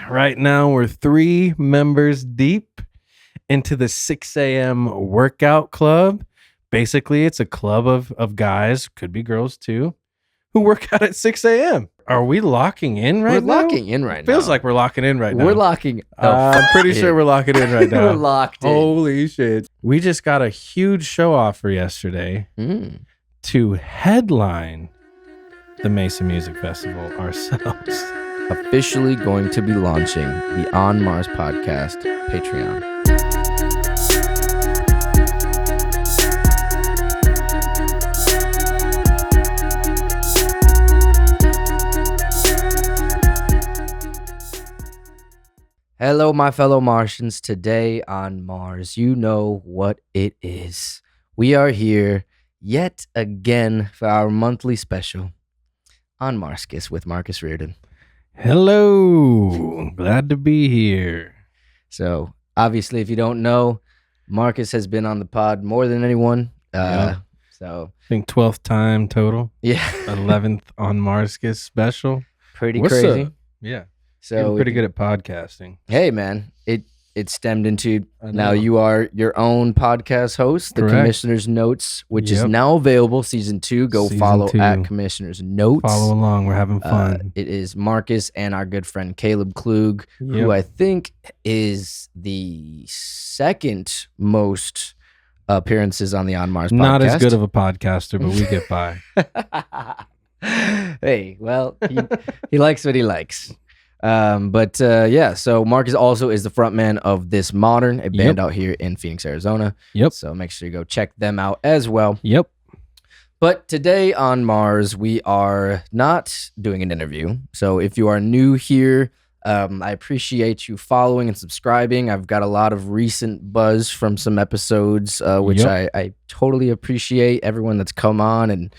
Right now, we're 3 members deep into the 6 a.m. workout club. Basically, it's a club of guys, could be girls too, who work out at 6 a.m. Are we locking in right now? We're locking in right now. Feels like we're locking in right now. We're locking. I'm pretty sure we're locking in right now. We're locked in. Holy shit. We just got a huge show offer yesterday to headline the Mesa Music Festival ourselves. Officially going to be launching the On Mars podcast Patreon. Hello, my fellow Martians. Today on Mars, you know what it is. We are here yet again for our monthly special on Marscus with Marcus Reardon. Hello. Glad to be here. So, obviously, if you don't know, Marcus has been on the pod more than anyone. So I think 12th time total. Yeah. 11th on Marscus special. Pretty What's crazy. up? Yeah. So Getting pretty good at podcasting. Hey, man, it stemmed into I know. now you are your own podcast host, the Correct. Commissioner's Notes, which is Yep. now available, season 2. Go Season follow 2. at Commissioner's Notes. Follow along. We're having fun. It is Marcus and our good friend Caleb Klug, Yep. who I think is the second most appearances on the On Mars podcast. Not as good of a podcaster, but we get by. Hey, well, he likes what he likes. Yeah, so Marcus also is the frontman of This Modern, a band out here in Phoenix, Arizona. Yep. So make sure you go check them out as well. Yep. But today on Mars, we are not doing an interview. So if you are new here, I appreciate you following and subscribing. I've got a lot of recent buzz from some episodes, which Yep. I totally appreciate. Everyone that's come on, and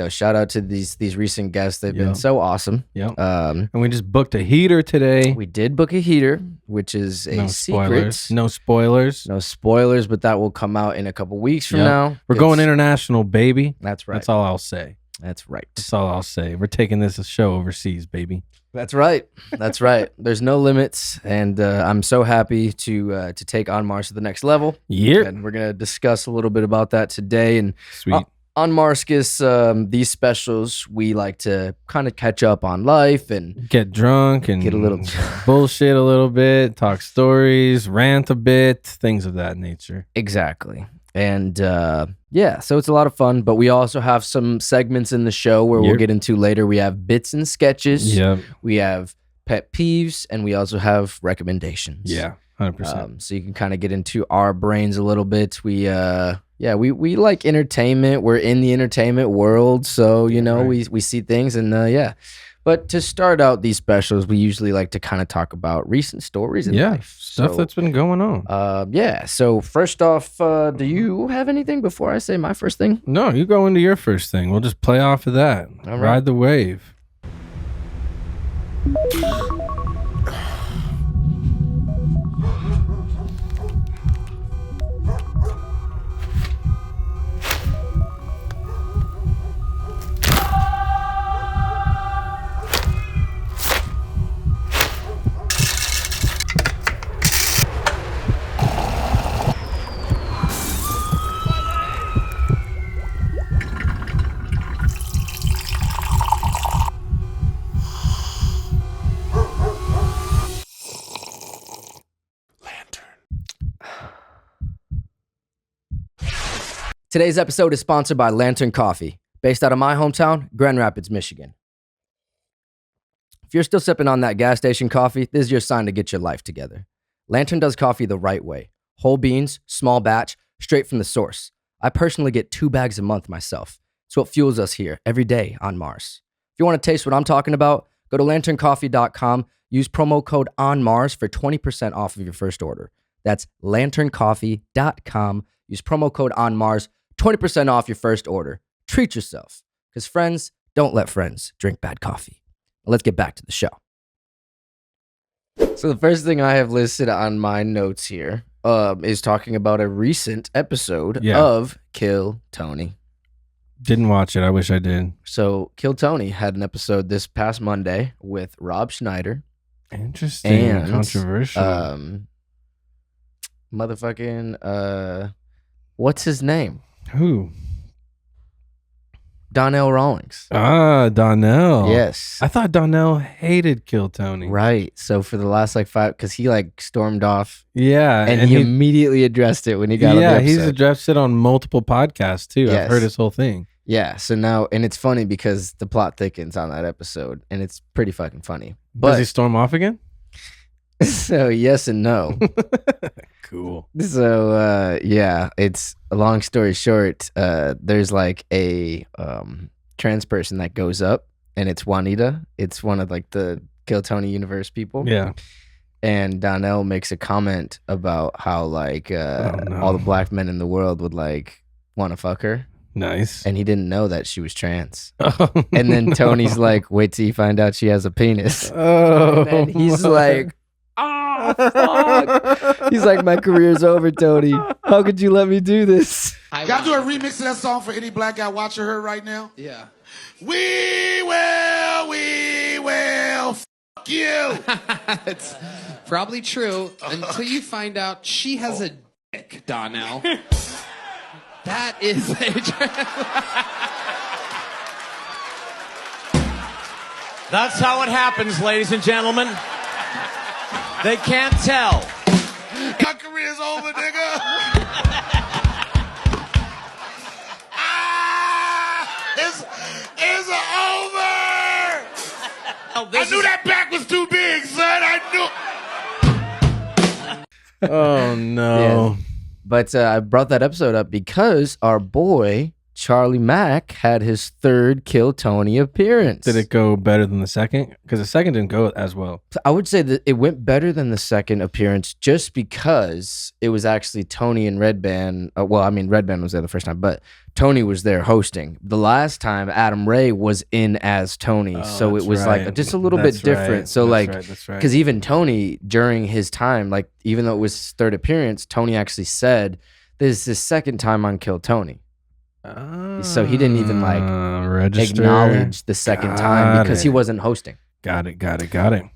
shout out to these recent guests. They've been Yep. so awesome. Yep. And we just booked a heater today. We did book a heater, which is a No secret. spoilers. No spoilers. No spoilers, but that will come out in a couple weeks from Yep. now. We're going international, baby. That's right. That's all I'll say. That's right. That's all I'll say. We're taking this show overseas, baby. That's right. That's right. There's no limits, and I'm so happy to take On Mars to the next level. Yep. And we're gonna discuss a little bit about that today. And Sweet. on Marscus, these specials, we like to kind of catch up on life and Get drunk and get a little bullshit a little bit, talk stories, rant a bit, things of that nature. exactly. And so it's a lot of fun. But we also have some segments in the show where we'll Yep. get into later. We have bits and sketches. Yep. We have pet peeves, and we also have recommendations. Yeah. 100%. So you can kind of get into our brains a little bit. We like entertainment. We're in the entertainment world, so Right. we see things, and But to start out these specials, we usually like to kind of talk about recent stories in life. Stuff So, that's been going on. So first off, do you have anything before I say my first thing? No, you go into your first thing. We'll just play off of that. All right. Ride the wave. Today's episode is sponsored by Lantern Coffee, based out of my hometown, Grand Rapids, Michigan. If you're still sipping on that gas station coffee, this is your sign to get your life together. Lantern does coffee the right way. Whole beans, small batch, straight from the source. I personally get 2 bags a month myself. It's what fuels us here every day on Mars. If you want to taste what I'm talking about, go to lanterncoffee.com, use promo code ONMARS for 20% off of your first order. That's lanterncoffee.com, use promo code ONMARS, 20% off your first order. Treat yourself, because friends don't let friends drink bad coffee. Now let's get back to the show. So the first thing I have listed on my notes here is talking about a recent episode of Kill Tony. Didn't watch it. I wish I did. So Kill Tony had an episode this past Monday with Rob Schneider, Interesting. And Controversial. Motherfucking what's his name? Who? Donnell Rawlings. Donnell. Yes. I thought Donnell hated Kill Tony. Right. So for the last like 5, because he like stormed off. Yeah. And he immediately addressed it when he got on the episode. He's addressed it on multiple podcasts too. Yes. I've heard his whole thing. Yeah. So now, and it's funny because the plot thickens on that episode and it's pretty fucking funny. But does he storm off again? So yes and no. Cool. So yeah, it's a long story short. There's like a trans person that goes up, and it's Juanita. It's one of like the Kill Tony universe people. Yeah. And Donnell makes a comment about how like all the black men in the world would like want to fuck her. Nice. And he didn't know that she was trans. And then Tony's like, wait till you find out she has a penis. Oh, and then he's like, oh, fuck. He's like, my career's over, Tony. How could you let me do this? Y'all do a remix of that song for any black guy watching her right now? Yeah. We will, fuck you. It's probably true until you find out she has a dick, Donnell. That is a... That's how it happens, ladies and gentlemen. They can't tell. My career's over, nigga. It's over. I knew that back was too big, son. I knew. Oh no. Yeah. But I brought that episode up because our boy Charlie Mack had his 3rd Kill Tony appearance. Did it go better than the second? Because the second didn't go as well. I would say that it went better than the second appearance just because it was actually Tony and Red Band. Well, I mean, Red Band was there the first time, but Tony was there hosting. The last time, Adam Ray was in as Tony. So it was like just a little bit different. So because even Tony, during his time, like even though it was his 3rd appearance, Tony actually said, this is his 2nd time on Kill Tony. So he didn't even like acknowledge the 2nd time because he wasn't hosting. Got it.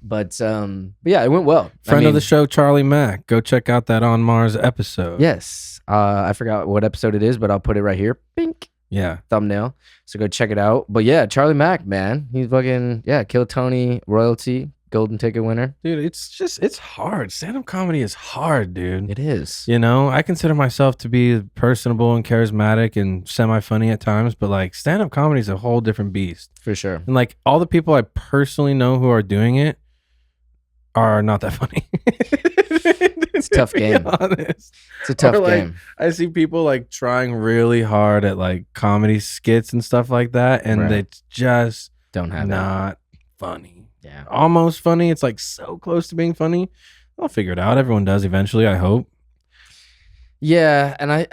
But yeah, it went well. Friend of the show, Charlie Mack. Go check out that On Mars episode. Yes. I forgot what episode it is, but I'll put it right here. Bink. Yeah. Thumbnail. So go check it out. But yeah, Charlie Mack, man. He's fucking, Kill Tony royalty, golden ticket winner. Dude, it's hard. Stand-up comedy is hard, dude. It is. You know, I consider myself to be personable and charismatic and semi-funny at times, but like stand-up comedy is a whole different beast. For sure. And like all the people I personally know who are doing it are not that funny. It's a tough game. Honest. It's a tough game. I see people like trying really hard at like comedy skits and stuff like that, and it's just don't have not funny. Yeah. Almost funny. It's like so close to being funny. I'll figure it out. Everyone does eventually, I hope. Yeah, and I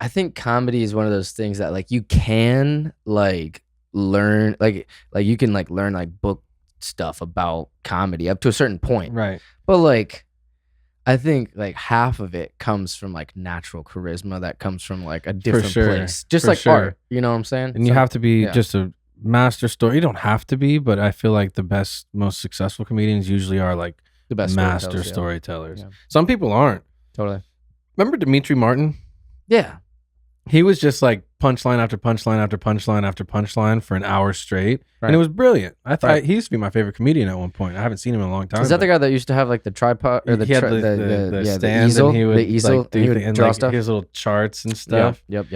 think comedy is one of those things that like you can like learn like you can like learn like book stuff about comedy up to a certain point. Right. But like I think like half of it comes from like natural charisma that comes from like a different place. Just like art, you know what I'm saying? And you have to be just a master story. You don't have to be, but I feel like the best, most successful comedians usually are like the best master storytellers. Yeah. Some people aren't. Totally. Remember Dimitri Martin? Yeah. He was just like punchline after punchline after punchline after punchline for an hour straight. And it was brilliant. I thought he used to be my favorite comedian at one point. I haven't seen him in a long time. Is that the guy that used to have like the tripod or the stand the easel? And he would, the easel, like, do he would draw stuff. His little charts and stuff. Yep.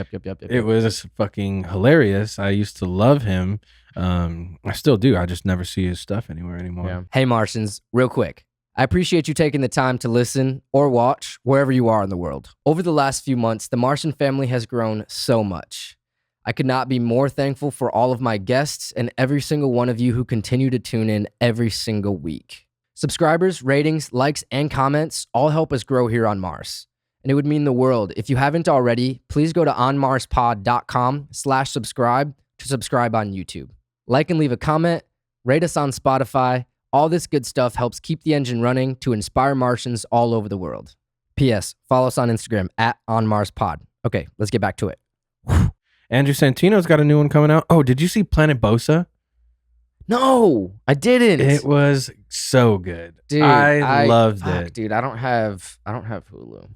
It was fucking hilarious. I used to love him. I still do. I just never see his stuff anywhere anymore. Yeah. Hey Martians, real quick. I appreciate you taking the time to listen or watch wherever you are in the world. Over the last few months, the Martian family has grown so much. I could not be more thankful for all of my guests and every single one of you who continue to tune in every single week. Subscribers, ratings, likes, and comments all help us grow here on Mars. And it would mean the world. If you haven't already, please go to onmarspod.com/subscribe to subscribe on YouTube. Like and leave a comment, rate us on Spotify. All this good stuff helps keep the engine running to inspire Martians all over the world. P.S. Follow us on Instagram @OnMarsPod. Okay, let's get back to it. Andrew Santino's got a new one coming out. Oh, did you see Planet Bosa? No, I didn't. It was so good. Dude, I loved fuck, it. dude. I don't have Hulu.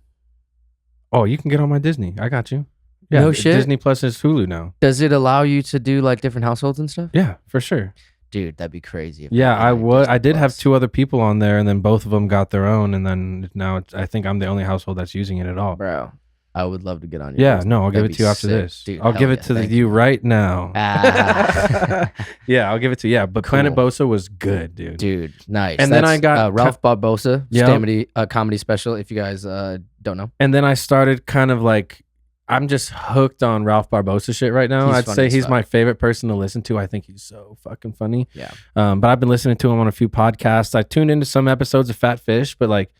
Oh, you can get on my Disney. I got you. No shit? Disney Plus is Hulu now. Does it allow you to do like different households and stuff? Yeah, for sure. Dude, that'd be crazy. If Yeah, I had I Disney did have Plus. 2 other people on there, and then both of them got their own, and then now I think I'm the only household that's using it at all. Bro, I would love to get on your Yeah, Disney. no, I'll give That'd it be to you after sick. this. Dude, I'll hell give it yeah, to thank you right now. Ah. Yeah, I'll give it to you. Yeah, but Planet Cool. Bosa was good, dude. Dude, nice. And then I got Ralph Barbosa Yep. comedy special. If you guys don't know, And then I started kind of like, I'm just hooked on Ralph Barbosa shit right now. He's I'd funny say as he's fuck. my favorite person to listen to. I think he's so fucking funny. Yeah. But I've been listening to him on a few podcasts. I tuned into some episodes of Fat Fish, but like,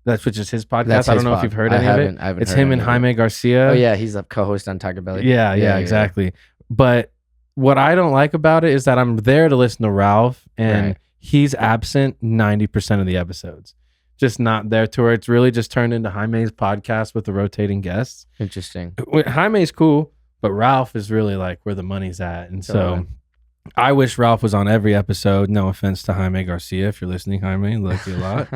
that's which is his podcast. That's I don't his know if pod. you've heard I any haven't- of it. I haven't It's heard him any and of it. Jaime Garcia. oh yeah, he's a co-host on Tiger Belly. Yeah, exactly. But what I don't like about it is that I'm there to listen to Ralph, and Right. he's absent 90% of the episodes. Just not there to where it's really just turned into Jaime's podcast with the rotating guests. Interesting. Jaime's cool, but Ralph is really like where the money's at. And so Totally. I wish Ralph was on every episode. No offense to Jaime Garcia. If you're listening, Jaime, love you a lot.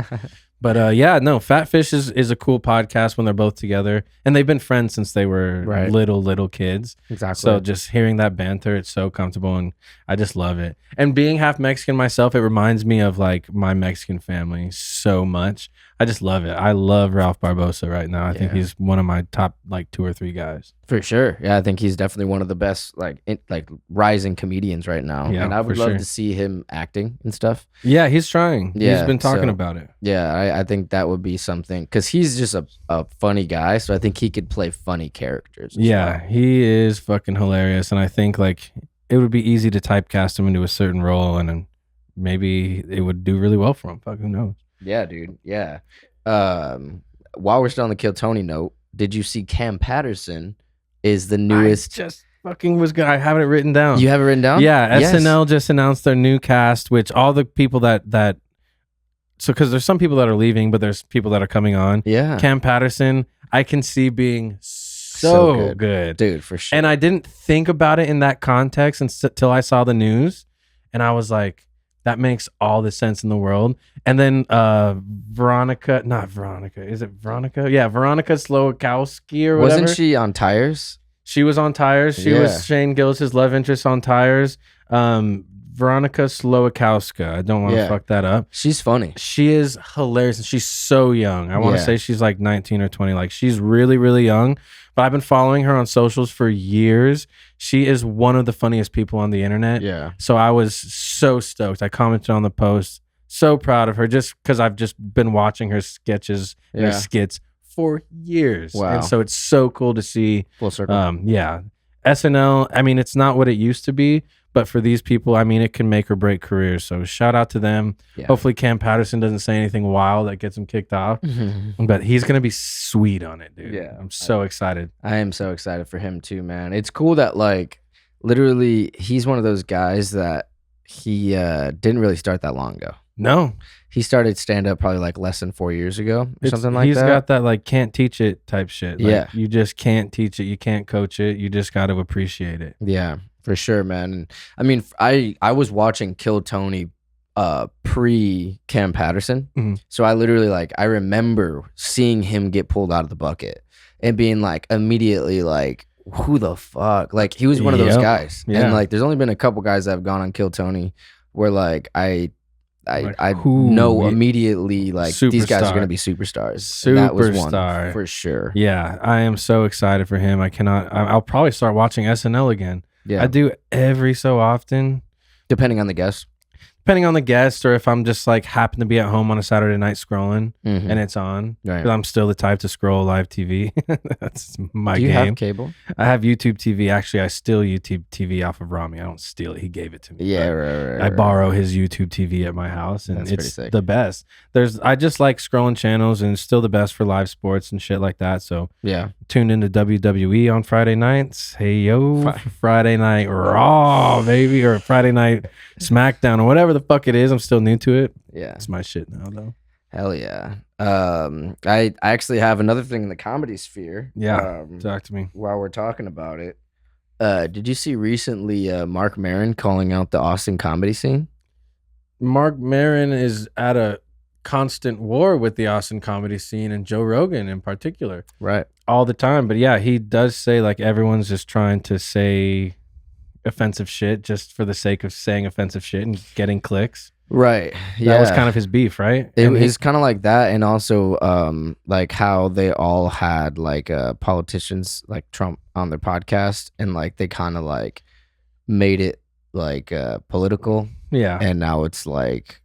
But yeah, no, Fat Fish is a cool podcast when they're both together. And they've been friends since they were Right. little kids. Exactly. So just hearing that banter, it's so comfortable, and I just love it. And being half Mexican myself, it reminds me of like my Mexican family so much. I just love it. I love Ralph Barbosa right now. I think Yeah. he's one of my top like 2 or 3 guys. For sure. Yeah, I think he's definitely one of the best like rising comedians right now. Yeah, and I would for love sure. to see him acting and stuff. Yeah, he's trying. Yeah, he's been talking so- about it. Yeah, I think that would be something because he's just a funny guy. So I think he could play funny characters. as Yeah, well. he is fucking hilarious, and I think like it would be easy to typecast him into a certain role, and then maybe it would do really well for him. Fuck, who knows? Yeah, dude. Yeah. While we're still on the Kill Tony note, did you see Kam Patterson is the newest? I just fucking was good. I have it written down. You have it written down? Yeah, Yes. SNL just announced their new cast, which all the people that so because there's some people that are leaving, but there's people that are coming on. Yeah. Kam Patterson, I can see being so good. good. Dude, for sure. And I didn't think about it in that context until I saw the news, and I was like, that makes all the sense in the world. And then Veronica, not Veronica, is it Veronica? Yeah, Veronica Slowakowski or whatever. Wasn't she on Tires? She was on Tires. She Yeah. was Shane Gillis' love interest on Tires. Veronica Slowakowska. I don't want to Yeah. fuck that up. She's funny. She is hilarious, and she's so young. I want to Yeah. say she's like 19 or 20. Like, she's really, really young. But I've been following her on socials for years. She is one of the funniest people on the internet. Yeah. So I was so stoked. I commented on the post. So proud of her, just because I've just been watching her sketches and her Yeah. skits for years. Wow. And so it's so cool to see. Full circle. Yeah. SNL, I mean, it's not what it used to be, but for these people, I mean, it can make or break careers. So shout out to them. Yeah. Hopefully Kam Patterson doesn't say anything wild that gets him kicked off, but he's going to be sweet on it, dude. Yeah. I'm so excited. I am so excited for him too, man. It's cool that like literally he's one of those guys that he didn't really start that long ago. No, He started stand up probably like less than 4 years ago or something like he's that. got that like can't teach it type shit. Like, Yeah. You just can't teach it. You can't coach it. You just got to appreciate it. Yeah, for sure, man. And I mean, I was watching Kill Tony pre Kam Patterson. Mhm. So I literally like I remember seeing him get pulled out of the bucket and being like immediately like, who the fuck? Like he was one of those Yep. guys. Yeah. And like there's only been a couple guys that have gone on Kill Tony where like I Like, who? know immediately like these guys are Superstar. gonna be superstars. And that was one Superstar. for sure. Yeah, I am so excited for him. I'll probably start watching SNL again. Yeah. I do every so often, Depending on the guest. depending on the guest, or if I'm just like happen to be at home on a Saturday night scrolling Mhm. and it's on. Right. 'Cause I'm still the type to scroll live TV. That's my Do you game. have cable? I have YouTube TV. Actually, I steal YouTube TV off of Rami. I don't steal it. He gave it to me. Yeah, But right. I borrow his YouTube TV at my house, and That's pretty it's sick. the best. I just like scrolling channels, and it's still the best for live sports and shit like that. So Yeah. tuned into WWE on Friday nights. Hey yo, Friday Night Raw, baby, or Friday Night SmackDown, or whatever the fuck it is. I'm still new to it. Yeah. It's my shit now, though. Hell yeah. I actually have another thing in the comedy sphere. Yeah, talk to me. While we're talking about it, Did you see recently Marc Maron calling out the Austin comedy scene? Marc Maron is at a constant war with the Austin comedy scene and Joe Rogan in particular. Right. All the time. But yeah, he does say like everyone's just trying to say offensive shit just for the sake of saying offensive shit and getting clicks. Right. Yeah. That was kind of his beef, right? It And he- was kind of like that, and also like how they all had like politicians like Trump on their podcast, and like they kind of like made it like political, yeah. and now it's like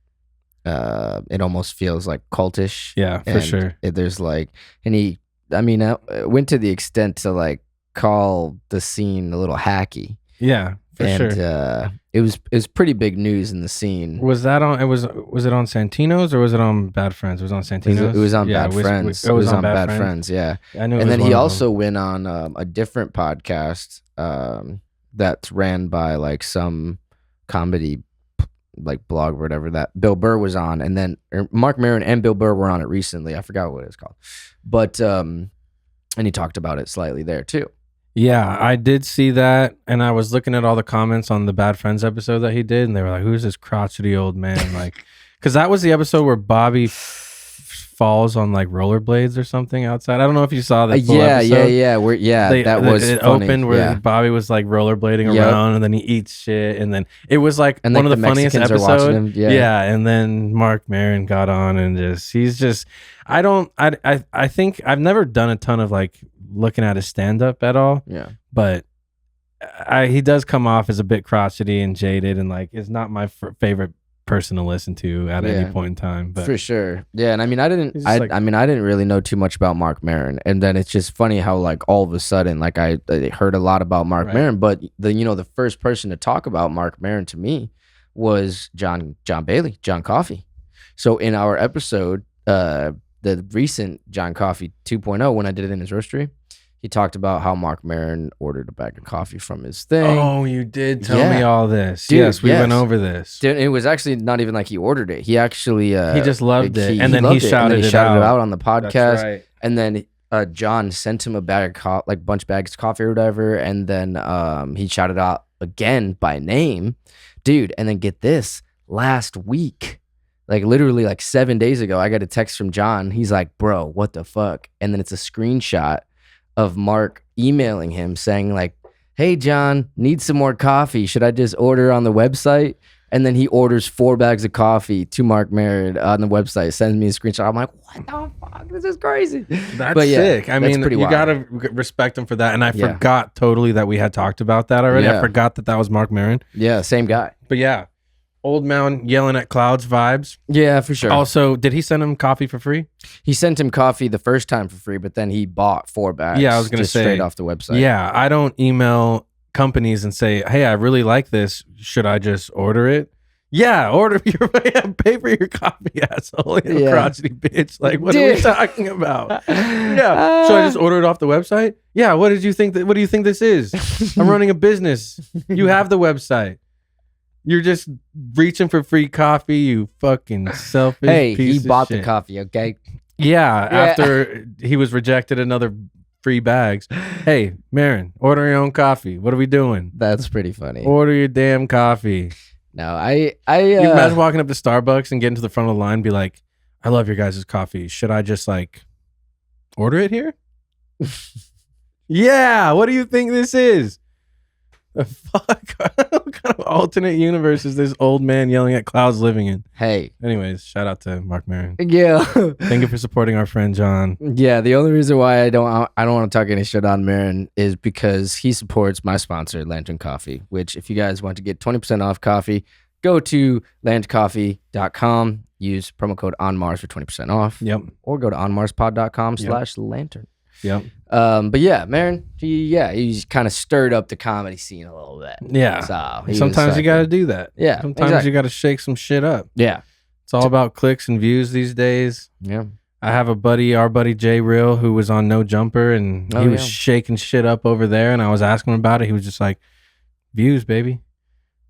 it almost feels like cultish. Yeah, for And sure. there's like, and he, I mean, went to the extent to like call the scene a little hacky. Yeah, for And sure. it was pretty big news in the scene. Was that on? Was it on Santino's or was it on Bad Friends? It was on Santino's. It was on Yeah, Bad Friends. It was on Bad Friends. Yeah. I knew. It And was then one he of also them. went on a different podcast that's ran by like some comedy like blog or whatever that Bill Burr was on, and then Marc Maron and Bill Burr were on it recently. I forgot what it's called, but and he talked about it slightly there too. Yeah, I did see that, and I was looking at all the comments on the Bad Friends episode that he did, and they were like, "Who's this crotchety old man?" Like, because that was the episode where Bobby falls on like rollerblades or something outside. I don't know if you saw that. Full episode. That was it funny. opened where Yeah. Bobby was like rollerblading Yep. around, and then he eats shit, and then it was like And, one like, of the the funniest Mexicans are watching episodes. him. Yeah. And then Marc Maron got on and he's just I think I've never done a ton of like looking at his stand up at all, Yeah. but he does come off as a bit crotchety and jaded, and like is not my favorite person to listen to at any Yeah. point in time. But For sure. Yeah, and I mean I didn't He's just like- I didn't really know too much about Marc Maron. And then it's just funny how like all of a sudden like I heard a lot about Marc Right. Maron, but the first person to talk about Marc Maron to me was John Bailey, John Coffey. So in our episode, the recent John Coffey 2.0, when I did it in his roastery, he talked about how Marc Maron ordered a bag of coffee from his thing. oh, you did tell Yeah. me all this. Dude, yes, we yes. went over this. Dude, it was actually not even like he ordered it. He actually He just loved it, he and then loved he it, and shouted then he it shouted it out. out on the podcast. That's right. And then John sent him a bag of like bunch of bags of coffee or whatever, and then he shouted out again by name, dude. And then get this, last week, like literally like 7 days ago, I got a text from John. He's like, "Bro, what the fuck?" And then it's a screenshot of Mark emailing him saying like, "Hey John, need some more coffee? Should I just order on the website?" And then he orders 4 bags of coffee to Marc Maron on the website, sends me a screenshot. I'm like, what the fuck? This is crazy. That's But yeah, sick. I that's mean, pretty you wild. gotta respect him for that. And I Yeah. forgot totally that we had talked about that already. I Yeah. forgot that was Marc Maron. Yeah, same guy. But yeah, old man yelling at clouds vibes. Yeah, for sure. Also, did he send him coffee for free? He sent him coffee the first time for free, but then he bought 4 bags. Yeah, I was gonna just say, straight off the website. Yeah, I don't email companies and say, "Hey, I really like this. Should I just order it?" Yeah, order your pay for your coffee, asshole. You Yeah. crotchety bitch. Like, what are we Dude. talking about? Yeah. Should I just order it off the website? Yeah. What do you think this is? I'm running a business. You have the website. You're just reaching for free coffee, you fucking selfish Hey, piece he of bought the shit. coffee, okay? Yeah, after he was rejected another free bags. Hey, Maron, order your own coffee. What are we doing? That's pretty funny. Order your damn coffee. No, I You can imagine walking up to Starbucks and getting to the front of the line and be like, "I love your guys' coffee. Should I just like order it here?" Yeah, what do you think this is? The fuck? What kind of alternate universe is this old man yelling at clouds living in? Hey, Anyways, shout out to Marc Maron. yeah. Thank you for supporting our friend John. Yeah, the only reason why I don't want to talk any shit on Maron is because he supports my sponsor, Lantern Coffee, which if you guys want to get 20% off coffee, go to lanterncoffee.com, use promo code ONMARS for 20% off, Yep. or go to onmarspod.com/lantern. Yep. But yeah, Maron, he's kind of stirred up the comedy scene a little bit. Yeah. So he was Sometimes you fucking- got to do that. Yeah, Sometimes exactly. you got to shake some shit up. Yeah. It's all about clicks and views these days. Yeah. I have our buddy Jay Real, who was on No Jumper, and he Oh, was yeah. shaking shit up over there. And I was asking him about it. He was just like, "Views, baby.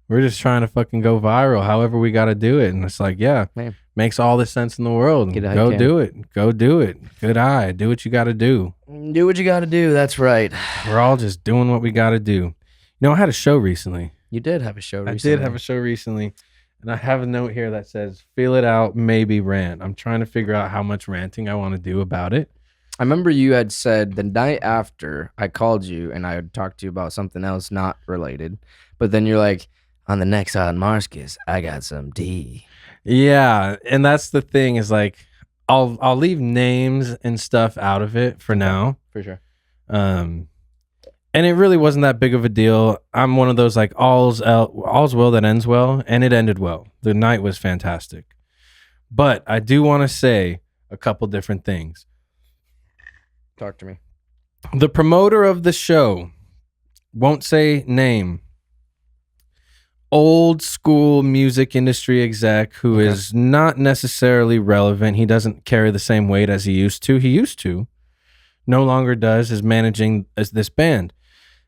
We're just trying to fucking go viral. However we got to do it." And it's like, yeah, Man. makes all the sense in the world. Get it how you Go can. do it. Go do it. Good eye. Do what you got to do. Do what you got to do. That's right. We're all just doing what we got to do. You know, I had a show recently. You did have a show I recently. did have a show recently. And I have a note here that says, feel it out, maybe rant. I'm trying to figure out how much ranting I want to do about it. I remember you had said the night after I called you and I had talked to you about something else not related. But then you're like, on the next on Marscus, I got some tea. Yeah. And that's the thing is like, I'll leave names and stuff out of it for now. For sure. And it really wasn't that big of a deal. I'm one of those like all's well that ends well, and it ended well. The night was fantastic. But I do want to say a couple different things. Talk to me. The promoter of the show, won't say name, old school music industry exec who is not necessarily relevant. He doesn't carry the same weight as he used to. He used to. No longer does, is managing this band.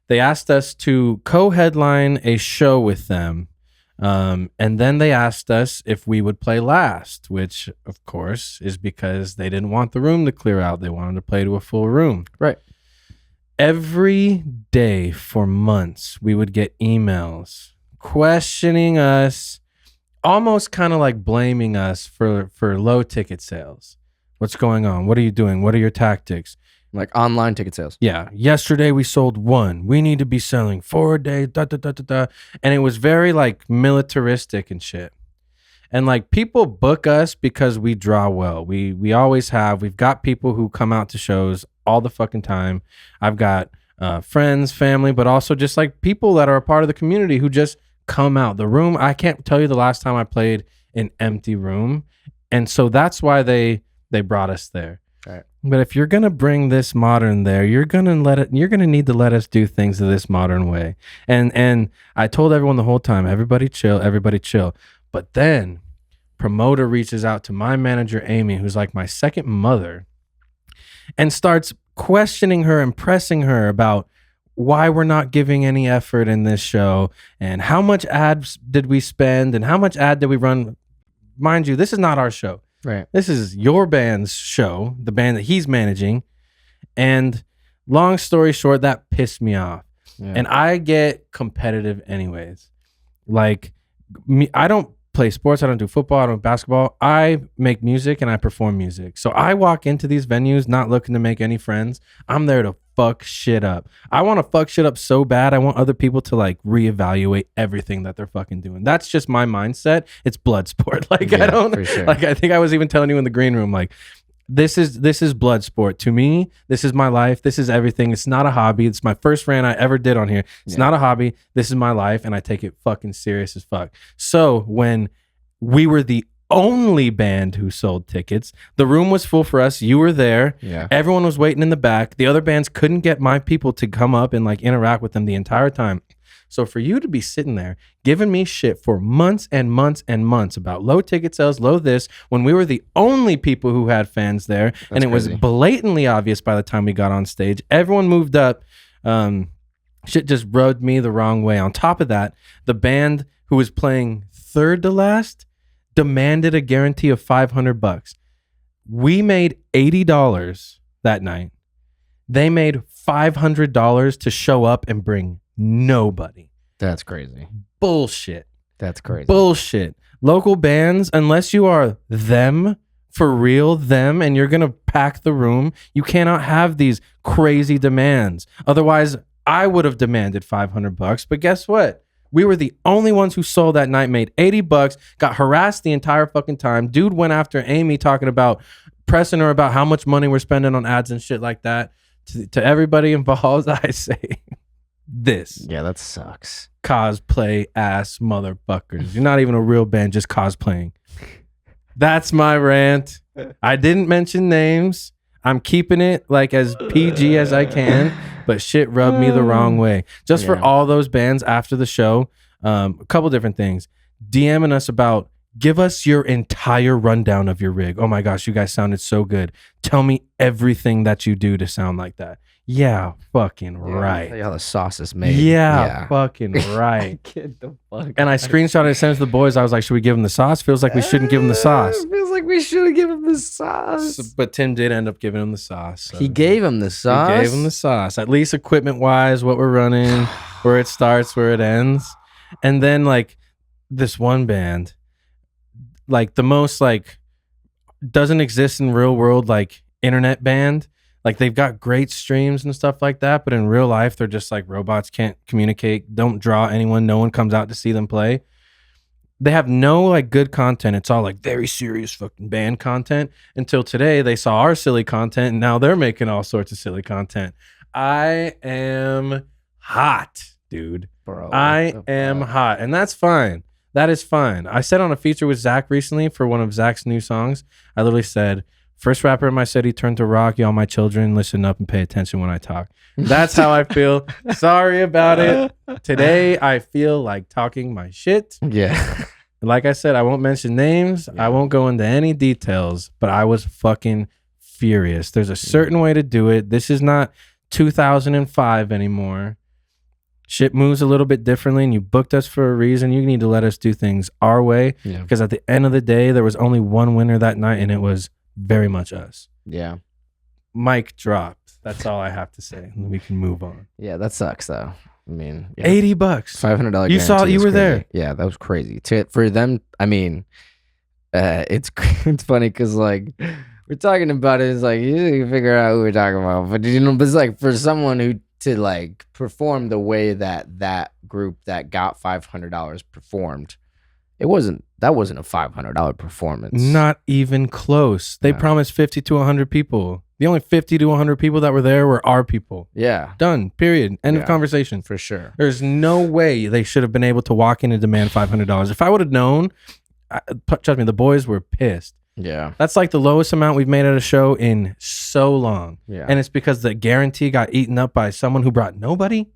They asked us to co-headline a show with them. And then they asked us if we would play last, which of course is because they didn't want the room to clear out. They wanted to play to a full room. Right. Every day for months, we would get emails questioning us, almost kind of like blaming us for low ticket sales. What's going on? What are you doing? What are your tactics? Like online ticket sales. Yeah. Yesterday we sold 1. We need to be selling 4 a day. And it was very like militaristic and shit. And like people book us because we draw well. We always have. We've got people who come out to shows all the fucking time. I've got friends, family, but also just like people that are a part of the community who just come out. The room, I can't tell you the last time I played an empty room. And so that's why they brought us there. Right. But if you're gonna bring this modern there, you're gonna need to let us do things this modern way. And I told everyone the whole time, everybody chill. But then promoter reaches out to my manager, Amy, who's like my second mother, and starts questioning her and pressing her about why we're not giving any effort in this show and how much ads did we spend and how much ad did we run. Mind you, this is not our show. Right. This is your band's show, the band that he's managing. And long story short, that pissed me off. Yeah. And I get competitive anyways. Like, I don't play sports. I don't do football. I don't do basketball. I make music and I perform music. So I walk into these venues not looking to make any friends. I'm there to fuck shit up. I want to fuck shit up so bad. I want other people to like reevaluate everything that they're fucking doing. That's just my mindset. It's blood sport. Like Yeah, I don't for sure. like. I think I was even telling you in the green room, like this is blood sport to me. This is my life. This is everything. It's not a hobby. It's my first rant I ever did on here. It's not a hobby. This is my life, and I take it fucking serious as fuck. So when we were the only band who sold tickets, the room was full for us. You were there. Yeah. Everyone was waiting in the back. The other bands couldn't get my people to come up and like interact with them the entire time. So for you to be sitting there giving me shit for months and months and months about low ticket sales, low this, when we were the only people who had fans there, and it was crazy. blatantly obvious by the time we got on stage, everyone moved up. Shit just rubbed me the wrong way. On top of that, the band who was playing third to last demanded a guarantee of $500. We made $80 that night. They made $500 to show up and bring nobody. That's crazy. Bullshit. That's crazy. Bullshit. Local bands, unless you are them, for real, them, and you're going to pack the room, you cannot have these crazy demands. Otherwise, I would have demanded $500. But guess what? We were the only ones who sold that night, made $80, got harassed the entire fucking time. Dude went after Amy talking about pressing her about how much money we're spending on ads and shit like that. To everybody involved, I say this. Yeah, that sucks. Cosplay ass motherfuckers. You're not even a real band, just cosplaying. That's my rant. I didn't mention names. I'm keeping it like as PG as I can, but shit rubbed me the wrong way. Just for all those bands after the show, a couple different things. DMing us about, give us your entire rundown of your rig. Oh my gosh, you guys sounded so good. Tell me everything that you do to sound like that. Yeah, fucking right. Tell you how the sauce is made. Yeah, fucking right. Get the fuck. And I screenshotted and sent it to the boys. I was like, should we give them the sauce? Feels like we shouldn't give them the sauce. Feels like we should have given him the sauce. But Tim did end up giving him the sauce. So He gave him the sauce. He gave him the sauce. At least equipment wise, what we're running. where it starts, where it ends. And then like this one band, like the most like doesn't exist in real world, like internet band. Like they've got great streams and stuff like that, but in real life, they're just like robots, can't communicate, don't draw anyone. No one comes out to see them play. They have no like good content. It's all like very serious fucking band content until today they saw our silly content and now they're making all sorts of silly content. I am hot, dude. Bro, I am hot. And that's fine. That is fine. I said on a feature with Zach recently for one of Zach's new songs, I literally said, first rapper in my city turned to rock. Y'all, my children, listen up and pay attention when I talk. That's how I feel. Sorry about it. Today, I feel like talking my shit. Yeah. Like I said, I won't mention names. I won't go into any details, but I was fucking furious. There's a certain way to do it. This is not 2005 anymore. Shit moves a little bit differently, and you booked us for a reason. You need to let us do things our way, because at the end of the day, there was only one winner that night, and it was very much us. Yeah. Mic dropped. That's all I have to say. We can move on. Yeah, that sucks though. I mean, $80. $500. You saw, you were there. Yeah, that was crazy. For them, I mean, it's funny because like we're talking about it. It's like you can figure out who we're talking about, but but it's like for someone who to like perform the way that group that got $500 performed, that wasn't a $500 performance. Not even close. They promised 50 to 100 people. The only 50 to 100 people that were there were our people. Yeah. Done. Period. End of conversation. For sure. There's no way they should have been able to walk in and demand $500. If I would have known, trust me, the boys were pissed. Yeah. That's like the lowest amount we've made at a show in so long. Yeah. And it's because the guarantee got eaten up by someone who brought nobody.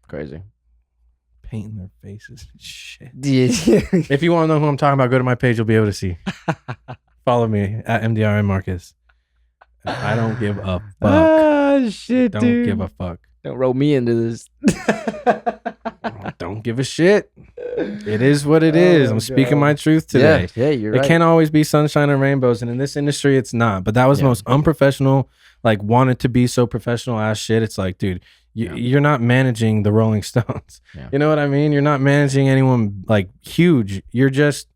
Crazy. Painting their faces. Shit. Yeah. If you want to know who I'm talking about, go to my page. You'll be able to see. Follow me at MDR and Marcus. I don't give a fuck. Ah, shit, Don't dude. give a fuck. Don't roll me into this. Don't give a shit. It is what it is. I'm speaking my truth today. Yeah, you're right. It can't always be sunshine and rainbows, and in this industry, it's not. But that was the most unprofessional, like wanted to be so professional ass shit. It's like, dude, you're not managing the Rolling Stones. Yeah. You know what I mean? You're not managing anyone like huge. You're just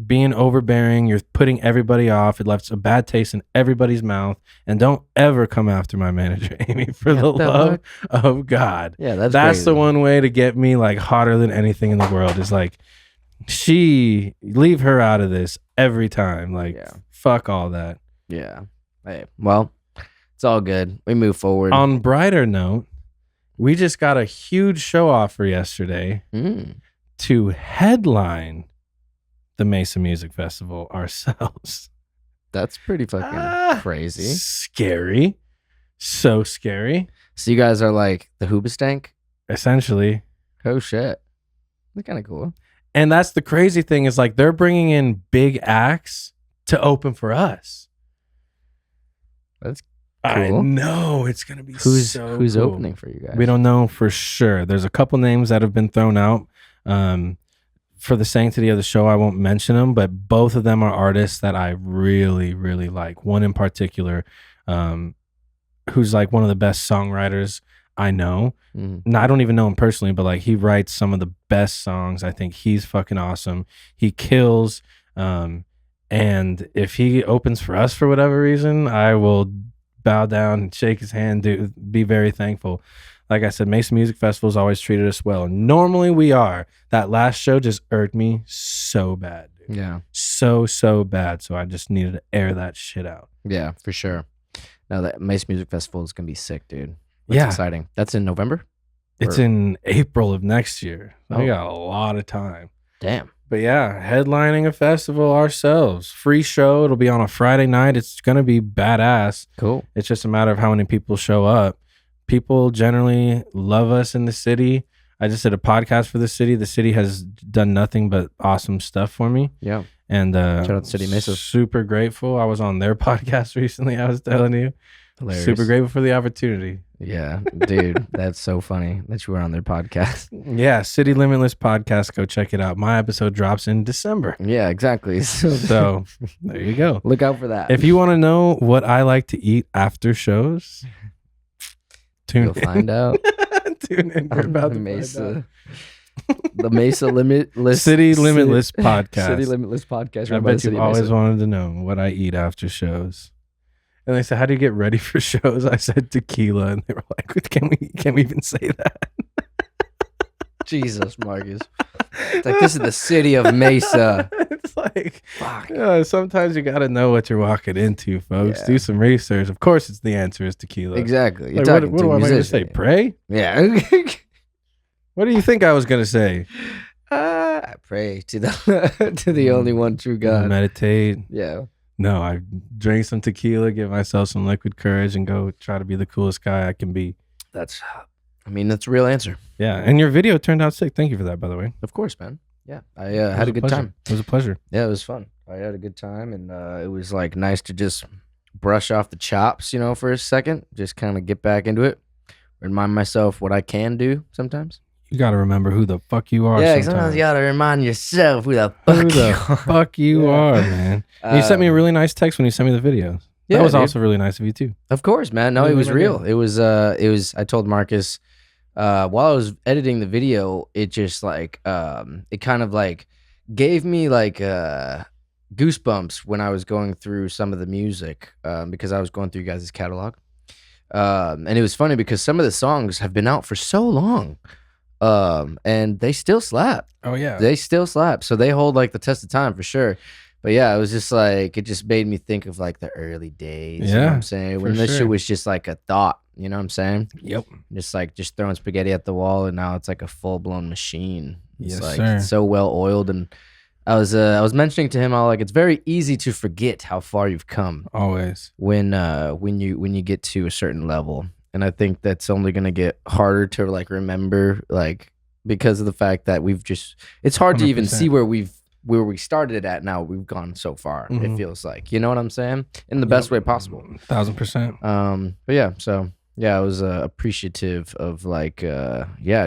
being overbearing. You're putting everybody off. It left a bad taste in everybody's mouth. And don't ever come after my manager, Amy, for the love of God. Yeah, that's the crazy. one way to get me like hotter than anything in the world is like, leave her out of this every time. Like, fuck all that. Yeah. Hey, well, it's all good. We move forward. On brighter note, we just got a huge show offer yesterday to headline the Mesa Music Festival ourselves. That's pretty fucking crazy. Scary. So scary. So you guys are like the Hoobastank? Essentially. Oh shit. That's kind of cool. And that's the crazy thing is like they're bringing in big acts to open for us. That's I cool. know. It's going to be Who's cool. opening for you guys? We don't know for sure. There's a couple names that have been thrown out. For the sanctity of the show, I won't mention them, but both of them are artists that I really, really like. One in particular, who's like one of the best songwriters I know. No, I don't even know him personally, but like he writes some of the best songs. I think he's fucking awesome. He kills. And if he opens for us for whatever reason, I will bow down and shake his hand, be very thankful. Like I said, Mesa Music Festival has always treated us well. Normally we are. That last show just irked me so bad, dude. Yeah. So bad. So I just needed to air that shit out. Yeah, for sure. No, that Mace Music Festival is going to be sick, dude. That's exciting. That's in November? It's in April of next year. Oh. We got a lot of time. Damn. But yeah, headlining a festival ourselves. Free show. It'll be on a Friday night. It's going to be badass. Cool. It's just a matter of how many people show up. People generally love us in the city. I just did a podcast for the city. The city has done nothing but awesome stuff for me. Yeah. And shout out to City Mesa. Super grateful. I was on their podcast recently. I was telling you. Hilarious. Super grateful for the opportunity. Yeah, dude, that's so funny that you were on their podcast. Yeah, City Limitless podcast. Go check it out. My episode drops in December. Yeah, exactly. So there you go. Look out for that. If you want to know what I like to eat after shows, Tune You'll find out. Tune in. We're about to Mesa. The Mesa Limitless City Limitless podcast. City Limitless podcast. I run by the bet City you of always Mesa. wanted to know what I eat after shows. And they said, "How do you get ready for shows?" I said, "Tequila," and they were like, "Can we even say that?" Jesus, Marcus. It's like, this is the city of Mesa. It's like, Fuck. sometimes you got to know what you're walking into, folks. Yeah. Do some research. Of course, it's the answer is tequila. Exactly. You're Like, talking what to a am I going to musician. say? Pray? Yeah. What do you think I was going to say? I pray to the only one true God. Meditate. Yeah. No, I drink some tequila, give myself some liquid courage, and go try to be the coolest guy I can be. That's the real answer. Yeah, and your video turned out sick. Thank you for that, by the way. Of course, man. Yeah. I It was had a good pleasure. time. It was a pleasure. Yeah, it was fun. I had a good time, and it was like nice to just brush off the chops, for a second. Just kind of get back into it. Remind myself what I can do sometimes. You got to remember who the fuck you are. Yeah, sometimes. sometimes you gotta remind yourself who the Who fuck the you are. fuck you are, man. And you sent me a really nice text when you sent me the video. Yeah, That was dude. also really nice of you too. Of course, man. No, Really it was good real. idea. It was. I told Marcus while I was editing the video, it just like it kind of like gave me like goosebumps when I was going through some of the music because I was going through you guys' catalog, and it was funny because some of the songs have been out for so long, and they still slap. Oh yeah. They still slap, so they hold like the test of time for sure. But yeah, it was just like, it just made me think of like the early days. You know what Yeah, I'm saying? When for this sure. shit was just like a thought, you know what I'm saying? Yep. Just throwing spaghetti at the wall, and now it's like a full blown machine. It's Yes, like sir. it's so well oiled, and I was mentioning to him how like it's very easy to forget how far you've come Always. when you get to a certain level, and I think that's only gonna get harder to like remember, like because of the fact that it's hard to even 100%. see where we started at. Now we've gone so far. It Mhm. feels like, you know what I'm saying, in the best way possible. 1000%. But yeah, so yeah, I was appreciative of like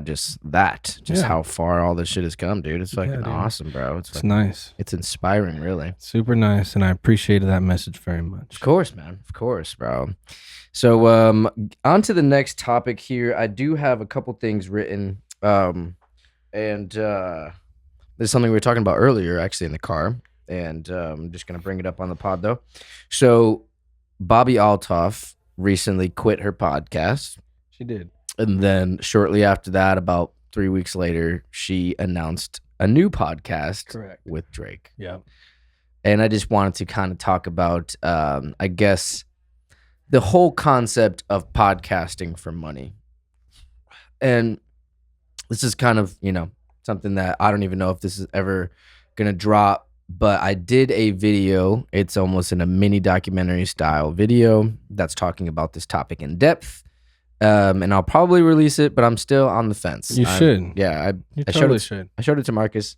just Yeah. how far all this shit has come, dude. It's fucking dude. awesome, bro. It's nice. It's inspiring, really. Super nice. And I appreciated that message very much. Of course, man. Of course, bro. So on to the next topic here. I do have a couple things written. And there's something we were talking about earlier, actually, in the car. And I'm just going to bring it up on the pod, though. So Bobbi Althoff recently quit her podcast. She did. And then shortly after that, about 3 weeks later, she announced a new podcast Correct. with Drake. Yeah. And I just wanted to kind of talk about, I guess, the whole concept of podcasting for money. And this is kind of, something that I don't even know if this is ever going to drop, but I did a video. It's almost in a mini documentary style video that's talking about this topic in depth. And I'll probably release it, but I'm still on the fence. You should. Yeah, You I totally should. I showed it to Marcus,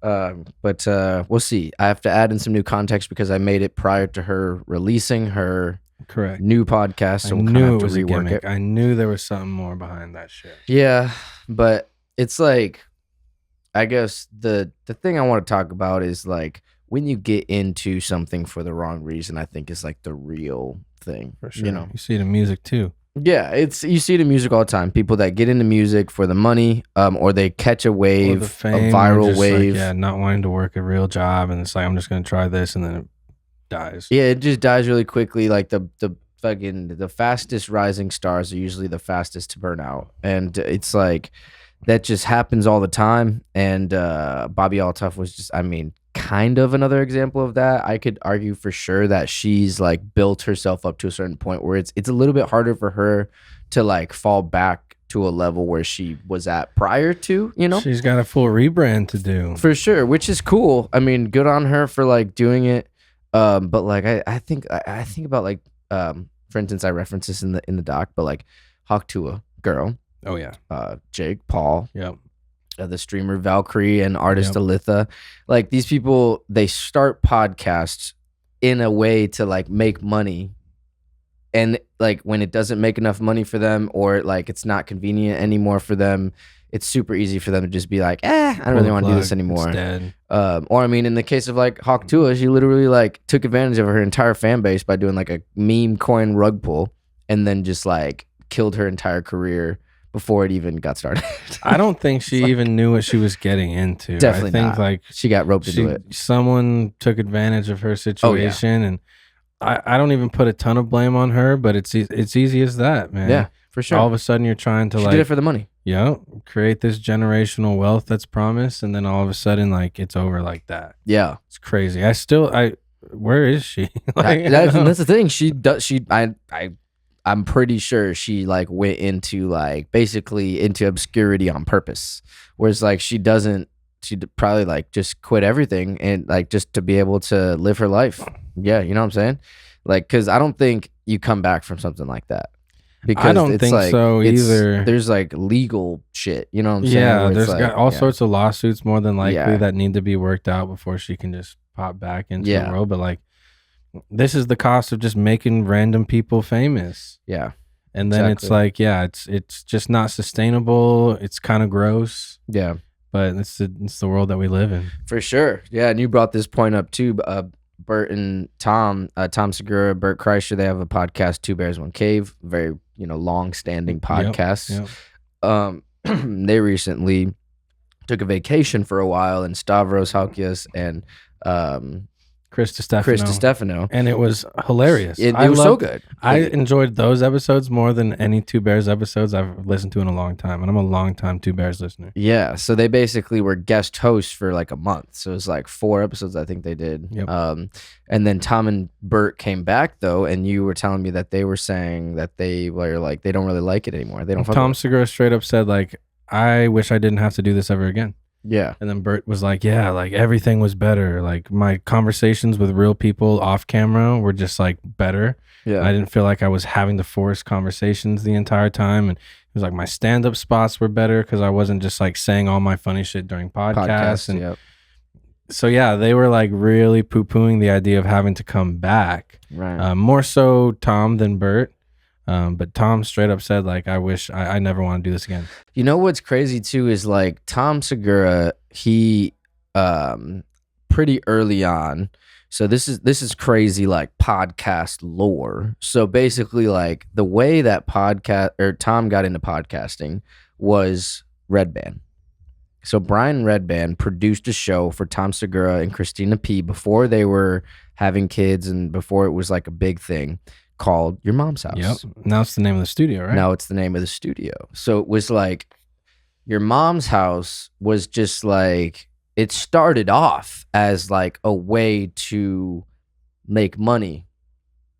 but we'll see. I have to add in some new context because I made it prior to her releasing her Correct. new podcast, so I we'll kind knew of it have was to a rework gimmick. it. I knew there was something more behind that shit. Yeah, but it's like, I guess the thing I want to talk about is like when you get into something for the wrong reason, I think is like the real thing. For sure. You see it in music too. Yeah, you see it in music all the time. People that get into music for the money, or they catch a Or wave, the a fame, or viral just, like, wave. not wanting to work a real job, and it's like, I'm just gonna try this, and then it dies. Yeah, it just dies really quickly. Like the fastest rising stars are usually the fastest to burn out, and it's like that just happens all the time. And Bobbi Althoff was just, kind of another example of that. I could argue for sure that she's like built herself up to a certain point where it's a little bit harder for her to like fall back to a level where she was at prior to, She's got a full rebrand to do. for sure, which is cool. Good on her for like doing it. But like I think about like for instance, I reference this in the doc, but like Hawk Tuah, girl, Oh yeah. Jake Paul, Yep. the streamer Valkyrie, and artist Yep. Alitha, like these people, they start podcasts in a way to like make money, and like when it doesn't make enough money for them, or like it's not convenient anymore for them, it's super easy for them to just be like, I don't really want to do this anymore. Dead. Or in the case of like Hawk Tuah, she literally like took advantage of her entire fan base by doing like a meme coin rug pull, and then just like killed her entire career before it even got started. I don't think she even knew what she was getting into. Definitely I think not. like She got roped into it. someone took advantage of her situation, and I don't even put a ton of blame on her, but it's easy as that, man. Yeah, for sure. All of a sudden, you're trying to She like did it for the money. create this generational wealth that's promised, and then all of a sudden, like it's over like that. Yeah, It's crazy. Where is she? Like, that's the thing. I'm pretty sure she like went into like basically into obscurity on purpose. Whereas like she'd probably like just quit everything and like just to be able to live her life. Yeah, you know what I'm saying? Like, because I don't think you come back from something like that. Because I don't it's think like, so either. There's like legal shit. You know what I'm saying? Yeah, Where it's there's like, got all sorts of lawsuits more than likely Yeah. that need to be worked out before she can just pop back into Yeah. the world. But like, this is the cost of just making random people famous. Yeah, And then it's Exactly. like, yeah, it's just not sustainable. It's kind of gross, yeah, but it's the world that we live in. for sure. Yeah, and you brought this point up too. Bert and Tom Segura, Bert Kreischer, they have a podcast, Two Bears, One Cave, very long-standing podcast. Yep. They recently took a vacation for a while, and Stavros Halkias and Chris DiStefano. Chris DiStefano. And it was hilarious. It I was so loved- good. I enjoyed those episodes more than any Two Bears episodes I've listened to in a long time. And I'm a long time Two Bears listener. Yeah, so they basically were guest hosts for like a month. So it was like 4 episodes I think they did. Yep. And then Tom and Bert came back though, and you were telling me that they were saying that they were like they don't really like it anymore. They don't. fuck Tom with it. Segura straight up said, like, I wish I didn't have to do this ever again. Yeah, And then Bert was like, yeah, like everything was better. Like my conversations with real people off camera were just like better. yeah, I didn't feel like I was having to force conversations the entire time. And it was like my stand-up spots were better because I wasn't just like saying all my funny shit during podcasts. And Yep. so, yeah, they were like really poo-pooing the idea of having to come back. Right. More so Tom than Bert. But Tom straight up said, like, I wish I never want to do this again. You know what's crazy too is like Tom Segura, he pretty early on. So this is crazy like podcast lore. So basically like the way that Tom got into podcasting was Red Band. So Brian Redband produced a show for Tom Segura and Christina P before they were having kids and before it was like a big thing, called Your Mom's House. Yep. Now it's the name of the studio, right? Now it's the name of the studio. So it was like Your Mom's House was just like, it started off as like a way to make money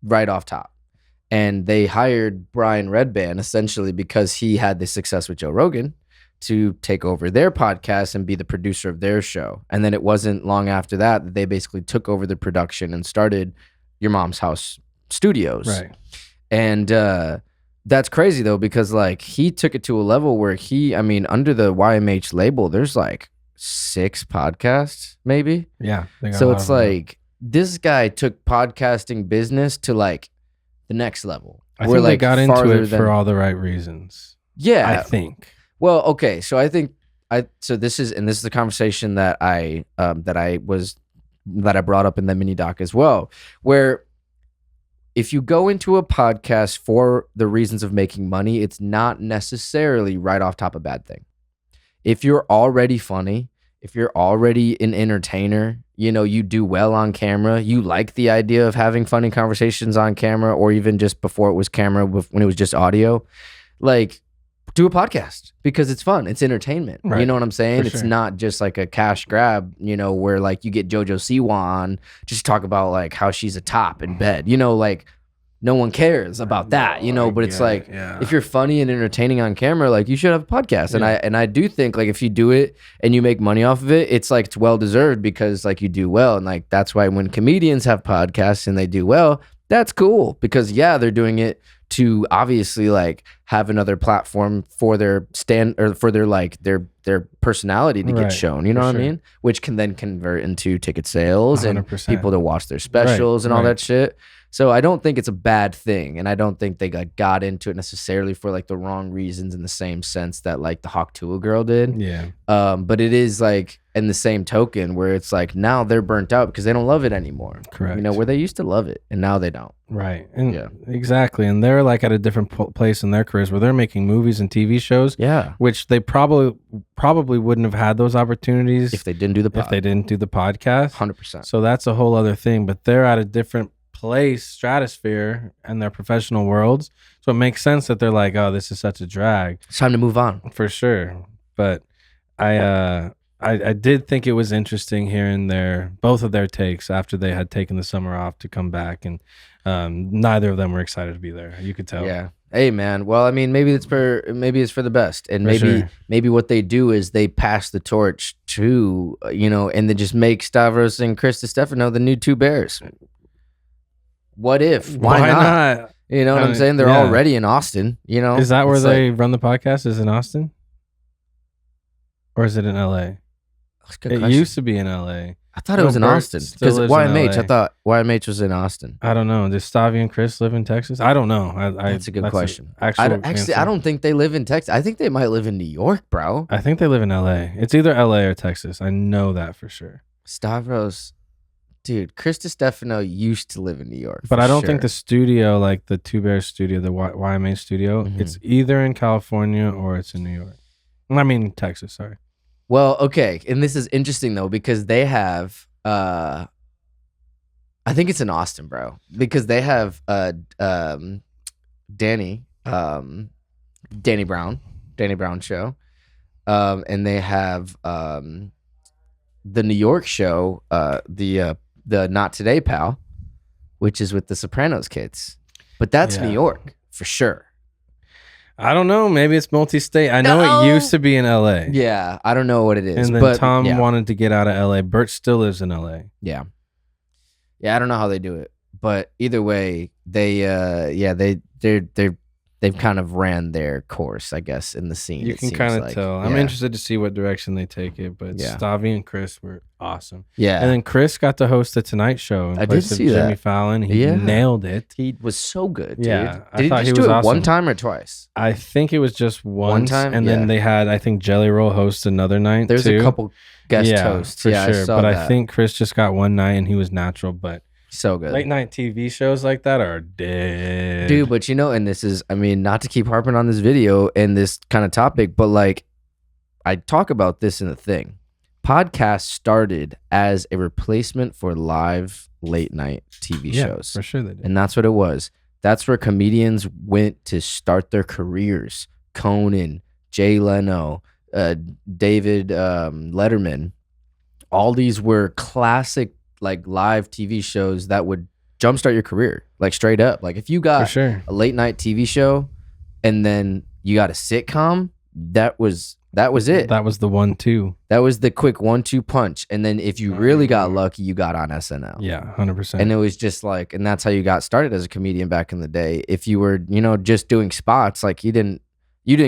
right off top. And they hired Brian Redband essentially because he had the success with Joe Rogan to take over their podcast and be the producer of their show. And then it wasn't long after that they basically took over the production and started Your Mom's House Studios. Right. And that's crazy though, because like he took it to a level where under the YMH label, there's like 6 podcasts maybe. Yeah. they got a So lot it's of them. like this guy took podcasting business to like the next level. I We're, think they like, got into farther it for than- all the right reasons. Yeah. I think. Well, okay. So I think this is the conversation that I brought up in the mini doc as well, where if you go into a podcast for the reasons of making money, it's not necessarily right off top a bad thing. If you're already funny, if you're already an entertainer, you do well on camera, you like the idea of having funny conversations on camera, or even just before it was camera, when it was just audio, like do a podcast because it's fun. It's entertainment. Right. You know what I'm saying? For It's sure. not just like a cash grab, where like you get JoJo Siwa on just to talk about like how she's a top in bed, like no one cares about that, but it's like, if you're funny and entertaining on camera, like you should have a podcast. And I do think like if you do it and you make money off of it, it's like it's well deserved because like you do well. And like that's why when comedians have podcasts and they do well, that's cool because they're doing it to obviously like have another platform for their for their like their personality to Right, get shown, you know for what I sure. mean? Which can then convert into ticket sales and 100%. people to watch their specials and all right. that shit. So I don't think it's a bad thing, and I don't think they got into it necessarily for like the wrong reasons in the same sense that like the Hawk Tuah girl did. Yeah. But it is like in the same token where it's like now they're burnt out because they don't love it anymore. Correct. You know, where they used to love it and now they don't. Right. And Yeah. exactly. And they're like at a different place in their careers where they're making movies and TV shows. Yeah. Which they probably wouldn't have had those opportunities If they didn't do the if they didn't do the podcast. 100%. So that's a whole other thing. But they're at a different stratosphere in their professional worlds. So it makes sense that they're like, oh, this is such a drag. It's time to move on. For sure. But I did think it was interesting hearing both of their takes after they had taken the summer off to come back, and neither of them were excited to be there. You could tell. Yeah. Hey man. Well, I mean, maybe it's for the best, and maybe what they do is they pass the torch to and then just make Stavros and Chris Stefano the new two Bears. What if? Why not? You know what I'm saying? They're already in Austin. Is that where they run the podcast? Is it in Austin, or is it in LA? It used to be in LA. I thought it was in Austin because YMH. LA. I thought YMH was in Austin. I don't know. Does Stavi and Chris live in Texas? I don't know. That's a good question. I don't think they live in Texas. I think they might live in New York, bro. I think they live in LA. It's either LA or Texas. I know that for sure. Stavros, dude, Chris Stefano used to live in New York. But I don't think the studio, like the Two Bears studio, the YMH studio, it's either in California or it's in New York. I mean, Texas, sorry. Well, okay. And this is interesting, though, because they have, I think it's in Austin, bro, because they have Danny Brown show. And they have the New York show, the Not Today Pal, which is with the Sopranos kids. But that's New York for sure. I don't know. Maybe it's multi-state. I know it used to be in LA. Yeah, I don't know what it is. And then Tom wanted to get out of LA. Bert still lives in LA. Yeah. Yeah, I don't know how they do it. But either way, they've kind of ran their course, I guess, in the scene. You can kind of tell. I'm interested to see what direction they take it, but Stavi and Chris were awesome. Yeah. And then Chris got to host the Tonight Show in place of Jimmy Fallon. He nailed it. He was so good, dude. Yeah. Did he just do it awesome. One time or twice? I think it was just once. One time? And then they had, I think, Jelly Roll host another night, There's too. a couple guest hosts. For sure. I saw but that. I think Chris just got one night and he was natural, but so good. Late night TV shows like that are dead. Dude, but and this is, I mean, not to keep harping on this video and this kind of topic, but like, I talk about this in the thing. Podcasts started as a replacement for live late night TV shows. For sure they did. And that's what it was. That's where comedians went to start their careers. Conan, Jay Leno, David Letterman. All these were classic like live TV shows that would jumpstart your career, like straight up. Like if you got a late night TV show and then you got a sitcom, that was it. That was the 1-2. That was the quick 1-2 punch. And then if you really got lucky, you got on SNL. Yeah, 100%. And it was just like, and that's how you got started as a comedian back in the day. If you were, just doing spots, like you didn't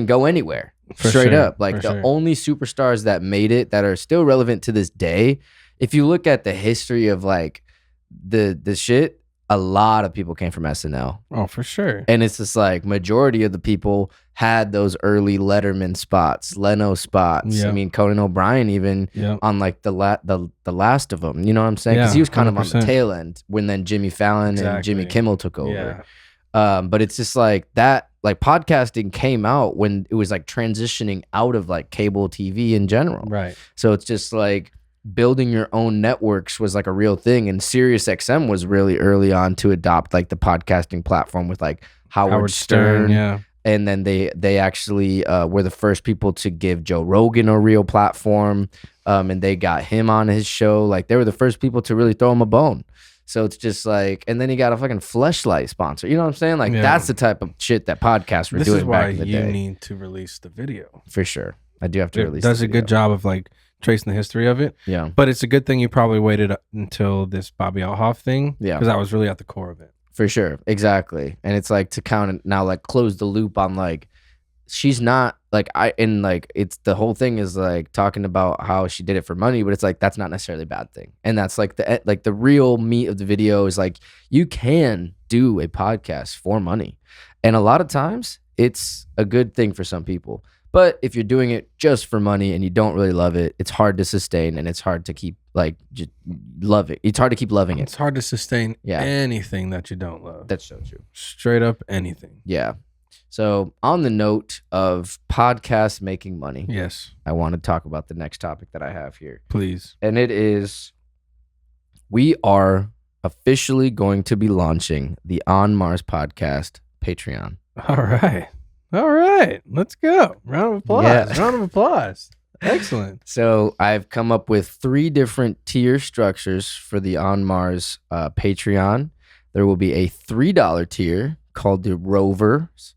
go anywhere. Straight up. Like the only superstars that made it that are still relevant to this day. If you look at the history of like the shit, a lot of people came from SNL. Oh, for sure. And it's just like majority of the people had those early Letterman spots, Leno spots. Yep. I mean, Conan O'Brien even on like the last of them. You know what I'm saying? Because he was kind 100%. Of on the tail end when then Jimmy Fallon and Jimmy Kimmel took over. Yeah. But it's just like that. Like podcasting came out when it was like transitioning out of like cable TV in general. Right. So it's just like building your own networks was like a real thing, and SiriusXM was really early on to adopt like the podcasting platform with like Howard Stern. Yeah. And then they actually were the first people to give Joe Rogan a real platform, and they got him on his show. Like they were the first people to really throw him a bone. So it's just like, and then he got a fucking Fleshlight sponsor. You know what I'm saying? Like that's the type of shit that podcasts were doing back in the day. This is why you need to release the video. For sure. I do have to release it. Does a good job of like tracing the history of it. Yeah. But it's a good thing you probably waited until this Bobbi Althoff thing. Yeah. Because that was really at the core of it. For sure. Exactly. And it's like to count it now, like close the loop on like, she's not like it's the whole thing is like talking about how she did it for money, but it's like that's not necessarily a bad thing. And that's like the real meat of the video is like you can do a podcast for money. And a lot of times it's a good thing for some people. But if you're doing it just for money and you don't really love it, it's hard to sustain and it's hard to keep just love it. It's hard to keep loving it. It's hard to sustain anything that you don't love. That's so true. Straight up anything. Yeah. So on the note of podcast making money, yes, I want to talk about the next topic that I have here. Please. And it is, we are officially going to be launching the On Mars podcast Patreon. All right. Let's go. Round of applause. Yeah. Round of applause. Excellent. So I've come up with 3 different tier structures for the On Mars Patreon. There will be a $3 tier called the Rovers.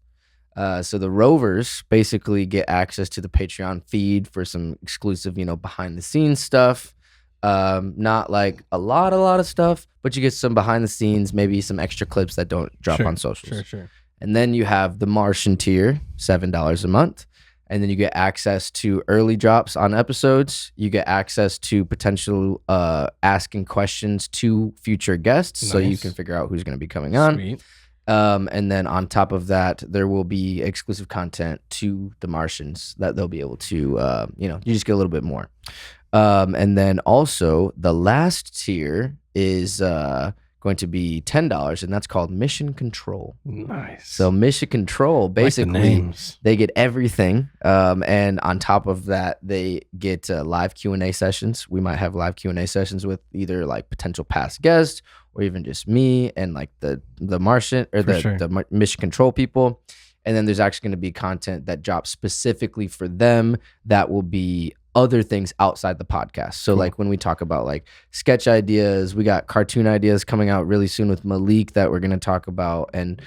So the Rovers basically get access to the Patreon feed for some exclusive, behind the scenes stuff. Not like a lot of stuff, but you get some behind the scenes, maybe some extra clips that don't drop on socials. Sure. And then you have the Martian tier, $7 a month. And then you get access to early drops on episodes. You get access to potential asking questions to future guests. Nice. So you can figure out who's going to be coming on. Sweet. And then on top of that, there will be exclusive content to the Martians that they'll be able to, you just get a little bit more. And then also the last tier is going to be $10, and that's called Mission Control. Nice. So Mission Control, basically, they get everything. And on top of that, they get live Q&A sessions. We might have live Q&A sessions with either like potential past guests or even just me and like the Martian or the Mission Control people. And then there's actually going to be content that drops specifically for them that will be other things outside the podcast. So like when we talk about like sketch ideas, we got cartoon ideas coming out really soon with Malik that we're going to talk about, and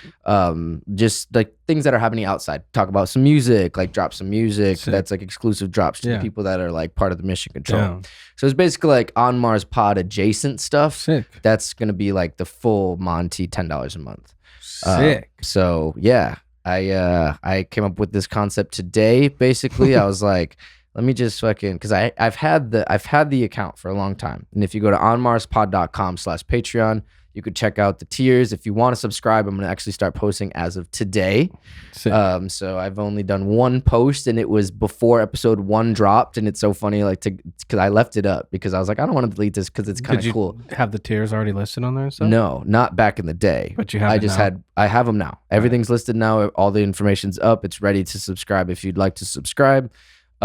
just like things that are happening outside. Talk about some music, like drop some music that's like exclusive drops to the people that are like part of the Mission Control. Yeah. So it's basically like On Mars Pod adjacent stuff. Sick. That's going to be like the full Monty $10 a month. Sick. So yeah, I came up with this concept today. Basically, I was like, let me just fucking, because I've had the account for a long time. And if you go to onmarspod.com/Patreon, you could check out the tiers. If you want to subscribe, I'm going to actually start posting as of today. So I've only done one post, and it was before episode 1 dropped. And it's so funny, because I left it up because I was like, I don't want to delete this because it's kind of cool. Have the tiers already listed on there and stuff? No, not back in the day. But you have I have them now. Everything's listed now. All the information's up. It's ready to subscribe if you'd like to subscribe.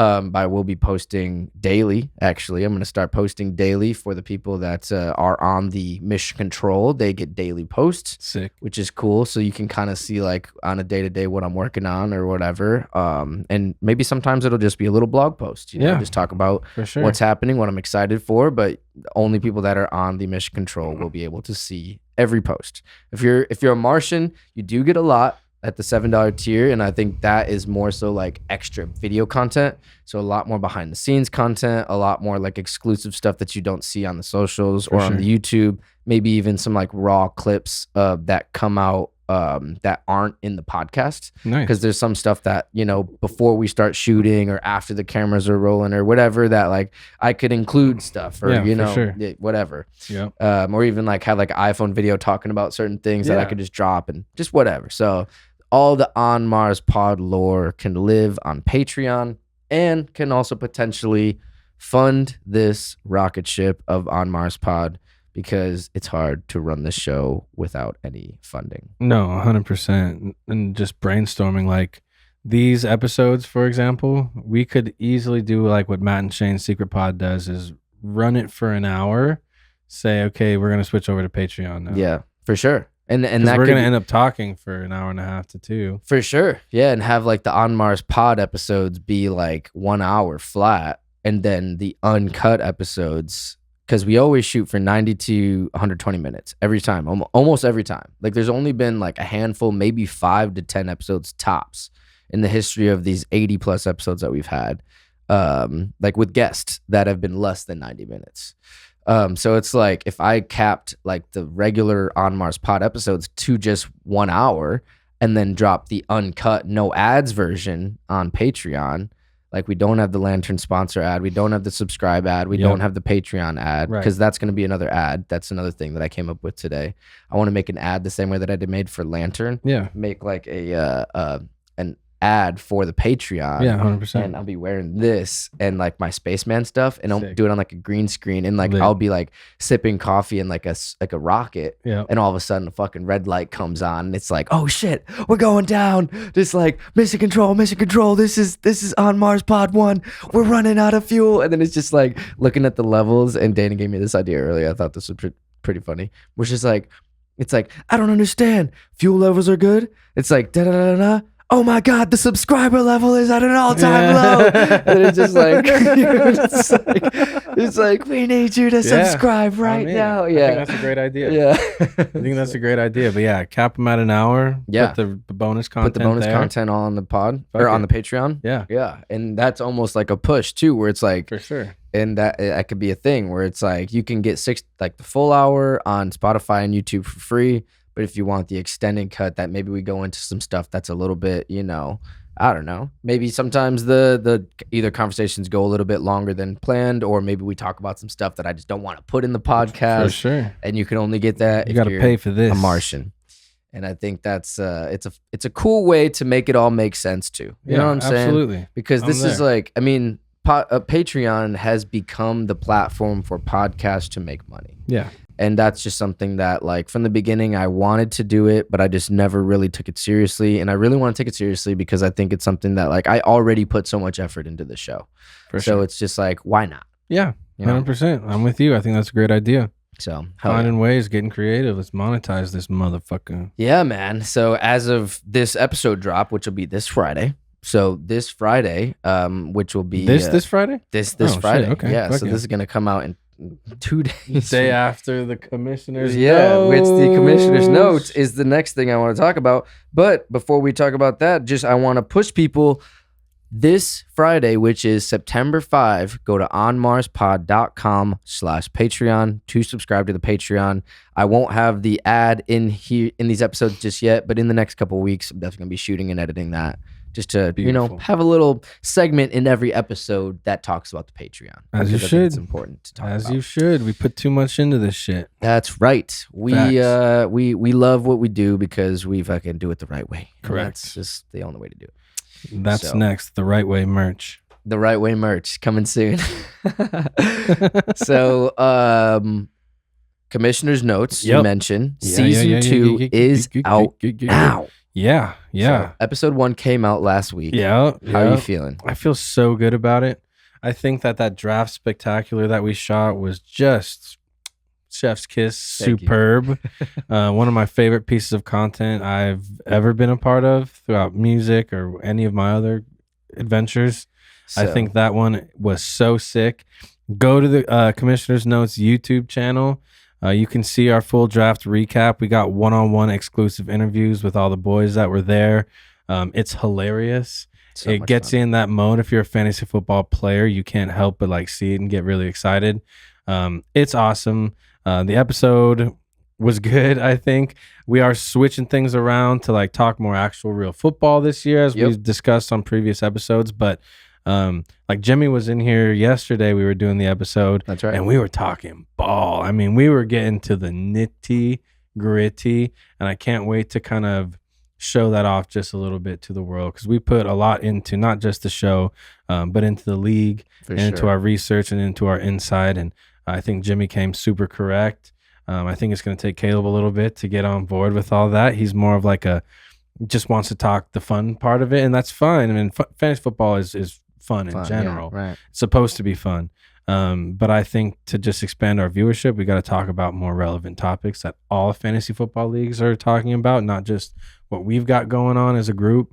I will be posting daily. Actually, I'm going to start posting daily for the people that are on the Mission Control. They get daily posts. Sick. Which is cool. So you can kind of see like on a day-to-day what I'm working on or whatever. And maybe sometimes it'll just be a little blog post. Just talk about what's happening, what I'm excited for. But only people that are on the Mission Control will be able to see every post. If you're a Martian, you do get a lot at the $7 tier, and I think that is more so like extra video content, so a lot more behind the scenes content, a lot more like exclusive stuff that you don't see on the socials or on the YouTube, maybe even some like raw clips that come out that aren't in the podcast. Nice. Because there's some stuff that before we start shooting or after the cameras are rolling or whatever that like I could include stuff or whatever. Yeah. Or even like have like an iPhone video talking about certain things that I could just drop and just whatever. So all the On Mars Pod lore can live on Patreon and can also potentially fund this rocket ship of On Mars Pod, because it's hard to run the show without any funding. No, 100%. And just brainstorming like these episodes, for example, we could easily do like what Matt and Shane's Secret Pod does, is run it for an hour, say, okay, we're going to switch over to Patreon now. Yeah, for sure. And that we're going to end up talking for an hour and a half to 2. For sure. Yeah. And have like the On Mars Pod episodes be like 1 hour flat. And then the uncut episodes, because we always shoot for 90 to 120 minutes every time, almost every time. Like there's only been like a handful, maybe 5 to 10 episodes tops in the history of these 80 plus episodes that we've had, like with guests that have been less than 90 minutes. So it's like if I capped like the regular On Mars Pod episodes to just 1 hour and then drop the uncut, no ads version on Patreon, Like, we don't have the Lantern sponsor ad. We don't have the subscribe ad. We Yep. don't have the Patreon ad, Right. because that's going to be another ad. That's another thing that I came up with today. I want to make an ad the same way that I did made for Lantern. Yeah. Make like an ad for the Patreon. Yeah, 100%. And I'll be wearing this and like my spaceman stuff, and I'll Sick. do it on like a green screen, and like Lit. I'll be like sipping coffee in like a rocket, Yeah. and all of a sudden a fucking red light comes on, and it's like, oh shit, we're going down. Just like mission control. This is on Mars Pod 1. We're running out of fuel, and then it's just like looking at the levels. And Dana gave me this idea earlier. I thought this was pretty funny. Which is like, it's like, I don't understand. Fuel levels are good. It's like da da da da. Oh my God, the subscriber level is at an all-time low. And it's just like, it's like, we need you to subscribe right now. I Yeah. think that's a great idea. Yeah. I think that's a great idea. But yeah, cap them at an hour. Yeah. Put the bonus content Put the bonus there. content on the pod Fuck or on it. the Patreon. Yeah, Yeah. And that's almost like a push too, where it's like, for sure. and that could be a thing where it's like you can get the full hour on Spotify and YouTube for free. But if you want the extended cut, that maybe we go into some stuff that's a little bit, I don't know. Maybe sometimes the either conversations go a little bit longer than planned, or maybe we talk about some stuff that I just don't want to put in the podcast. For sure. And you can only get that You if got to you're pay for this. a Martian. And I think that's it's a cool way to make it all make sense too. You know what I'm saying? Absolutely. Because this is there. like, I mean, Patreon has become the platform for podcasts to make money. Yeah. And that's just something that, like, from the beginning, I wanted to do it, but I just never really took it seriously. And I really want to take it seriously because I think it's something that, like, I already put so much effort into the show. For So sure. it's just like, why not? Yeah. You know? 100%. I'm with you. I think that's a great idea. So, hell yeah. Finding ways, getting creative. Let's monetize this motherfucker. Yeah, man. So as of this episode drop, which will be this Friday. So this Friday, which will be This Friday? this Oh, shit. Friday. Okay. Yeah. Fuck So yeah. this is gonna come out in 2 days. Day after the commissioner's Which the commissioner's notes. notes is the next thing I want to talk about. But before we talk about that, I want to push people this Friday, which is September 5, go to onmarspod.com/Patreon to subscribe to the Patreon. I won't have the ad in here in these episodes just yet, but in the next couple of weeks, I'm definitely gonna be shooting and editing that. Just to, Beautiful. have a little segment in every episode that talks about the Patreon. As you because I think should. It's important to talk As about. you should. We put too much into this shit. That's right. We Facts. we love what we do because we fucking do it the right way. And Correct. That's just the only way to do it. That's So. next. The right way merch. The right way merch coming soon. So, Commissioner's Notes, you Yep. mentioned. Yeah, Season yeah, 2 is out now. Yeah. Yeah. So, episode 1 came out last week. Yeah. How are you feeling? I feel so good about it. I think that draft spectacular that we shot was just chef's kiss, Thank you. superb. One of my favorite pieces of content I've ever been a part of throughout music or any of my other adventures. I So, think that one was so sick. Go to the Commissioner's Notes YouTube channel. You can see our full draft recap. We got one-on-one exclusive interviews with all the boys that were there. It's hilarious. so It much gets fun. you in that mode. If you're a fantasy football player, you can't help but like see it and get really excited. It's awesome. The episode was good. I think we are switching things around to like talk more actual real football this year, as Yep. we've discussed on previous episodes. But like Jimmy was in here yesterday, we were doing the episode. That's right. And we were talking ball. I mean, we were getting to the nitty gritty, and I can't wait to kind of show that off just a little bit to the world, because we put a lot into not just the show, but into the league For and into sure. our research and into our insight. And I think Jimmy came super correct. I think it's going to take Caleb a little bit to get on board with all that. He's more of like just wants to talk the fun part of it, and that's fine. I mean, fantasy football is fun in Fun, general. yeah, right. It's supposed to be fun. But I think to just expand our viewership, we got to talk about more relevant topics that all fantasy football leagues are talking about, not just what we've got going on as a group.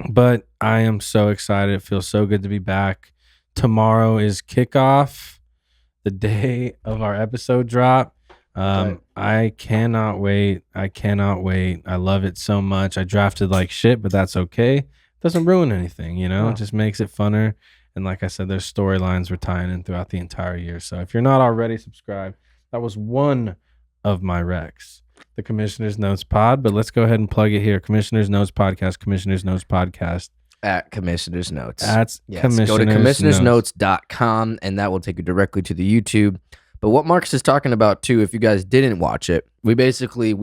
But I am so excited. It feels so good to be back. Tomorrow is kickoff, the day of our episode drop. I cannot wait. I love it so much. I drafted like shit, but that's okay. Doesn't ruin anything, you know? No. It just makes it funner. And like I said, there's storylines we're tying in throughout the entire year. So if you're not already subscribed, that was one of my recs, the Commissioner's Notes Pod. But let's go ahead and plug it here. Commissioner's Notes Podcast, Commissioner's Notes Podcast. At Commissioner's Notes. That's Yes, Commissioner's go to Notes. commissionersnotes.com and that will take you directly to the YouTube. But what Marcus is talking about too, if you guys didn't watch it, we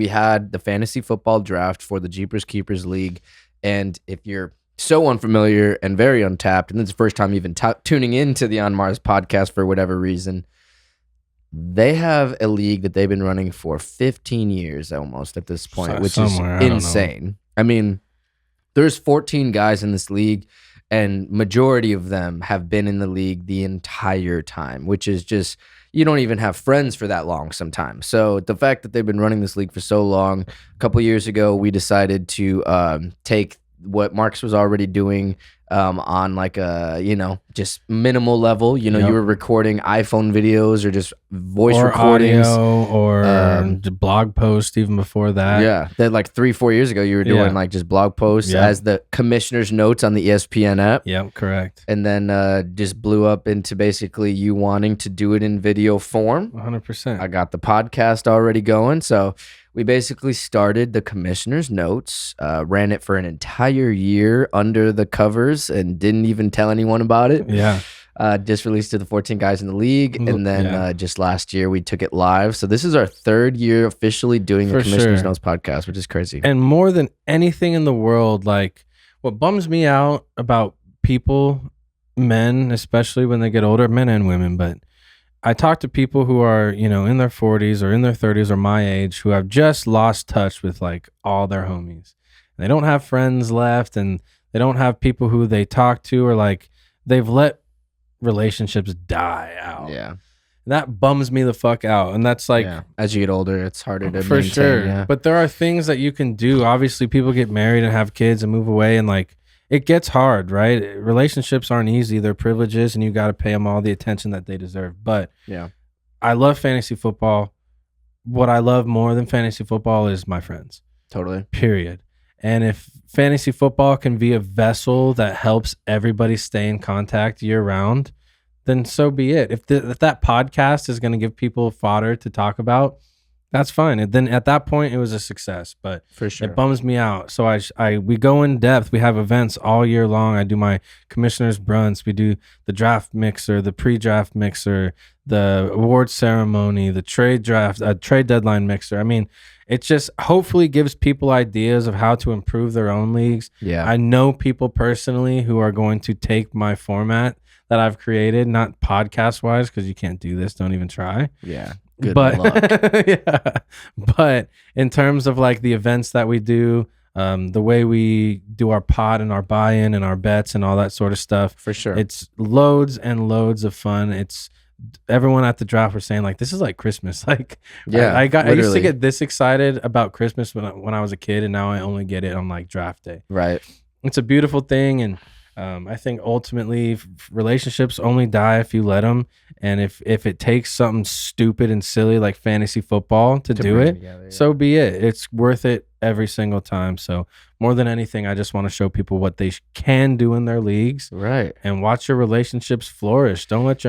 had the fantasy football draft for the Jeepers Keepers League. And if you're so unfamiliar and very untapped, and it's the first time even tuning into the On Mars podcast for whatever reason, they have a league that they've been running for 15 years almost at this point, which is insane. I mean, there's 14 guys in this league, and majority of them have been in the league the entire time, which is just, you don't even have friends for that long sometimes. So the fact that they've been running this league for so long, a couple years ago, we decided to take what Marcus was already doing on like a, just minimal level. You were recording iPhone videos or just voice recordings. Audio or blog posts even before that. Yeah. That like 3-4 years ago, you were doing like just blog posts as the Commissioner's Notes on the ESPN app. Yeah, correct. And then just blew up into basically you wanting to do it in video form. 100%. I got the podcast already going. So we basically started the Commissioner's Notes, ran it for an entire year under the covers and didn't even tell anyone about it. Yeah. Just released to the 14 guys in the league. And then just last year we took it live. So this is our third year officially doing the Commissioner's Notes podcast, which is crazy. And more than anything in the world, like what bums me out about people, men, especially when they get older, men and women, but I talk to people who are, in their 40s or in their 30s or my age who have just lost touch with like all their homies. They don't have friends left and they don't have people who they talk to, or like they've let relationships die out. Yeah. And that bums me the fuck out. And that's like, as you get older, it's harder to for maintain. sure. Yeah. But there are things that you can do. Obviously, people get married and have kids and move away, and like it gets hard, right? Relationships aren't easy. They're privileges, and you got to pay them all the attention that they deserve. But I love fantasy football. What I love more than fantasy football is my friends. Totally. Period. And if fantasy football can be a vessel that helps everybody stay in contact year round, then so be it. If that podcast is going to give people fodder to talk about, that's fine. And then at that point, it was a success. But for sure, it bums me out. So we go in depth. We have events all year long. I do my commissioner's brunch. We do the draft mixer, the pre-draft mixer, the award ceremony, the trade deadline mixer. I mean, it just hopefully gives people ideas of how to improve their own leagues. Yeah, I know people personally who are going to take my format that I've created, not podcast wise, because you can't do this. Don't even try. Yeah. Good luck. But in terms of like the events that we do, the way we do our pod and our buy-in and our bets and all that sort of stuff, for sure, it's loads and loads of fun. It's everyone at the draft were saying like, this is like Christmas. Like, I used to get this excited about Christmas when I was a kid, and now I only get it on like draft day. Right. It's a beautiful thing, and I think ultimately relationships only die if you let them. And if it takes something stupid and silly like fantasy football to do it, together, so be it. It's worth it every single time. So more than anything, I just want to show people what they can do in their leagues, right? And watch your relationships flourish. Don't let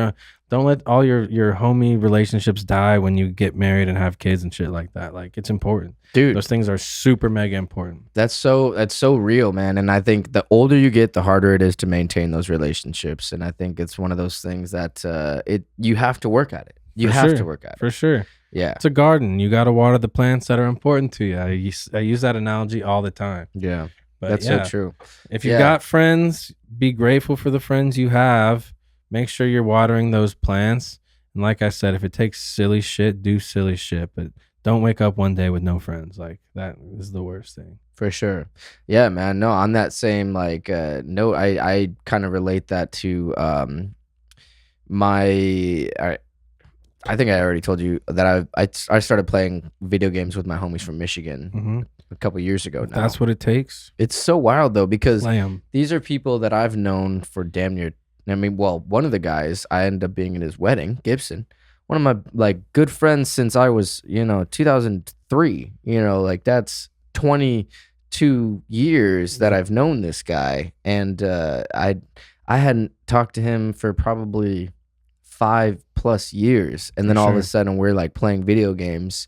all your homie relationships die when you get married and have kids and shit like that. Like, it's important. Dude, those things are super mega important. That's so real, man. And I think the older you get, the harder it is to maintain those relationships. And I think it's one of those things that you have to work at it. You have to work at it. For sure. Yeah. It's a garden. You got to water the plants that are important to you. I use that analogy all the time. Yeah. But that's so true. If you got friends, be grateful for the friends you have. Make sure you're watering those plants. And like I said, if it takes silly shit, do silly shit. But don't wake up one day with no friends. Like, that is the worst thing. For sure. Yeah, man. No, on that same like note, I kind of relate that to I think I already told you that I started playing video games with my homies from Michigan a couple years ago now. That's what it takes. It's so wild though, because these are people that I've known for damn near. I mean, well, one of the guys I ended up being in his wedding, Gibson. One of my like good friends since I was 2003. Like that's 22 years that I've known this guy, and I hadn't talked to him for probably 5+ years, and then all of a sudden we're like playing video games,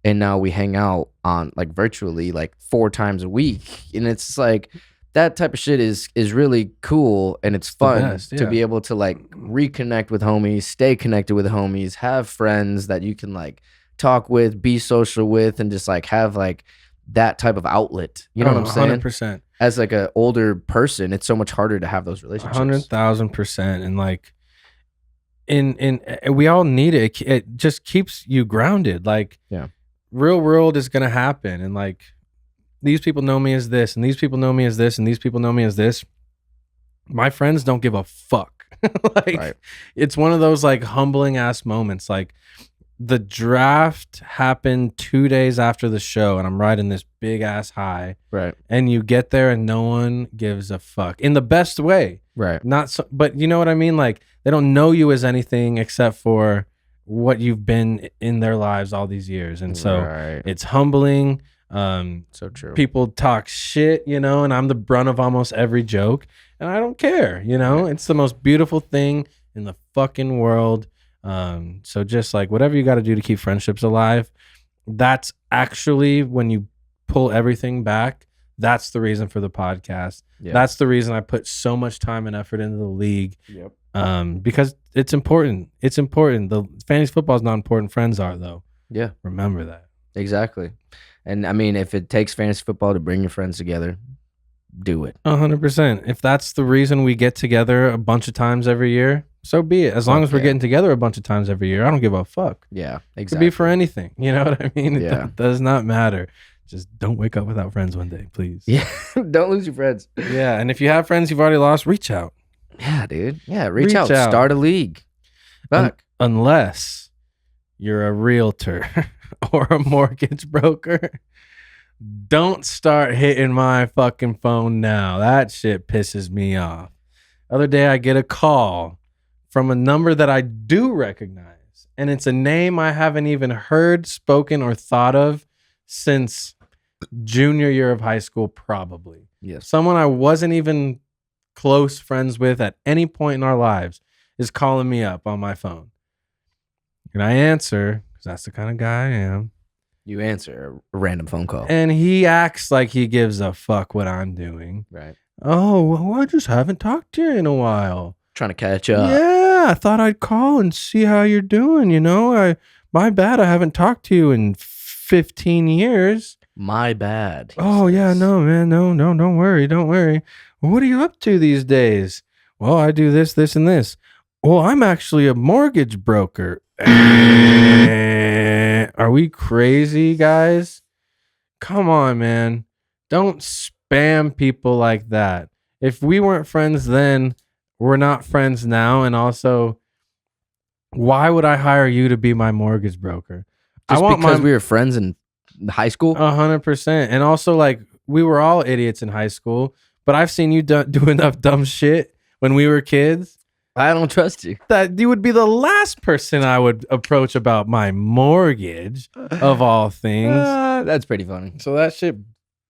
and now we hang out on like virtually like 4 times a week, and it's like that type of shit is really cool, and it's the fun best, to yeah. be able to like reconnect with homies, stay connected with homies, have friends that you can like talk with, be social with, and just like have like that type of outlet. You know what I'm saying? 100%. As like an older person, it's so much harder to have those relationships. 100,000%. And like, in we all need it. It just keeps you grounded. Like, Yeah. real world is gonna happen, and like, these people know me as this, and these people know me as this, and these people know me as this. My friends don't give a fuck. Like, Right. it's one of those like humbling ass moments. Like, the draft happened 2 days after the show, and I'm riding this big ass high, Right. and you get there and no one gives a fuck in the best way. Right. Not so, but you know what I mean? Like, they don't know you as anything except for what you've been in their lives all these years. And so Right. it's humbling. So true. People talk shit, you know, and I'm the brunt of almost every joke, and I don't care, you know. It's the most beautiful thing in the fucking world. So just like whatever you got to do to keep friendships alive, that's actually, when you pull everything back, that's the reason for the podcast. Yeah. That's the reason I put so much time and effort into the league. Yep. Because it's important. It's important. The fantasy football is not important. Friends are, though. Yeah. Remember that. Exactly. And I mean, if it takes fantasy football to bring your friends together, do it. 100%. If that's the reason we get together a bunch of times every year, so be it. As long as we're getting together a bunch of times every year, I don't give a fuck. Yeah, It exactly. could be for anything. You know what I mean? It Yeah. does not matter. Just don't wake up without friends one day, please. Yeah. Don't lose your friends. Yeah. And if you have friends you've already lost, reach out. Yeah, dude. Yeah, reach Reach out. out. Start a league. Fuck. Unless you're a realtor or a mortgage broker. Don't start hitting my fucking phone now. That shit pisses me off. Other day I get a call from a number that I do recognize, and it's a name I haven't even heard, spoken, or thought of since junior year of high school, probably. Yes. Someone I wasn't even close friends with at any point in our lives is calling me up on my phone. And I answer, because that's the kind of guy I am. You answer a random phone call. And he acts like he gives a fuck what I'm doing. Right. Oh, well, I just haven't talked to you in a while. Trying to catch up. Yeah, I thought I'd call and see how you're doing. You know, my bad. I haven't talked to you in 15 years. My bad. Oh, yeah, no, man. No, don't worry. Don't worry. What are you up to these days? Well, I do this, this, and this. Well, I'm actually a mortgage broker. Are we crazy, guys? Come on, man. Don't spam people like that. If we weren't friends then, we're not friends now. And also, why would I hire you to be my mortgage broker? Just because we were friends in high school? 100%. And also, like, we were all idiots in high school, but I've seen you do enough dumb shit when we were kids I don't trust you. that you would be the last person I would approach about my mortgage, of all things. That's pretty funny. So that shit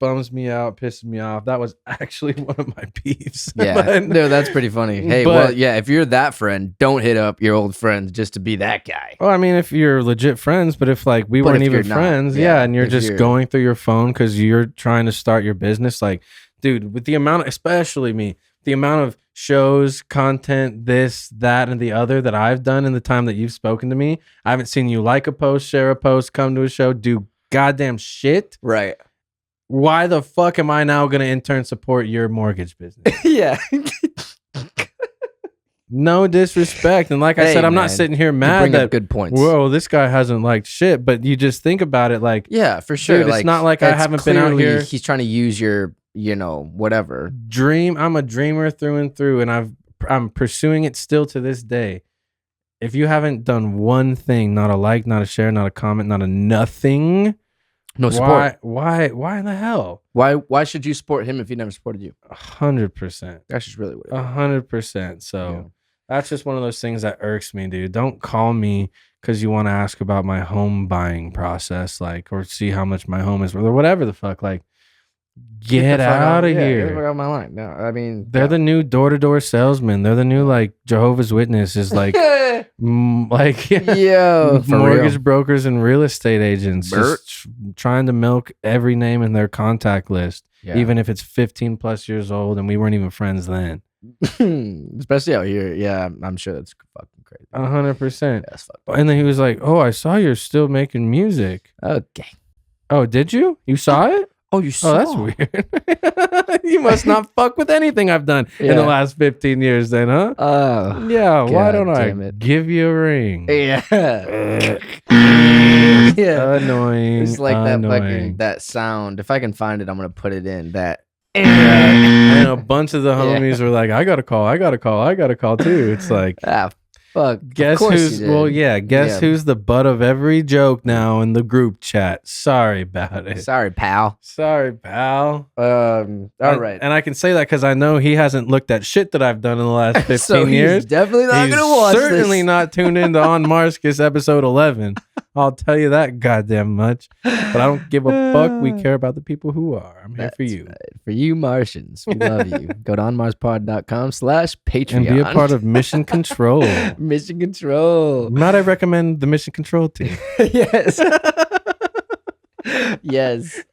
bums me out, pisses me off. That was actually one of my peeves. Yeah, But- no, that's pretty funny. Hey, But- well, yeah, if you're that friend, don't hit up your old friends just to be that guy. Well, I mean, if you're legit friends, but if like we But weren't if even you're not, friends, yeah, and you're if just you're- going through your phone because you're trying to start your business, like, dude, with the amount, especially me, the amount of shows, content, this, that, and the other that I've done in the time that you've spoken to me, I haven't seen you like a post, share a post, come to a show, do goddamn shit. Right. Why the fuck am I now going to in turn support your mortgage business? Yeah. No disrespect. And like I Hey, said, I'm not man, sitting here You mad bring that, up good points. whoa, this guy hasn't liked shit. But you just think about it like, Yeah, for sure. Dude, it's not like I that's haven't been out clearly here- He's trying to use your, whatever. I'm a dreamer through and through, and I'm pursuing it still to this day. If you haven't done one thing, not a like, not a share, not a comment, not a nothing, No support. why in the hell? Why should you support him if he never supported you? 100%. That's just really what it is. 100%. So Yeah. that's just one of those things that irks me, dude. Don't call me because you want to ask about my home buying process, like, or see how much my home is worth, or whatever the fuck. Like, Get out of Get the fuck here. out of my line. No, I mean They're the new door-to-door salesman. They're the new like Jehovah's Witnesses, like Yo, for mortgage real. brokers and real estate agents, Bert. just trying to milk every name in their contact list, Yeah. even if it's 15 plus years old and we weren't even friends then. Especially out here. Yeah, I'm sure that's fucking crazy. 100%. Yeah, that's fucked up. And then he was like, "Oh, I saw you're still making music. Okay. Oh, did you? You saw it? Oh, you saw? Oh, that's weird. You must not fuck with anything I've done in the Yeah. last 15 years, then, huh? Oh, Yeah. Why God don't I damn it. give you a ring? yeah. yeah. Annoying. It's like that annoying. fucking that sound. If I can find it, I'm gonna put it in. That. And a bunch of the Yeah. homies were like, I got to call too. It's like, Ah, fuck. Of guess course who's, you did. well, yeah, guess Yeah. who's the butt of every joke now in the group chat. Sorry about it. Sorry, pal. Sorry, pal. All right. And I can say that because I know he hasn't looked at shit that I've done in the last 15 so he's years. definitely not He's gonna watch certainly this. not tuned into on Marscus episode 11. I'll tell you that goddamn much. But I don't give a fuck. We care about the people who are. I'm here for That's you. right. For you Martians, we love you. Go to onmarspod.com/Patreon. And be a part of Mission Control. Mission Control. Not I recommend the Mission Control team. yes. yes.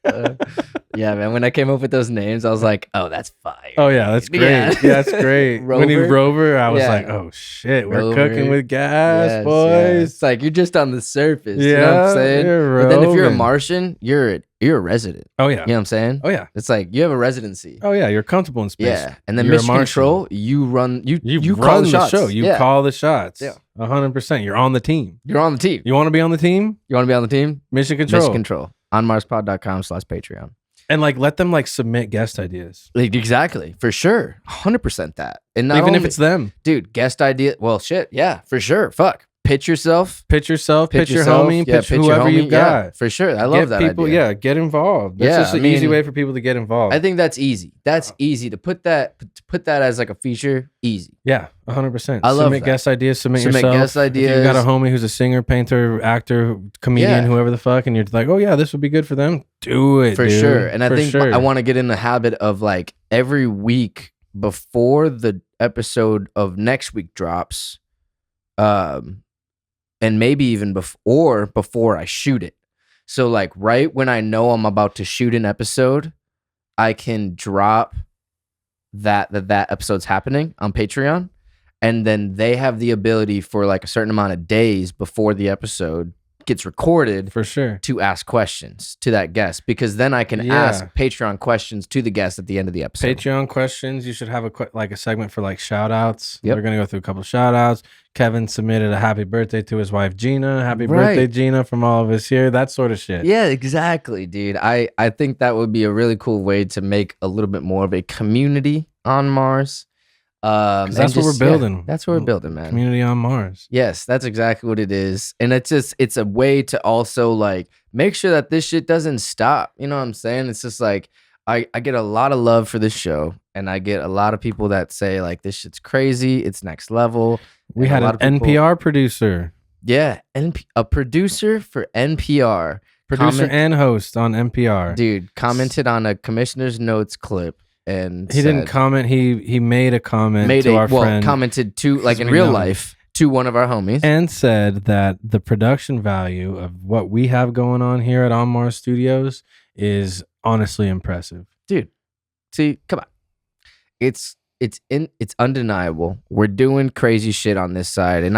Yeah, man. When I came up with those names, I was like, "Oh, that's fire." Oh yeah, that's great. Yeah. Yeah, that's great. When he Rover? Rover, I was Yeah. like, oh shit, we're Rover. cooking with gas, Yes, boys. yeah. It's like you're just on the surface. You know what I'm Yeah, saying? you're But then if you're a roving. Martian, you're a resident. Oh yeah. You know what I'm saying? Oh yeah. It's like you have a residency. Oh yeah. You're comfortable in space. Yeah, and then You're a Mission Martian. Control, you run, you You call run the the shots. show. You Yeah. call the shots. Yeah. 100%. You're on the team. You're on the team. You want to be on the team? You want to be on the team? Mission Control. Mission Control on marspod.com/Patreon. And like let them like submit guest ideas. Like, exactly, for sure, 100% that. And not Even if only- it's them. dude, guest idea. Well, shit, yeah, for sure. Fuck, pitch yourself. Pitch yourself, pitch your yourself, homie, yeah, pitch your whoever homie, you got. yeah, for sure. I love Get that people, idea. yeah, get involved. That's Yeah, just I an easy mean, way for people to get involved. I think that's easy. That's easy to put that as like a feature. Easy. Yeah, 100%. I love submit that. guest ideas, submit Submit yourself. guest If you got a ideas. homie who's a singer, painter, actor, comedian, Yeah. whoever the fuck, and you're like, oh yeah, this would be good for them. Do it, For dude. sure. And I For think sure. I want to get in the habit of like every week before the episode of next week drops, and maybe even before I shoot it. So like right when I know I'm about to shoot an episode, I can drop that episode's happening on Patreon, and then they have the ability for like a certain amount of days before the episode gets recorded for sure. to ask questions to that guest, because then I can Yeah. ask Patreon questions to the guest at the end of the episode. Patreon questions. You should have a segment for like shout outs. Yep. We're gonna go through a couple shout outs. Kevin submitted a happy birthday to his wife Gina. Happy Right. birthday, Gina, from all of us here. That sort of shit. Yeah, exactly, dude. I think that would be a really cool way to make a little bit more of a community on Mars. 'Cause And that's what just- we're yeah, building. that's what we're building, man. Community on Mars. Yes, that's exactly what it is. And it's a way to also like make sure that this shit doesn't stop. You know what I'm saying? It's just like I get a lot of love for this show, and I get a lot of people that say like this shit's crazy, it's next level. We And a had lot an of people- NPR producer. Yeah, a producer for NPR. Producer and host on NPR. Dude commented on a commissioner's notes clip, and He didn't said- comment. He made a comment to our friend commented to like in we real know. life to one of our homies. and said that the production value of what we have going on here at On Mars Studios is honestly impressive. Dude, see, come on, it's undeniable. We're doing crazy shit on this side, and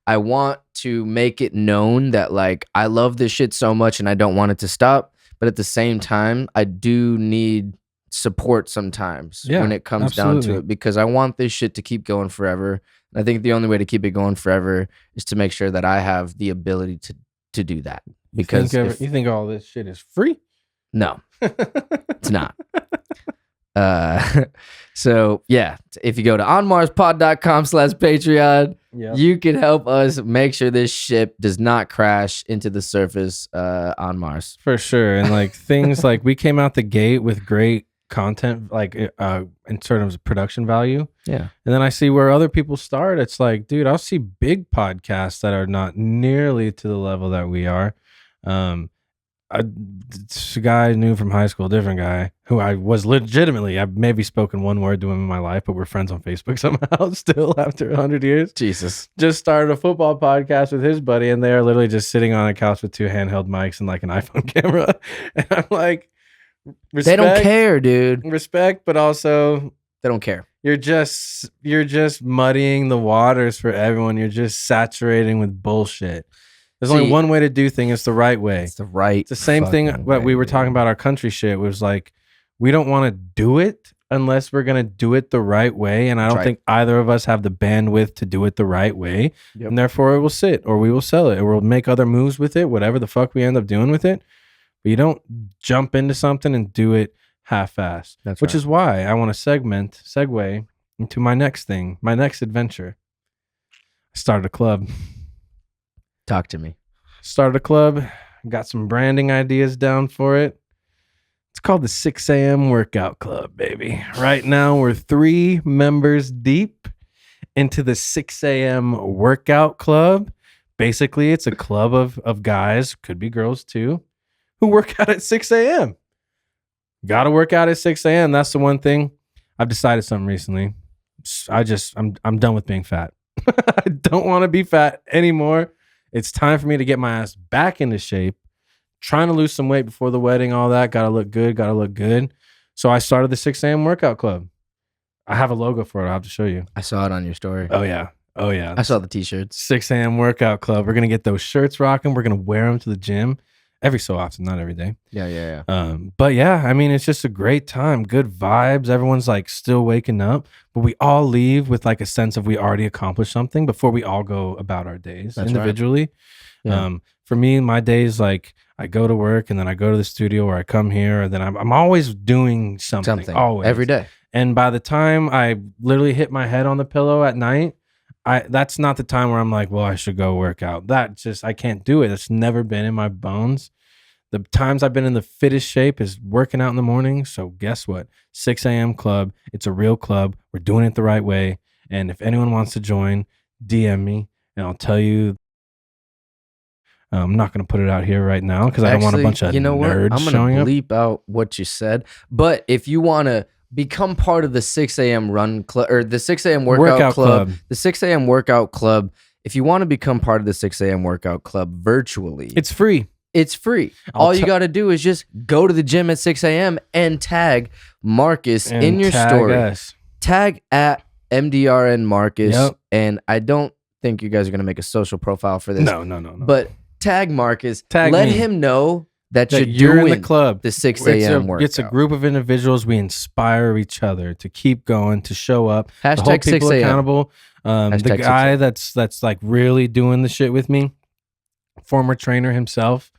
I want to make it known that like I love this shit so much, and I don't want it to stop. But at the same time, I do need support sometimes Yeah, when it comes down to absolutely. it, because I want this shit to keep going forever. And I think the only way to keep it going forever is to make sure that I have the ability to do that. Because you think all this shit is free? no, it's not. So yeah, if you go to onmarspod.com/Patreon, Yeah. you can help us make sure this ship does not crash into the surface on Mars. For sure. And like things like we came out the gate with great content, like in terms of production value. Yeah. And then I see where other people start. It's like, dude, I'll see big podcasts that are not nearly to the level that we are. It's a guy I knew from high school, different guy who I was legitimately, I've maybe spoken one word to him in my life, but we're friends on Facebook somehow still after 100 years. Jesus. Just started a football podcast with his buddy, and they are literally just sitting on a couch with 2 handheld mics and like an iPhone camera. And I'm like, respect, They don't care, dude. respect, but also They don't care. you're just muddying the waters for everyone. You're just saturating with bullshit. There's only See, one way to do things. It's the right way. It's the right. It's the same thing fucking what we way, were talking dude. about our country shit was like, we don't want to do it unless we're going to do it the right way. And I don't right. think either of us have the bandwidth to do it the right way. Yep. And therefore it will sit, or we will sell it, or we'll make other moves with it, whatever the fuck we end up doing with it. But you don't jump into something and do it half-assed. That's which right. is why I want to segue into my next thing, my next adventure. I started a club. Talk to me. Started a club, got some branding ideas down for it. It's called the 6 a.m. Workout Club, baby. Right now, we're 3 members deep into the 6 a.m. Workout Club. Basically, it's a club of guys, could be girls too, who work out at 6 a.m. Got to work out at 6 a.m. That's the one thing. I've decided something recently. I'm done with being fat. I don't want to be fat anymore. It's time for me to get my ass back into shape. Trying to lose some weight before the wedding, all that. Gotta look good. So I started the 6 a.m. Workout Club. I have a logo for it. I'll have to show you. I saw it on your story. Oh, yeah. I saw the t-shirts. 6 a.m. Workout Club. We're going to get those shirts rocking. We're going to wear them to the gym every so often, not every day. Yeah. But yeah, I mean, it's just a great time. Good vibes. Everyone's like still waking up, but we all leave with like a sense of we already accomplished something before we all go about our days That's individually. right. Yeah. For me, my days, like I go to work and then I go to the studio, or I come here, and then I'm always doing something. Always. Every day. And by the time I literally hit my head on the pillow at night, that's not the time where I'm like, well, I should go work out. I can't do it. It's never been in my bones. The times I've been in the fittest shape is working out in the morning. So guess what? 6 a.m. club. It's a real club. We're doing it the right way. And if anyone wants to join, DM me and I'll tell you. I'm not going to put it out here right now because I don't want a bunch of nerds I'm showing going up. to bleep out what you said. But if you want to become part of the 6 a.m. run club or the 6 a.m. workout club, the 6 a.m. workout club, if you want to become part of the 6 a.m. workout club virtually, It's free. it's free. All you got to do is just go to the gym at 6 a.m. and tag Marcus And in your tag story. us. Tag at MDRN Marcus. Yep. And I don't think you guys are going to make a social profile for this. No. But tag Marcus. Tag Let me. him know that That you're you're in doing the club. the 6 It's a.m. workout. It's a group of individuals. We inspire each other to keep going, to show up, to hold Hashtag 6 people a.m. accountable. The Hashtag 6 guy a.m. that's like really doing the shit with me, former trainer himself,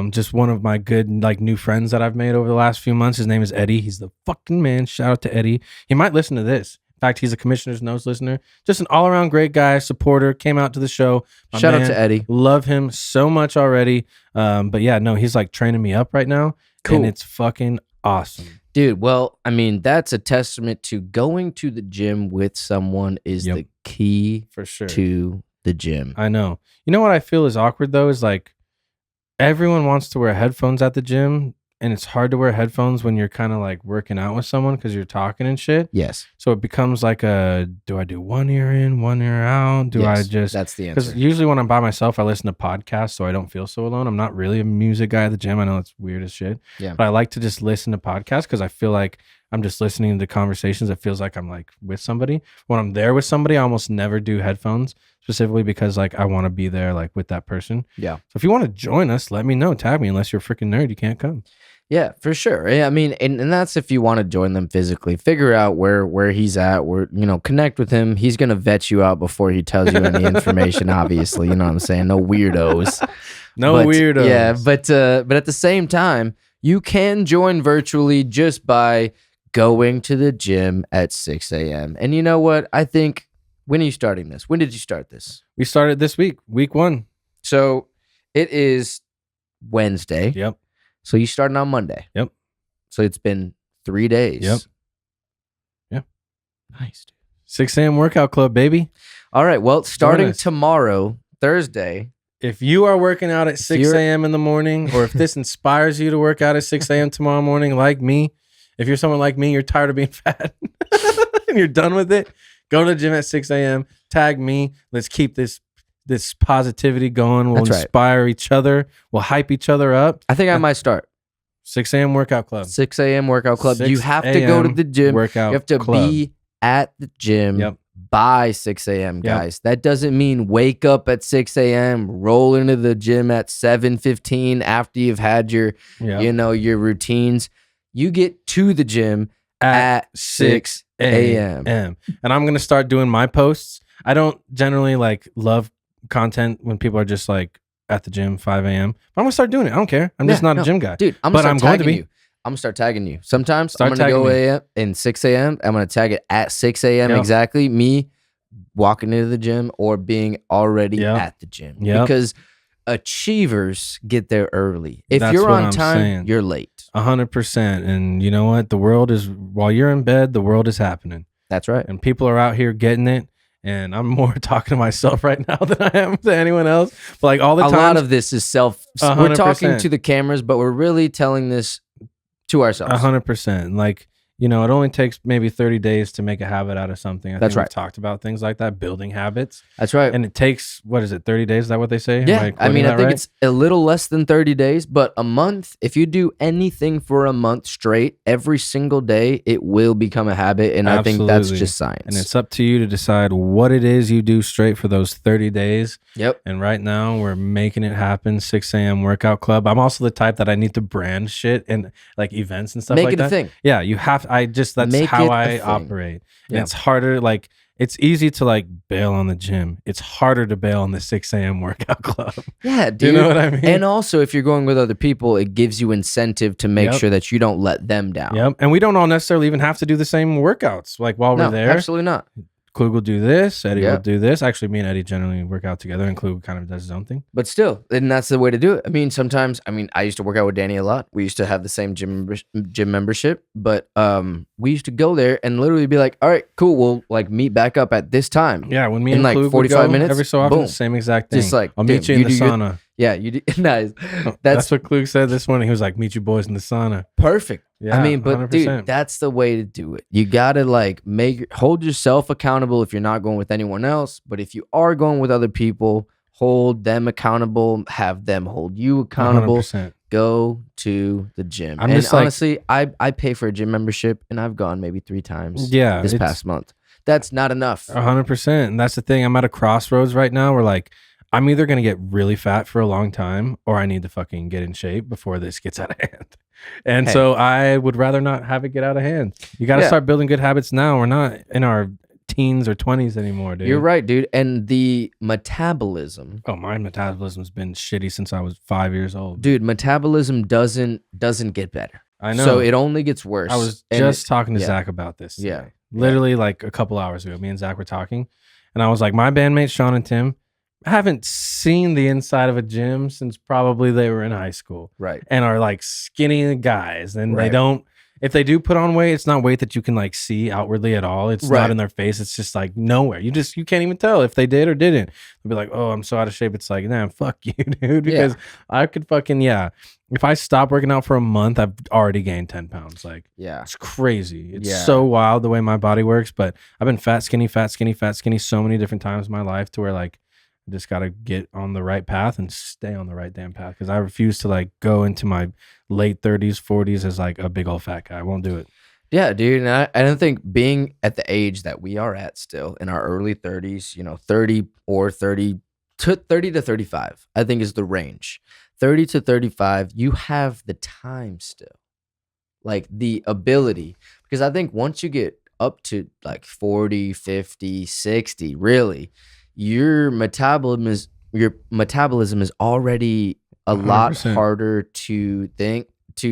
just one of my good like new friends that I've made over the last few months. His name is Eddie. He's the fucking man. Shout out to Eddie. He might listen to this. In fact, he's a Commissioner's Notes listener. Just an all-around great guy, supporter. Came out to the show. My Shout out man, to Eddie. Love him so much already. But yeah, no, he's like training me up right now. Cool. And it's fucking awesome. Dude, well, I mean, that's a testament to going to the gym with someone is Yep. the key For sure. to the gym. I know. You know what I feel is awkward though is like everyone wants to wear headphones at the gym, and it's hard to wear headphones when you're kind of like working out with someone because you're talking and shit. Yes. So it becomes like do I do one ear in, one ear out? Do I Yes, just That's the because answer. usually when I'm by myself, I listen to podcasts so I don't feel so alone. I'm not really a music guy at the gym. I know it's weird as shit. Yeah. But I like to just listen to podcasts because I feel like I'm just listening to conversations. It feels like I'm like with somebody. When I'm there with somebody, I almost never do headphones specifically because like I want to be there like with that person. Yeah. So if you want to join us, let me know. Tag me. Unless you're a freaking nerd, you can't come. Yeah, for sure. Yeah, I mean, and that's if you want to join them physically. Figure out where he's at. Connect with him. He's gonna vet you out before he tells you any information. Obviously, you know what I'm saying. No weirdos. No But, weirdos. Yeah, but at the same time, you can join virtually just by going to the gym at 6 a.m. And you know what? I think when are you starting this? When did you start this? We started this week 1. So it is Wednesday. Yep. So you started on Monday. Yep. So it's been 3 days. Yep. Yeah. Nice, dude. 6 a.m. workout club, baby. All right. Well, starting us. tomorrow, Thursday, if you are working out at 6 a.m. in the morning, or if this inspires you to work out at 6 a.m. tomorrow morning, like me, if you're someone like me, you're tired of being fat and you're done with it, go to the gym at 6 a.m., tag me. Let's keep this positivity going. We'll inspire each other. We'll hype each other up. I think I might start. 6 a.m. workout club. 6 a.m. workout club. 6 You have to go to the gym. Workout you have to club. be at the gym by 6 a.m., guys. That doesn't mean wake up at 6 a.m., roll into the gym at 7:15 after you've had your, your routines. You get to the gym at 6 a.m. And I'm going to start doing my posts. I don't generally love content when people are just at the gym 5 a.m. But I'm gonna start doing it. I don't care. I'm just not a gym guy, dude. I'm going to be. I'm gonna start tagging you. Sometimes I'm gonna go a.m. in 6 a.m. I'm gonna tag it at 6 a.m. exactly. Me walking into the gym or being already at the gym because achievers get there early. If you're on time, you're late. 100%. And you know what? The world is, while you're in bed, the world is happening. That's right. And people are out here getting it. And I'm more talking to myself right now than I am to anyone else. But all the time, a lot of this is self. 100%. We're talking to the cameras, but we're really telling this to ourselves. 100%. It only takes maybe 30 days to make a habit out of something. That's right. We've talked about things like that, building habits. That's right. And it takes, 30 days? Is that what they say? Yeah. I think it's a little less than 30 days, but a month, if you do anything for a month straight, every single day, it will become a habit. And Absolutely. I think that's just science. And it's up to you to decide what it is you do straight for those 30 days. Yep. And right now we're making it happen. 6 a.m. workout club. I'm also the type that I need to brand shit and events and stuff Make like that. Make it a thing. Yeah. You have, that's how I operate. And it's harder, it's easy to bail on the gym. It's harder to bail on the 6 a.m. workout club. Yeah, dude. You know what I mean? And also, if you're going with other people, it gives you incentive to make sure that you don't let them down. Yep. And we don't all necessarily even have to do the same workouts. While we're there. Absolutely not. Klug will do this. Eddie will do this. Actually, me and Eddie generally work out together, and Klug kind of does his own thing. But still, and that's the way to do it. Sometimes, I used to work out with Danny a lot. We used to have the same gym membership, but we used to go there and literally be like, all right, cool, we'll meet back up at this time. Yeah, when me in and Klug 45 would go, minutes, every so often, boom. same exact thing. Just I'll meet you in the sauna. Yeah, you do. Nice. That's what Klug said this morning. He was like, meet you boys in the sauna. Perfect. Yeah, but 100%. dude, that's the way to do it. You gotta hold yourself accountable if you're not going with anyone else. But if you are going with other people, hold them accountable. Have them hold you accountable. 100%. Go to the gym. Honestly, I pay for a gym membership, and I've gone maybe 3 times. This past month. That's not enough. 100%. And that's the thing. I'm at a crossroads right now where I'm either going to get really fat for a long time, or I need to fucking get in shape before this gets out of hand. And so I would rather not have it get out of hand. You got to start building good habits now. We're not in our teens or 20s anymore, dude. You're right, dude. And the metabolism. Oh, my metabolism's been shitty since I was 5 years old. Dude, metabolism doesn't get better. I know. So it only gets worse. I was just talking to Zach about this today. Yeah. Literally a couple hours ago, me and Zach were talking. And I was like, my bandmates, Sean and Tim, haven't seen the inside of a gym since probably they were in high school. Right. And are skinny guys. And they don't, if they do put on weight, it's not weight that you can see outwardly at all. It's not in their face. It's just nowhere. You can't even tell if they did or didn't. They'll be like, oh, I'm so out of shape. It's nah, fuck you, dude. Because I could fucking, if I stop working out for a month, I've already gained 10 pounds. It's crazy. It's so wild the way my body works. But I've been fat, skinny so many different times in my life to where I just got to get on the right path and stay on the right damn path, because I refuse to go into my late 30s, 40s as a big old fat guy. I won't do it. Yeah, dude. And I don't think being at the age that we are at still in our early 30s, 30 or 30 to 35, I think is the range. 30 to 35, you have the time still, the ability, because I think once you get up to 40, 50, 60, really, your metabolism is already a 100%. lot harder to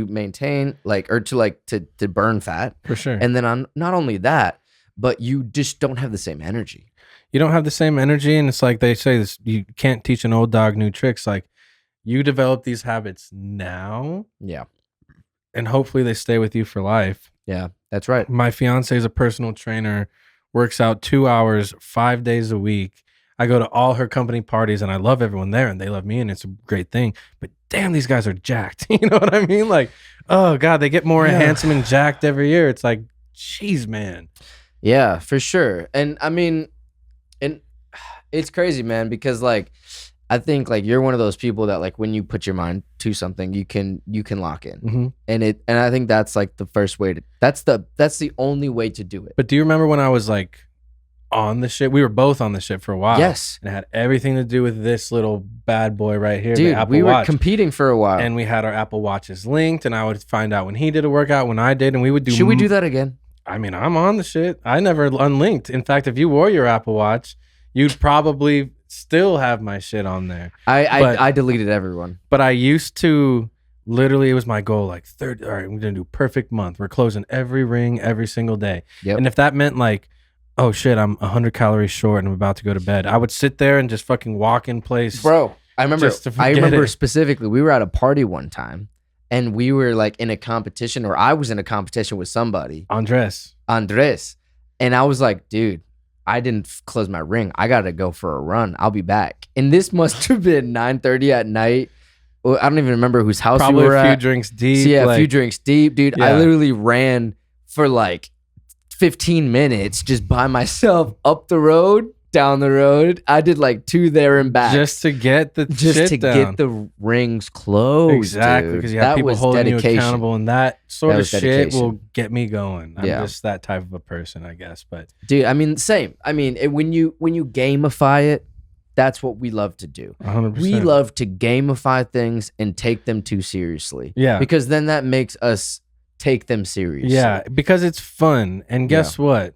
maintain, or to burn fat. For sure. And then not only that, but you just don't have the same energy. You don't have the same energy, and it's they say this: you can't teach an old dog new tricks. You develop these habits now, and hopefully they stay with you for life. Yeah, that's right. My fiance is a personal trainer, works out 2 hours, 5 days a week. I go to all her company parties and I love everyone there and they love me and it's a great thing. But damn, these guys are jacked. You know what I mean? Like, oh God, they get more handsome and jacked every year. It's like, jeez, man. Yeah, for sure. And I mean, and it's crazy, man, because like I think like you're one of those people that like when you put your mind to something, you can lock in. And I think that's like the first way to that's the only way to do it. But do you remember when I was like on the shit? We were both on the shit for a while. Yes. And it had everything to do with this little bad boy right here, Dude, the Apple we were Watch. competing for a while. And we had our Apple Watches linked and I would find out when he did a workout, when I did, and we would do. Should we do that again? I mean, I'm on the shit. I never unlinked. In fact, if you wore your Apple Watch, you'd probably still have my shit on there. I deleted everyone. But I used to literally, it was my goal, like all right, we're gonna do perfect month. We're closing every ring every single day. Yep. And if that meant like, oh shit, I'm 100 calories short and I'm about to go to bed, I would sit there and just fucking walk in place. Bro, I remember it. Specifically, we were at a party one time and we were like in a competition, or I was in a competition with somebody. Andres. And I was like, dude, I didn't close my ring. I got to go for a run. I'll be back. And this must have been 9:30 at night. Well, I don't even remember whose house Probably we were a few at. drinks deep. So yeah, like, a few drinks deep. Dude, Yeah. I literally ran for like 15 minutes just by myself up the road, down the road. I did like 2 there and back. just to get the shit down. Get the rings closed. Exactly, because you have people holding you accountable, and that sort of shit dedication. will get me going. I'm Yeah. just that type of a person, I guess. But Dude, I mean, same. I mean, when you gamify it, that's what we love to do. 100%. We love to gamify things and take them too seriously. Yeah. Because then that makes us take them seriously. Yeah, because it's fun. And guess what?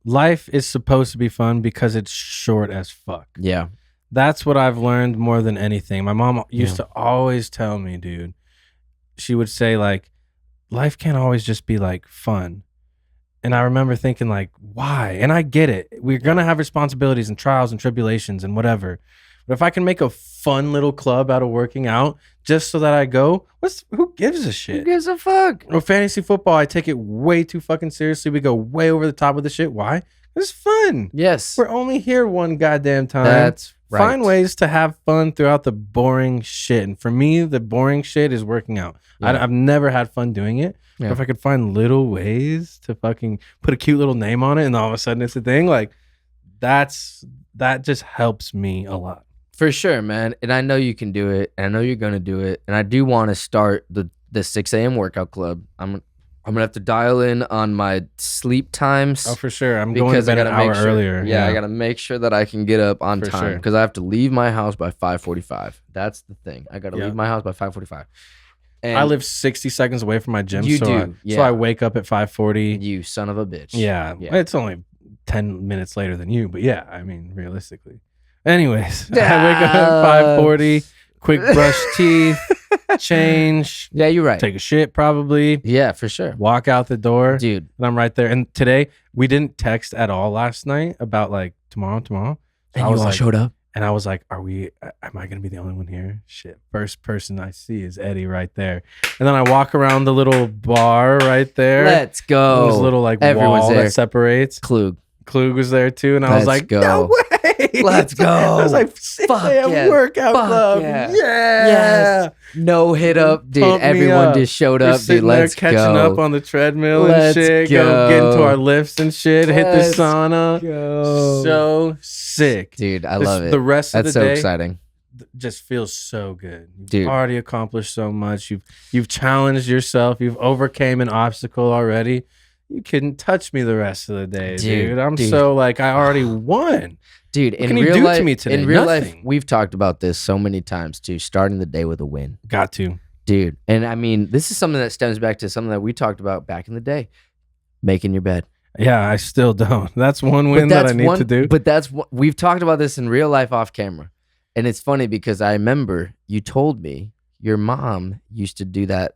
Life is supposed to be fun because it's short as fuck. Yeah. That's what I've learned more than anything. My mom used to always tell me, dude, she would say like, life can't always just be like fun. And I remember thinking like, why? And I get it. We're going to have responsibilities and trials and tribulations and whatever. But if I can make a fun little club out of working out just so that I go, who gives a shit? Who gives a fuck? Or fantasy football, I take it way too fucking seriously. We go way over the top of the shit. Why? It's fun. Yes. We're only here one goddamn time. That's right. Find ways to have fun throughout the boring shit. And for me, the boring shit is working out. Yeah. I've never had fun doing it. Yeah. But if I could find little ways to fucking put a cute little name on it and all of a sudden it's a thing, like that just helps me a lot. For sure, man. And I know you can do it. And I know you're going to do it. And I do want to start the 6 a.m. workout club. I'm going to have to dial in on my sleep times. Oh, for sure. I'm going to bed an hour earlier. Yeah, I got to make sure that I can get up on For time sure. because I have to leave my house by 5:45. That's the thing. I got to Yeah. leave my house by 5:45. And I live 60 seconds away from my gym. You so do, So I wake up at 5:40. You son of a bitch. Yeah. It's only 10 minutes later than you, but yeah, I mean, realistically. Anyways, I wake up at 5:40, quick brush teeth, change, Yeah, you're right. take a shit probably, Yeah, for sure. walk out the door, Dude. and I'm right there. And today, we didn't text at all last night about like tomorrow. So And I you was all like, showed up? and I was like, am I going to be the only one here? Shit. First person I see is Eddie right there. And then I walk around the little bar right there. Let's go. There's a little like Everyone's wall there. that separates. Klug. Klug was there too. And I was Let's like, go. no way. Let's go. I was like, 6 Fuck a.m. yeah. workout Fuck club. yeah. Yeah. Yes. No hit up, dude. Pump me Everyone up. just showed We're up, dude. sitting Let's there catching go. up on the treadmill Let's and shit. go. Get into our lifts and shit. Hit the Let's sauna. go. So sick. Dude, I love it. The rest of That's the so day exciting. just feels so good. You've Dude. already accomplished so much. You've challenged yourself. You've overcame an obstacle already. You couldn't touch me the rest of the day, dude. I'm so like, I already won. Dude, What in can you real do life, to me today? in real life, Nothing. we've talked about this so many times too, starting the day with a win. Got to. Dude, and I mean, this is something that stems back to something that we talked about back in the day, making your bed. Yeah, I still don't. That's one win that I need to do. But that's what we've talked about this in real life off camera. And it's funny because I remember you told me your mom used to do that.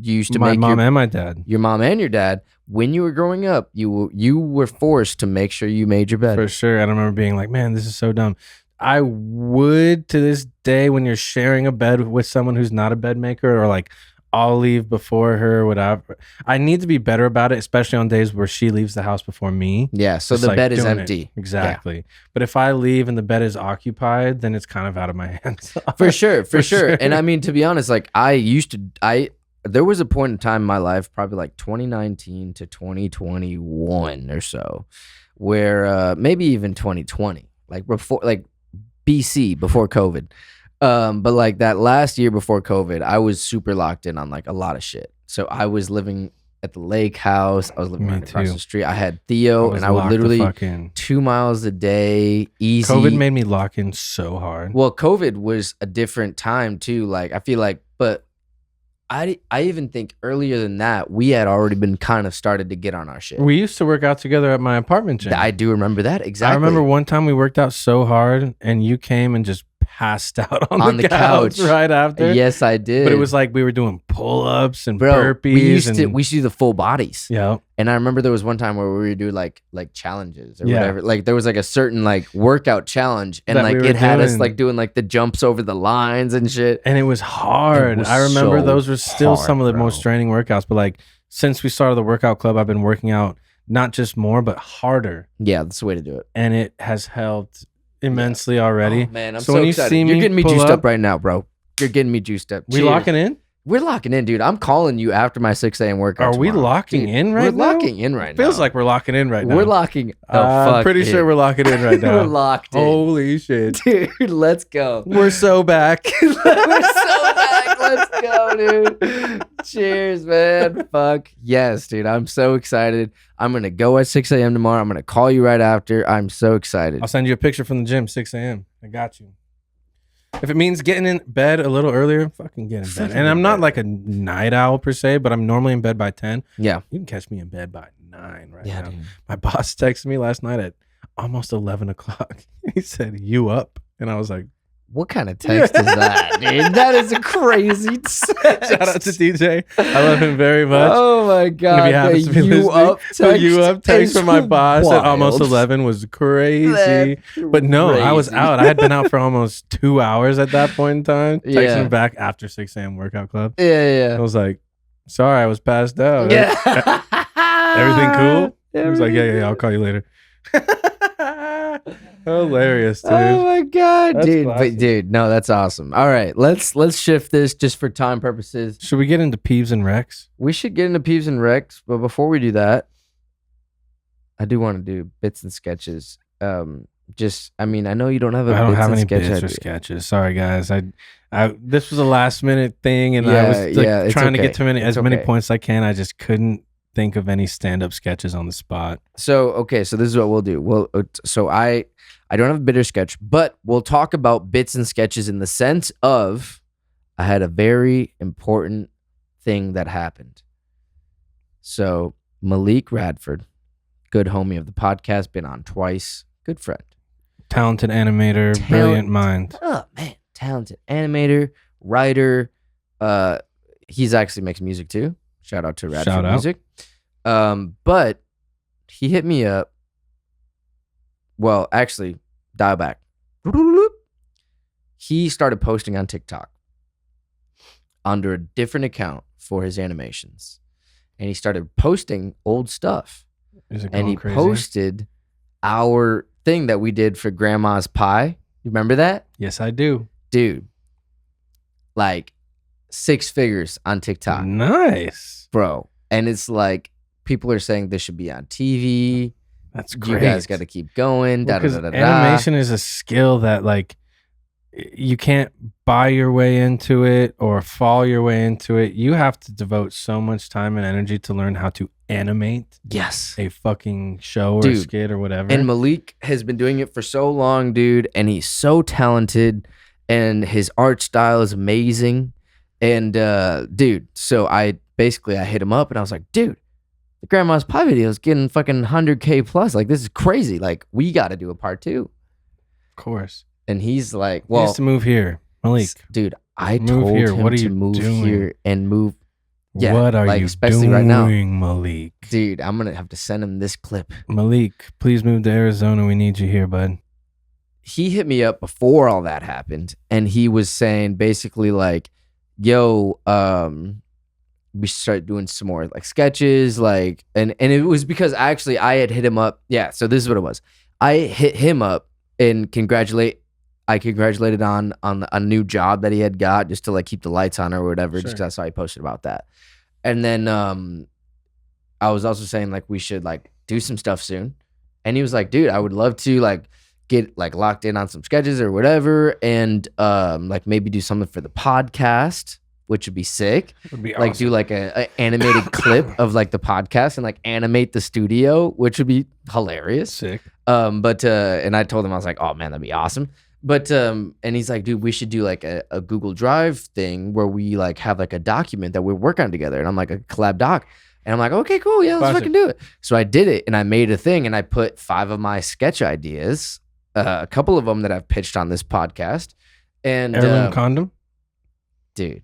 You used to My make mom and my dad. your mom and your dad, when you were growing up, you were forced to make sure you made your bed. For sure. I remember being like, man, this is so dumb. I would, to this day, when you're sharing a bed with someone who's not a bed maker, or like I'll leave before her, whatever. I need to be better about it, especially on days where she leaves the house before me. Yeah, so Just, the like, bed is doing it. empty. Exactly. But if I leave and the bed is occupied, then it's kind of out of my hands. For sure. And I mean, to be honest, like there was a point in time in my life, probably like 2019 to 2021 or so, where maybe even 2020, like before, like BC, before COVID. But like that last year before COVID, I was super locked in on like a lot of shit. So I was living at the lake house. I was living Me right across too. the street. I had Theo, and I would locked the literally fuck in. 2 miles a day, easy. COVID made me lock in so hard. Well, COVID was a different time too. Like I feel like, but I even think earlier than that, we had already been kind of started to get on our shit. We used to work out together at my apartment gym. I do remember that exactly. I remember one time we worked out so hard and you came and just passed out on the couch right after. Yes, I did. But it was like we were doing pull-ups and Bro, burpees. we used to do the full bodies. Yeah. And I remember there was one time where we would do like challenges or Yeah. whatever. Like there was like a certain like workout challenge, and That like we were it had us doing. like doing like the jumps over the lines and shit. And it was hard. It was I remember so those were still hard, some of the bro. most draining workouts. But like since we started the workout club, I've been working out not just more, but harder. Yeah, that's the way to do it. And it has helped immensely already. Oh, man, I'm So so when you excited. see me You're getting me pull juiced up up- right now, bro. You're getting me juiced up. We Cheers. locking in? We're locking in, dude. I'm calling you after my 6 a.m. workout. Are we tomorrow. locking Dude, in right now? We're locking in right now. Feels like we're locking in right now. we're locking. Oh, I'm fuck pretty it. sure we're locking in right now. We're locked in. Holy shit. Dude, let's go. We're so back. We're so back. Let's go, dude. Cheers, man. Fuck. Yes, dude. I'm so excited. I'm going to go at 6 a.m. tomorrow. I'm going to call you right after. I'm so excited. I'll send you a picture from the gym, 6 a.m. I got you. If it means getting in bed a little earlier, fucking get in bed. Fucking And I'm get not in like a night owl per se, but I'm normally in bed by 10. Yeah. You can catch me in bed by 9 right Yeah, now. dude. My boss texted me last night at almost 11 o'clock. He said, "You up?" And I was like, What kind of text is that, dude? That is a crazy text. shout out to DJ. I love him very much. Oh my god! And if he happens to be you listening, up the text you up text is from my boss at almost wild. 11 was crazy. That's But no, I was crazy. out. I had been out for almost 2 hours at that point in time. Texting Yeah. him back after 6 a.m. workout club. Yeah, I was like, sorry, I was passed out. yeah. Everything cool? He was like, yeah, I'll call you later. Hilarious, dude. Oh my god, That's dude! classic. But dude, no, that's awesome. All right, let's shift this just for time purposes. Should we get into Peeves and Rex? We should get into Peeves and Rex, but before we do that, I do want to do bits and sketches. I mean, I know you don't have a I don't bits have and any sketch bits or idea. sketches. Sorry, guys. This was a last minute thing, and I Yeah, was like, yeah, it's trying to okay. get to It's as many okay. points as I can. I just couldn't think of any stand up sketches on the spot. So okay, so this is what we'll do. I don't have a bitter sketch, but we'll talk about bits and sketches in the sense of I had a very important thing that happened. So Malik Radford, good homie of the podcast, been on twice, good friend. Talented animator, brilliant mind. Oh man, talented animator, writer. He's actually makes music too. Shout out to Radford Shout out. Music. But he hit me up. Well, actually, dial back. He started posting on TikTok under a different account for his animations. And he started posting old stuff. Is it And going he crazy? posted our thing that we did for Grandma's Pie. You remember that? Yes, I do. Dude, like 6 figures on TikTok, Nice. bro. And it's like people are saying this should be on TV. That's You great. guys got to keep going. Well, Da, da, 'cause da, da, da. animation is a skill that like you can't buy your way into it or fall your way into it. You have to devote so much time and energy to learn how to animate Yes. a fucking show or a Dude, skit or whatever. And Malik has been doing it for so long, dude. And he's so talented. And his art style is amazing. And dude, so I hit him up and I was like, dude, the Grandma's Pie video is getting fucking 100K plus. Like, this is crazy. Like, we got to do a part 2. Of course. And he's like, He well, needs to move here. Malik, dude, I move told here. him What are to you move doing? here and move. Yeah, what are like, you especially doing, right now. Malik? Dude, I'm going to have to send him this clip. Malik, please move to Arizona. We need you here, bud. He hit me up before all that happened. And he was saying basically like, yo, we started doing some more like sketches, like, and it was because actually I had hit him up. Yeah, so this is what it was. I hit him up and I congratulated on a new job that he had got, just to like keep the lights on or whatever, just because I saw he posted about that. And then I was also saying like we should like do some stuff soon. And he was like, dude, I would love to like get like locked in on some sketches or whatever, and like maybe do something for the podcast, which would be sick. Would be like awesome. do like a animated clip of like the podcast and like animate the studio, which would be hilarious. Sick. But and I told him, I was like, oh man, that'd be awesome. But and he's like, dude, we should do like a Google Drive thing where we like have like a document that we're working on together. And I'm like, a collab doc. And I'm like, okay, cool, yeah, let's Classic. fucking do it. So I did it, and I made a thing, and I put 5 of my sketch ideas, a couple of them that I've pitched on this podcast, and Heirloom condom. dude,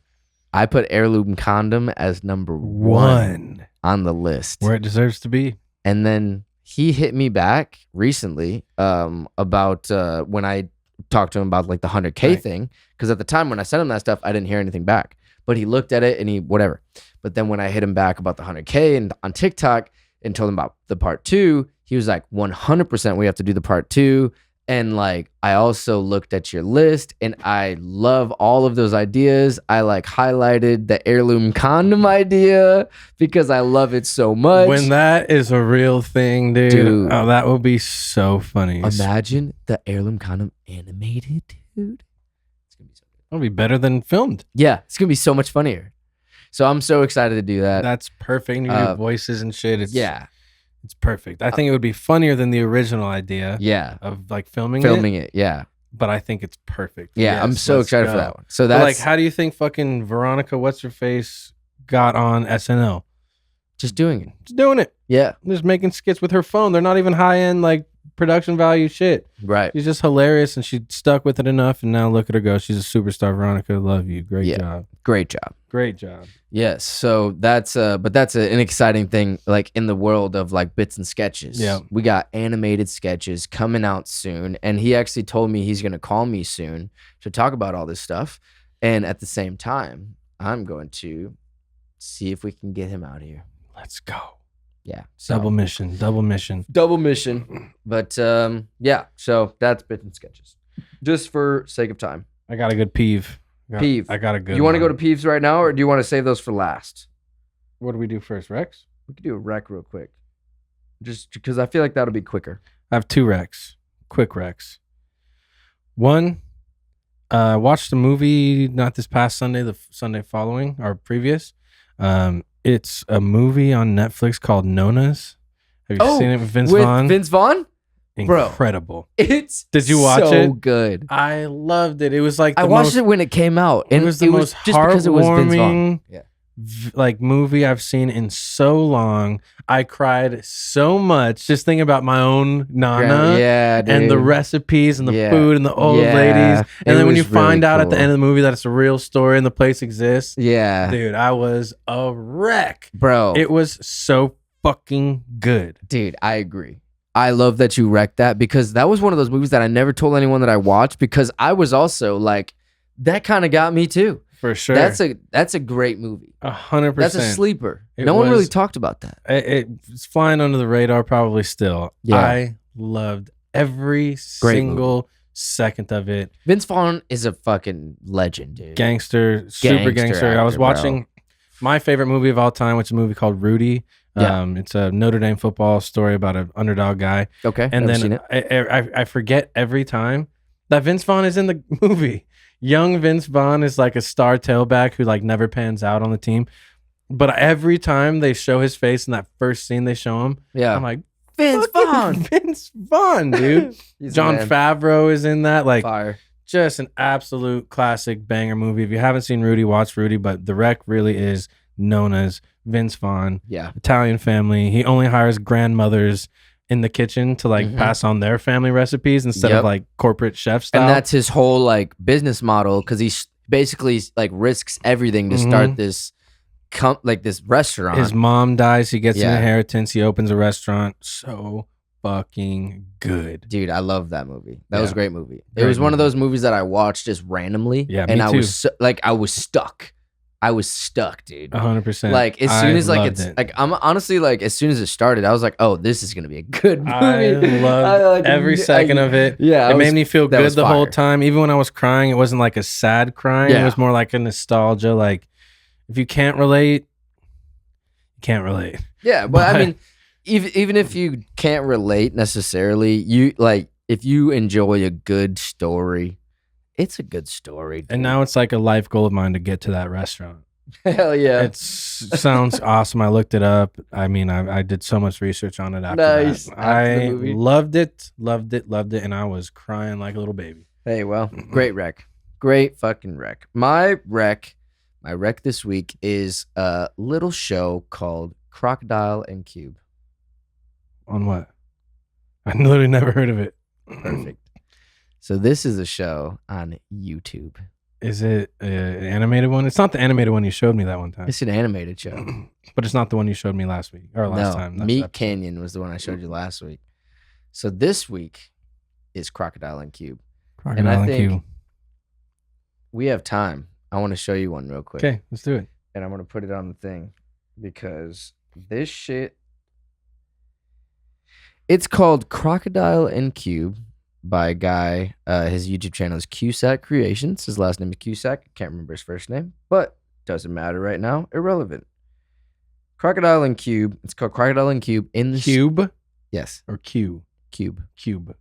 I put heirloom condom as number 1 on the list. Where it deserves to be. And then he hit me back recently about when I talked to him about like the 100K Right. thing, because at the time when I sent him that stuff, I didn't hear anything back. But he looked at it and he whatever. But then when I hit him back about the 100K and on TikTok and told him about the part 2, he was like, 100% we have to do the part 2. And like, I also looked at your list and I love all of those ideas. I like highlighted the heirloom condom idea because I love it so much. When that is a real thing, dude. Oh, that would be so funny. Imagine the heirloom condom animated, dude. It's gonna be so good. That'll be better than filmed. Yeah, it's gonna be so much funnier. So I'm so excited to do that. That's perfect. You do voices and shit. It's perfect. I think it would be funnier than the original idea. Yeah. Of like filming it. Yeah. But I think it's perfect. Yeah, Yes, I'm so let's excited go. for that one. So But, that's like, how do you think fucking Veronica What's Her Face got on SNL? just doing it. Just doing it. Yeah. Just making skits with her phone. They're not even high end like production value shit. Right. She's just hilarious and she stuck with it enough. And now look at her go. She's a superstar. Veronica, love you. Great Yeah. job. Great job. Great job. Yes. So that's but that's an exciting thing, like in the world of like bits and sketches. Yeah. We got animated sketches coming out soon. And he actually told me he's gonna call me soon to talk about all this stuff. And at the same time, I'm going to see if we can get him out here. Let's go. Yeah. So, Double mission. Double mission. double mission. But yeah, so that's bits and sketches. Just for sake of time. I got a good peeve. Peeve. I got a good You want to one. go to Peeves right now, or do you want to save those for last? What do we do first, Rex? We could do a rec real quick. Just because I feel like that'll be quicker. I have 2 Recs. Quick Recs. One, watched the movie not this past Sunday, the Sunday following, or previous. It's a movie on Netflix called Nonnas. Have you seen it with Vince Vaughn? Vince Vaughn? Bro. Incredible. It's Did you watch so it? good. I loved it. It was like I watched it when it came out. It And was the most just because it was Vince Vaughn. heartwarming Yeah. like movie I've seen in so long. I cried so much just thinking about my own Nana. Yeah, dude. And the recipes and the Yeah. food and the old Yeah. ladies. It And then when you was really find out at the cool. end of the movie that it's a real story and the place exists. Yeah. Dude, I was a wreck. Bro. It was so fucking good. Dude, I agree. I love that you wrecked that, because that was one of those movies that I never told anyone that I watched, because I was also like, that kind of got me too. For sure. That's a great movie. 100%. That's a sleeper. It No one really was- talked about that. It's flying under the radar probably still. Yeah. I loved every single second of it. Vince Vaughn is a fucking legend, dude. Gangster, super gangster. I was actor, bro. watching my favorite movie of all time, which is a movie called Rudy. Yeah. It's a Notre Dame football story about an underdog guy. Okay. And never seen then it. I forget every time that Vince Vaughn is in the movie. Young Vince Vaughn is like a star tailback who like never pans out on the team. But every time they show his face in that first scene they show him, Yeah. I'm like, Vince fucking Vaughn. Vince Vaughn, dude. He's the John man. Favreau is in that. Like, Fire. just an absolute classic banger movie. If you haven't seen Rudy, watch Rudy. But the rec really is known as Vince Vaughn. Yeah. Italian family. He only hires grandmothers in the kitchen to like pass on their family recipes instead Yep. of like corporate chef style. And that's his whole like business model, because he basically like risks everything to start this this restaurant. His mom dies. He gets an Yeah. inheritance. He opens a restaurant. So fucking good. Dude, I love that movie. That was a Yeah. great movie. It Great was one of movie. those movies that I watched just randomly. Yeah, and me I too. was I was stuck. I was stuck, dude. 100%. Like as soon as like loved it's it. like I'm honestly like as soon as it started, I was like, oh, this is gonna be a good movie. I loved every second of it. Yeah, It made me feel that good was the whole fire. time. Even when I was crying, it wasn't like a sad crying. It Yeah. was more like a nostalgia. Like if you can't relate, you can't relate. Yeah, but I mean, even if you can't relate necessarily, you like if you enjoy a good story, it's a good story. Dude. And now it's like a life goal of mine to get to that restaurant. Hell yeah, It sounds awesome. I looked it up. I mean, I did so much research on it after Nice. that. After the I movie. loved it, and I was crying like a little baby. Hey, well, great wreck, great fucking wreck. My wreck this week is a little show called Crocodile and Cube. On what? I literally never heard of it. Perfect. So this is a show on YouTube. Is it an animated one? It's not the animated one you showed me that one time. It's an animated show. But it's not the one you showed me last week or last time. That's Meat episode. Canyon was the one I showed you last week. So this week is Crocodile and Cube. Crocodile I and think- Cube. We have time. I want to show you one real quick. Okay, let's do it. And I'm going to put it on the thing because this shit. It's called Crocodile and Cube by a guy. His YouTube channel is Cusack Creations. His last name is Cusack. I can't remember his first name, but doesn't matter right now. Irrelevant. Crocodile and Cube. It's called Crocodile and Cube in the Cube Yes, or Q? Cube. Cube.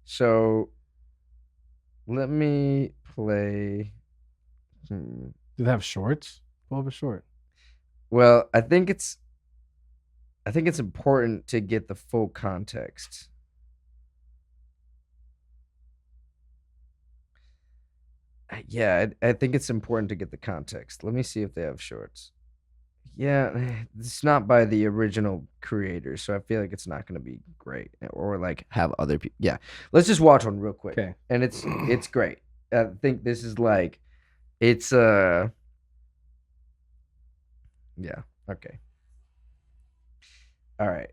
So let me play. Do they have shorts? Pull up a short. Well, I think it's important to get the full context. Yeah, I think it's important to get the context. Let me see if they have shorts. Yeah, it's not by the original creators, so I feel like it's not going to be great or like have other people. Yeah, let's just watch one real quick. Okay. And it's great. I think this is like, it's yeah, okay. All right.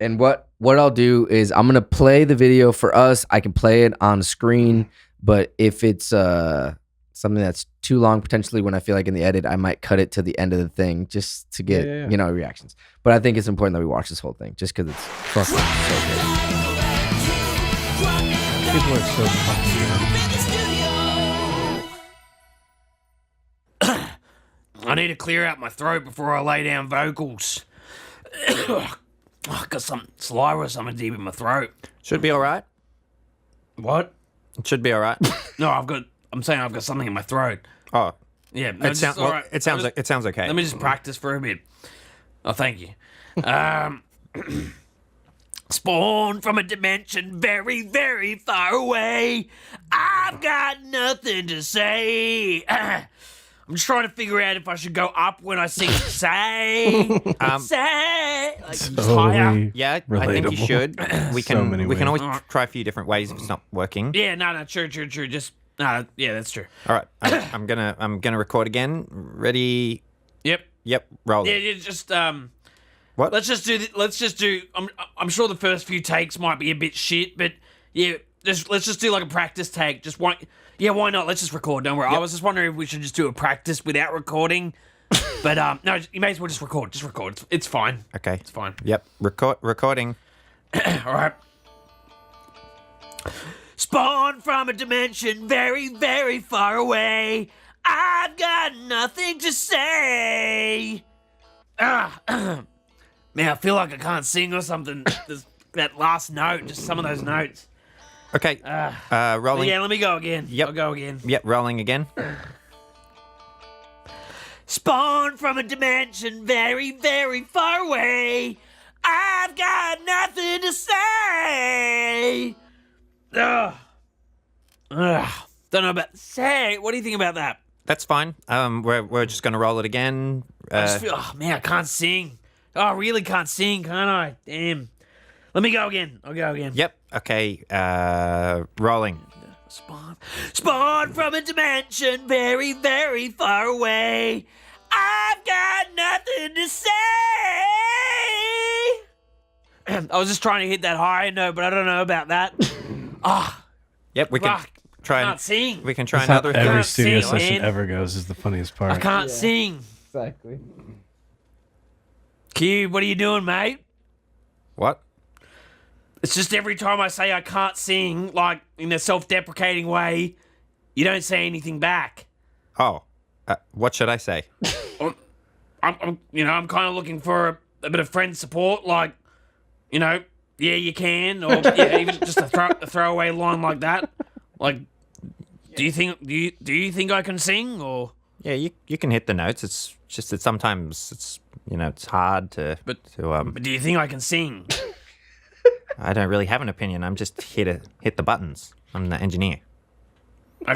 And what I'll do is I'm gonna play the video for us. I can play it on screen, but if it's something that's too long, potentially when I feel like in the edit, I might cut it to the end of the thing just to get Yeah. you know reactions. But I think it's important that we watch this whole thing just because it's fucking so good. People are so fucking good. I need to clear out my throat before I lay down vocals. I got some saliva or something deep in my throat. Should be all right. What? It should be all right. No, I'm saying I've got something in my throat. Oh, Yeah, no, it sounds. Well, alright. it sounds like it sounds okay. Let me just practice for a bit. Oh, thank you. Spawned from a dimension very, very far away. I've got nothing to say. I'm just trying to figure out if I should go up when I sing say. Say. Like, just higher. Totally Yeah, I think you relatable. should. We So can many we can ways. always try a few different ways if it's not working. Yeah, no, true. Just, yeah, that's true. All right, I'm gonna record again. Ready? Yep. Yep, roll. Yeah, it. yeah, just What? Let's just do. I'm sure the first few takes might be a bit shit, but yeah, let's just do like a practice take. Just one. Yeah, why not? Let's just record. Don't worry. I was just wondering if we should just do a practice without recording, but no, you may as well just record. Just record. It's fine. Okay. It's fine. Yep. Recording. All right. Spawned from a dimension very, very far away. I've got nothing to say. Man, I feel like I can't sing or something. That last note, just some of those notes. Okay. Rolling. Yeah, let me go again. Yep. I'll go again. Yep. Rolling again. Spawned from a dimension very, very far away. I've got nothing to say. Ugh. Don't know about say. What do you think about that? That's fine. We're just gonna roll it again. I just feel, oh man, I can't sing. Oh, I really can't sing, can't I? Damn. Let me go again. I'll go again. Yep. Okay. Rolling. Spawned from a dimension very, very far away. I've got nothing to say. I was just trying to hit that high note, but I don't know about that. Ah, Yep. We can. fuck. try. Can't sing. We can try That's how another. every Can't studio sing, session man. ever goes is the funniest part. I can't sing. Exactly. Cube, what are you doing, mate? What? It's just every time I say I can't sing, like in a self-deprecating way, you don't say anything back. Oh, what should I say? I'm kind of looking for a bit of friend support, like, yeah, you can, or yeah, even just a throwaway line like that. Like, do you think I can sing, or? Yeah, you can hit the notes. It's just that sometimes it's hard to. But do you think I can sing? I don't really have an opinion. I'm just here to hit the buttons. I'm the engineer. I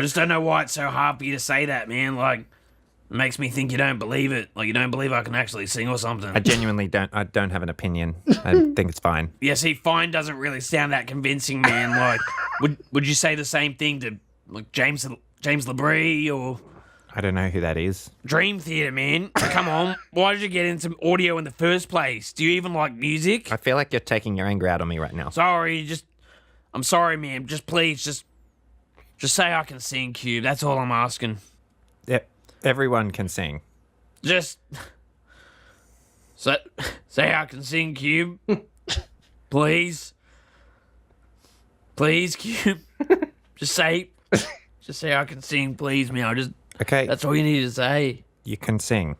just don't know why it's so hard for you to say that, man. Like, it makes me think you don't believe it. Like, you don't believe I can actually sing or something. I genuinely don't. I don't have an opinion. I think it's fine. Yeah, see, fine doesn't really sound that convincing, man. Like, would you say the same thing to like James Labrie or I don't know who that is. Dream Theater, man? Come on, why did you get into audio in the first place? Do you even like music? I feel like you're taking your anger out on me right now. I'm sorry, man. Just please, just say I can sing, Cube. That's all I'm asking. Yep. Everyone can sing. Just say I can sing, Cube. Please. Please, Cube. Just say I can sing, please, man. Okay. That's all you need to say. You can sing.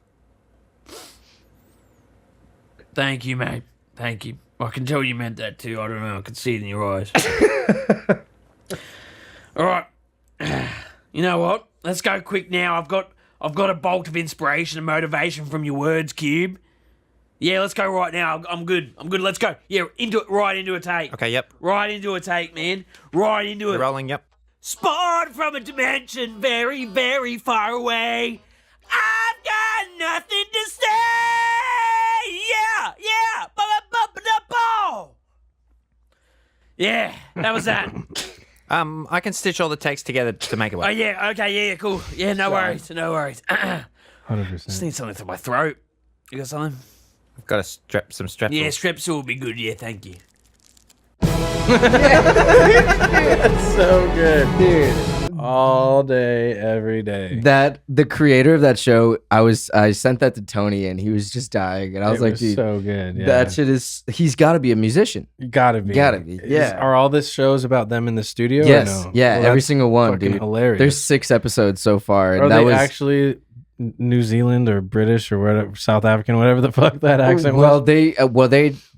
Thank you, mate. Thank you. I can tell you meant that too. I don't know. I can see it in your eyes. All right. You know what? Let's go quick now. I've got a bolt of inspiration and motivation from your words, Cube. Yeah, let's go right now. I'm good. Let's go. Yeah, right into a take. Okay, yep. Right into a take, man. Right into We're it. rolling, yep. Spawned from a dimension very, very far away. I've got nothing to say. Yeah. Ba-ba-ba-ba-ba-ba. Yeah, that was that. I can stitch all the takes together to make it Oh, work. yeah, okay, yeah, cool. Yeah, no worries. 100%. Just need something for my throat. You got something? I've got some strep. Yeah, Strepsil will be good. Yeah, thank you. So good. Dude, All day, every day. that the creator of that show, I sent that to Tony and he was just dying, and I was It like, was dude, so good. Yeah. that shit he's got to be a musician. You gotta be. Yeah. Are all this shows about them in the studio? or Yes, no? yeah, Well, every that's single one, fucking dude. hilarious. There's 6 episodes so far, and Are that they was actually New Zealand or British or whatever, South African, whatever the fuck that accent well, was?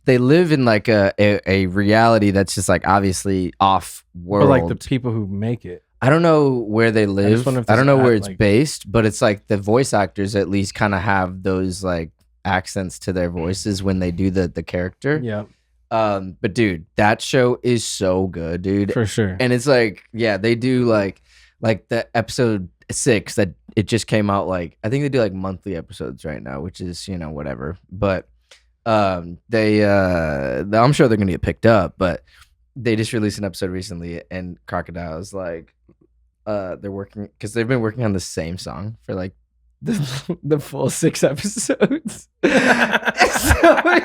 they live in like a reality that's just like obviously off Or world. like the people who make it. I don't know where they live. wonder if I don't there's know where a- it's like- based, but it's like the voice actors at least kind of have those like accents to their voices when they do the character. Yeah, But dude, that show is so good, dude. for sure. And it's like, yeah, they do like the episode 6 that it just came out. Like, I think they do like monthly episodes right now, which is, whatever. But I'm sure they're gonna get picked up, but they just released an episode recently, and Crocodile is like, they're working because they've been working on the same song for like the full 6 episodes. So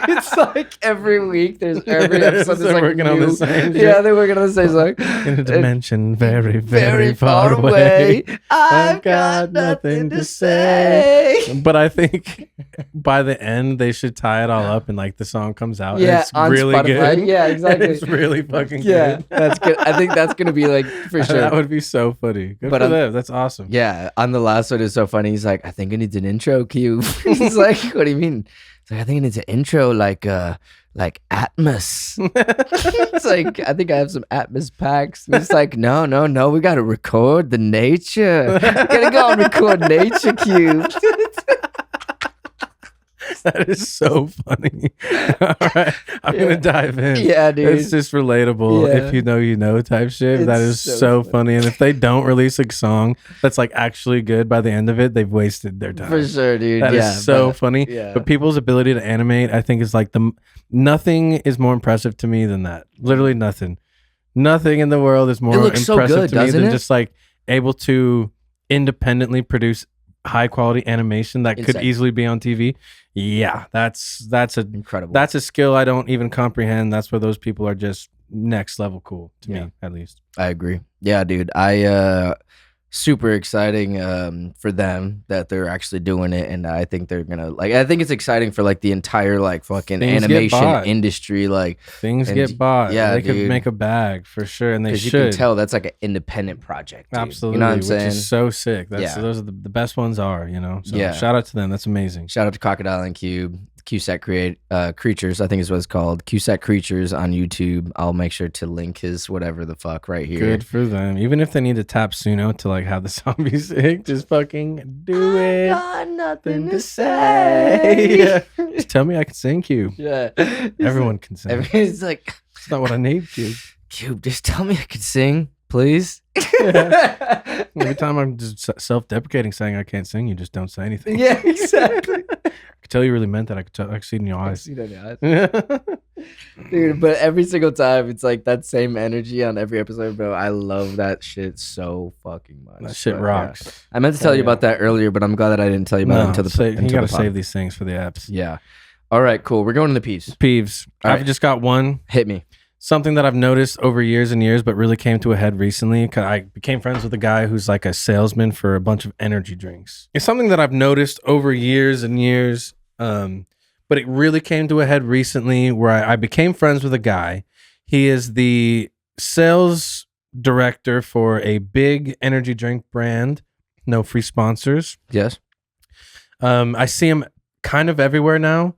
it's like every week there's every episode They're like working on the new- same Yeah, shit. they're working on the same song. In a dimension very, very far away. I've got nothing to say. But I think by the end they should tie it all up and like the song comes out. and Yeah, it's on really Spotify. good. Yeah, And exactly. it's really fucking Yeah, good. that's good. I think that's gonna be like for sure. That would be so funny. Good But for I'm- them. That's awesome. Yeah, on the last one is so funny. He's like, I think it needs an intro cue. He's like, what do you mean? He's like, I think it needs an intro like Atmos. It's like, I think I have some Atmos packs. And he's like, no, we gotta record the nature. Gotta go and record nature cue. That is so funny. All right. I'm going to dive in. Yeah, dude. It's just relatable. Yeah. If you know type shit. That It's is so so funny. And if they don't release a song that's like actually good by the end of it, they've wasted their time. For sure, dude. That is yeah, so but- funny. yeah. But people's ability to animate, I think, is like nothing is more impressive to me than that. Literally nothing. Nothing in the world is more looks so impressive good, to me doesn't than it? just like able to independently produce high quality animation that could Insane. easily be on TV. Yeah, that's Incredible. a skill I don't even comprehend. That's where those people are just next level cool to Yeah. me, at least. I agree. Yeah, dude. I super exciting for them that they're actually doing it, and I think they're gonna I think it's exciting for like the entire like fucking Things get animation bought. industry. Like Things and get bought. yeah, they could dude. make a bag for sure, and they because should. you can tell that's like an independent project. Dude. Absolutely, You know what I'm which saying? is so sick. That's Yeah. those are the best ones are. So Yeah. shout out to them. That's amazing. Shout out to Crocodile and Cube. Cusack Creatures, I think is what it's called. Cusack Creatures on YouTube. I'll make sure to link his whatever the fuck right here. Good for them. Even if they need to tap Suno to like have the song be sick, just fucking do it. Got nothing to say. say. Just tell me I can sing, Cube. Yeah. Everyone can sing. Everyone's like, It's not what I need, Cube. Cube, just tell me I could sing, please. Every time I'm just self-deprecating saying I can't sing, you just don't say anything. Yeah, exactly. I could tell you really meant that. I could see it in your eyes. Dude, but every single time it's like that same energy on every episode, bro. I love that shit so fucking much. That shit But, rocks. yeah. I meant to tell you about that earlier, but I'm glad that I didn't tell you about it until the you got to save these things for the apps. Yeah. All right, cool. We're going to the Peeves. Peeves. All I've right. just got one. Hit me. Something that I've noticed over years and years, but really came to a head recently. 'Cause I became friends with a guy who's like a salesman for a bunch of energy drinks. It's something that I've noticed over years and years, but it really came to a head recently where I became friends with a guy. He is the sales director for a big energy drink brand. No free sponsors. Yes. I see him kind of everywhere now.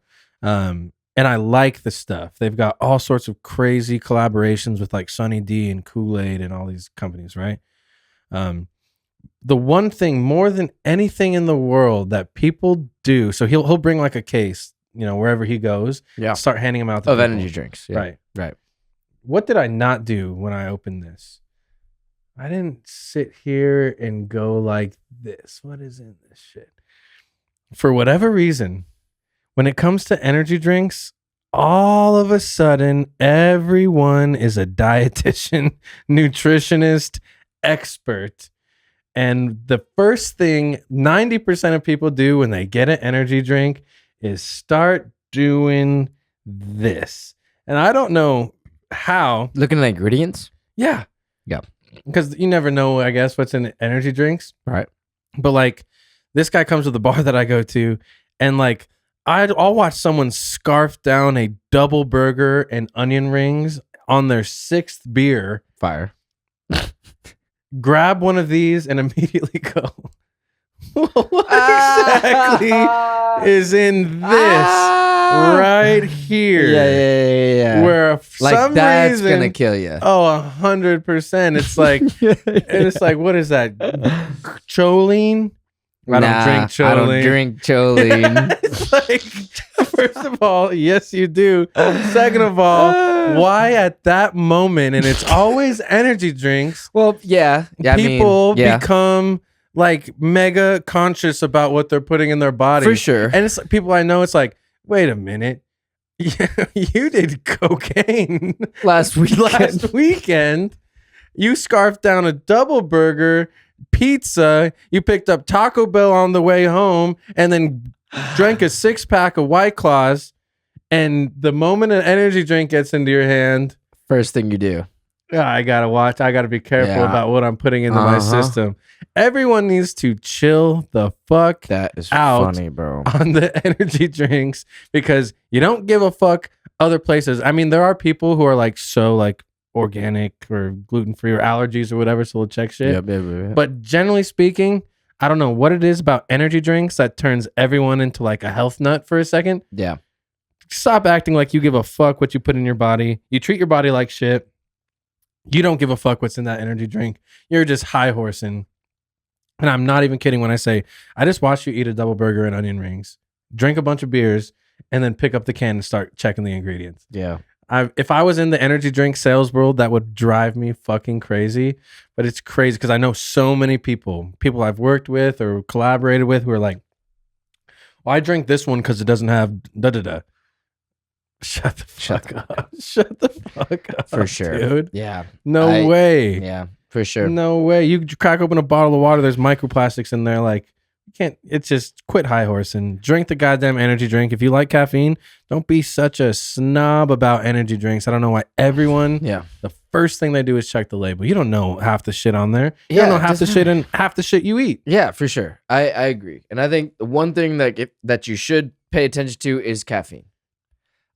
And I like the stuff. They've got all sorts of crazy collaborations with like Sunny D and Kool-Aid and all these companies, right? The one thing more than anything in the world that people do, so he'll bring like a case, wherever he goes, start handing them out to Of people. energy drinks. Yeah. Right. Right. What did I not do when I opened this? I didn't sit here and go like this. What is in this shit? For whatever reason, when it comes to energy drinks, all of a sudden, everyone is a dietitian, nutritionist, expert. And the first thing 90% of people do when they get an energy drink is start doing this. And I don't know how. Looking at ingredients. Yeah. Yeah. Because you never know, I guess, what's in energy drinks. Right. But like, this guy comes to the bar that I go to, and like, I'll watch someone scarf down a double burger and onion rings on their 6th beer, Fire. grab one of these, and immediately go, what exactly is in this right here? Yeah. Where for Like some that's reason, gonna kill you. oh, 100%. It's like, and it's like, what is that? Choline? I don't drink Choline. I don't drink Choline. It's like, first of all, yes, you do. Second of all, why at that moment? And it's always energy drinks. Well, yeah. People I mean, become like mega conscious about what they're putting in their body. for sure. And it's like, people I know, it's like, wait a minute. You did cocaine Last weekend. You scarfed down a double burger, pizza, you picked up Taco Bell on the way home, and then drank a 6-pack of White Claws. And the moment an energy drink gets into your hand, First thing you do. I gotta watch. I gotta be careful Yeah. about what I'm putting into my system. Everyone needs to chill the fuck That is out funny, bro. on the energy drinks, because you don't give a fuck other places. I mean, there are people who are like so like organic or gluten-free or allergies or whatever, so they'll check shit. Yep. But generally speaking, I don't know what it is about energy drinks that turns everyone into like a health nut for a second. Yeah. Stop acting like you give a fuck what you put in your body. You treat your body like shit. You don't give a fuck what's in that energy drink. You're just high horsing. And I'm not even kidding when I say, I just watched you eat a double burger and onion rings, drink a bunch of beers, and then pick up the can and start checking the ingredients. Yeah. If I was in the energy drink sales world, that would drive me fucking crazy. But it's crazy because I know so many people I've worked with or collaborated with who are like, well, I drink this one because it doesn't have da-da-da. Shut the fuck up. Shut the fuck up. For sure. Dude. Yeah. No way. Yeah, for sure. No way. You crack open a bottle of water, there's microplastics in there. Like, can't. It's just quit high horse and drink the goddamn energy drink. If you like caffeine, don't be such a snob about energy drinks. I don't know why everyone. Yeah. The first thing they do is check the label. You don't know half the shit on there. You Yeah, don't know it half the doesn't shit and half the shit you eat. Yeah, for sure. I agree. And I think the one thing that you should pay attention to is caffeine.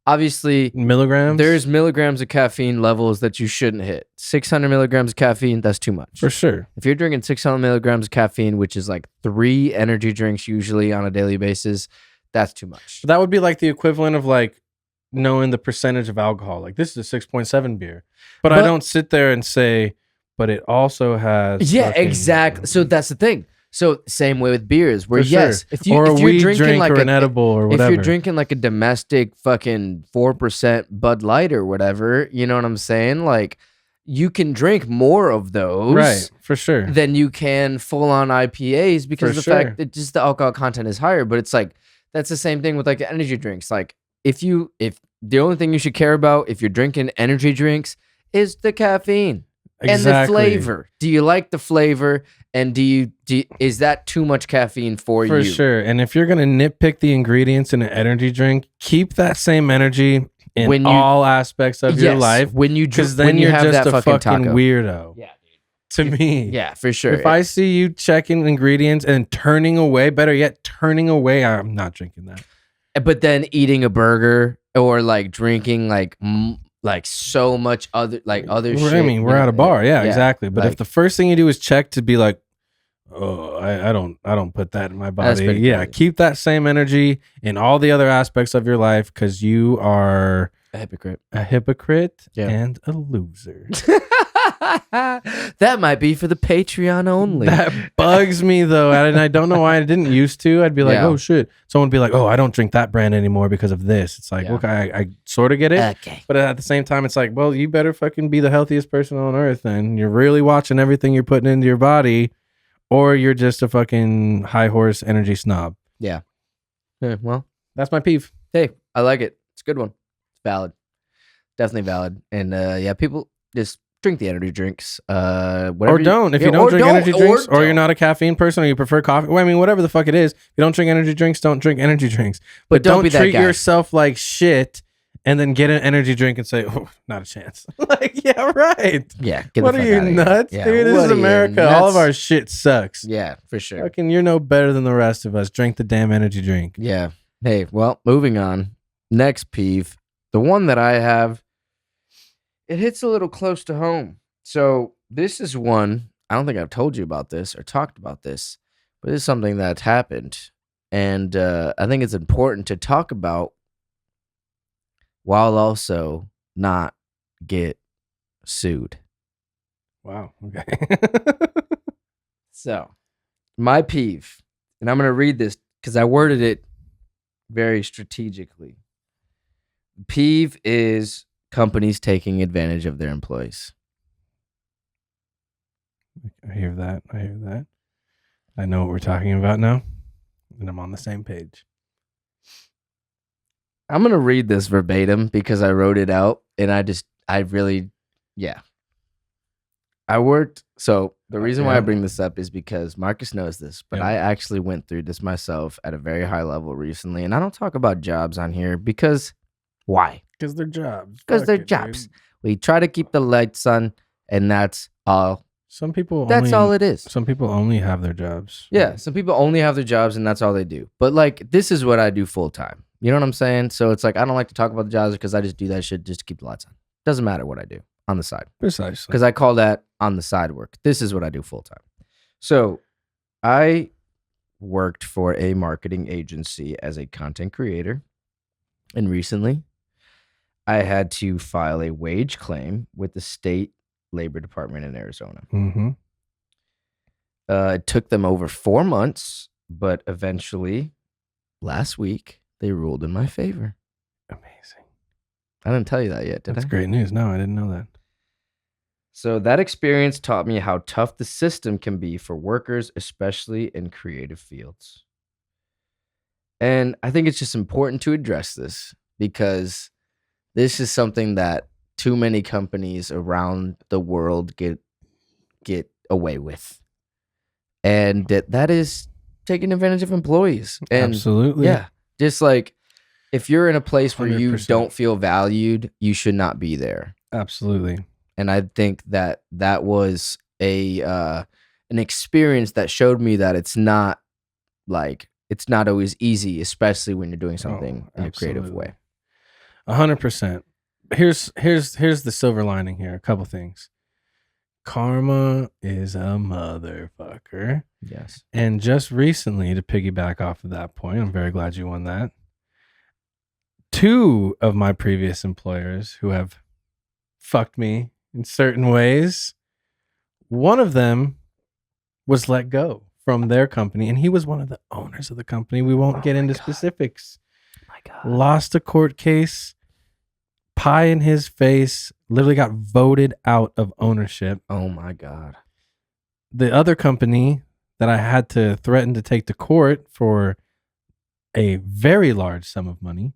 Obviously, Milligrams. there's milligrams of caffeine levels that you shouldn't hit. 600 milligrams of caffeine, that's too much. for sure. If you're drinking 600 milligrams of caffeine, which is like 3 energy drinks usually on a daily basis, that's too much. That would be like the equivalent of like knowing the percentage of alcohol. Like this is a 6.7 beer, but I But- don't sit there and say, but it also has. Yeah, fucking- exactly. So that's the thing. So same way with beers, where For yes, sure. if or a you're weed drinking drink like or an edible or whatever. if you're drinking like a domestic fucking 4% Bud Light or whatever, you know what I'm saying? Like you can drink more of those, right, for sure. than you can full on IPAs because For of the fact sure. that just the alcohol content is higher. But it's like that's the same thing with like energy drinks. Like if the only thing you should care about if you're drinking energy drinks is the caffeine. And the flavor. Do you like the flavor? And is that too much caffeine for you? For sure. And if you're gonna nitpick the ingredients in an energy drink, keep that same energy in When you- all aspects of your Yes, life. when you Because when then you you're have just that a fucking taco. weirdo. Yeah, To me. yeah, for sure. If I see you checking ingredients and turning away, better yet, turning away, I'm not drinking that. But then eating a burger or like drinking like so much other shit. I mean, we're at a bar, yeah, exactly. But if like- the first thing you do is check to be like, oh, I don't put that in my That's body. pretty Yeah, crazy. keep that same energy in all the other aspects of your life because you are a hypocrite. a hypocrite Yeah. and a loser. That might be for the Patreon only. That bugs me though, and I don't know why I didn't used to. I'd be like, Yeah. oh shit. Someone would be like, oh, I don't drink that brand anymore because of this. It's like, Yeah. okay, I sort of get it. Okay. But at the same time, it's like, well, you better fucking be the healthiest person on earth, and you're really watching everything you're putting into your body, or you're just a fucking high horse energy snob. Yeah, well, That's my peeve. hey, I like it. It's a good one. It's valid. Definitely valid. And yeah, people just drink the energy drinks. Whatever Or don't. If you don't drink energy drinks, or you're not a caffeine person, or you prefer coffee. Well, I mean, whatever the fuck it is. If you don't drink energy drinks, don't drink energy drinks. But don't don't be that treat guy. yourself like shit and then get an energy drink and say, oh, not a chance. Like, yeah, right. Yeah. Get What the are fuck you, outta here. nuts, Yeah, dude? This what is are you, America. All of nuts? our shit sucks. Yeah, for sure. Fucking, you're no better than the rest of us. Drink the damn energy drink. Yeah. Hey, well, moving on. Next peeve. The one that I have, it hits a little close to home. So this is one, I don't think I've told you about this or talked about this, but it's something that's happened. And I think it's important to talk about while also not get sued. Wow. Okay. So, my peeve, and I'm going to read this because I worded it very strategically. Peeve is companies taking advantage of their employees. I hear that. I hear that. I know what we're talking about now, and I'm on the same page. I'm going to read this verbatim because I wrote it out and I really, yeah. I worked, so the reason why I Yeah. bring this up is because Marcus knows this, but Yeah. I actually went through this myself at a very high level recently. And I don't talk about jobs on here because why? Because they're jobs. Because Fuck they're it, dude. jobs. We try to keep the lights on, and that's all. Some people. That's all it is. Some people only have their jobs. Yeah, some people only have their jobs and that's all they do. But like, this is what I do full time. You know what I'm saying? So it's like, I don't like to talk about the jobs because I just do that shit just to keep the lights on. Doesn't matter what I do on the side Precisely. because I call that on the side work. This is what I do full time. So I worked for a marketing agency as a content creator. And recently I had to file a wage claim with the state labor department in Arizona. Mm-hmm. It took them over 4 months, but eventually, last week, they ruled in my favor. Amazing. I didn't tell you that yet, did That's I? great news. No, I didn't know that. So that experience taught me how tough the system can be for workers, especially in creative fields. And I think it's just important to address this because this is something that too many companies around the world get away with. And that is taking advantage of employees. And Absolutely. yeah, just like if you're in a place where you 100%. don't feel valued, you should not be there. Absolutely. And I think that was an experience that showed me that it's not always easy, especially when you're doing something in a creative way. 100%. Here's the silver lining here. A couple things. Karma is a motherfucker. Yes. And just recently, to piggyback off of that point, I'm very glad you won that. 2 of my previous employers who have fucked me in certain ways, one of them was let go from their company, and he was one of the owners of the company. We won't get into specifics. My God. Lost a court case, pie in his face, literally got voted out of ownership. Oh my God. The other company that I had to threaten to take to court for a very large sum of money,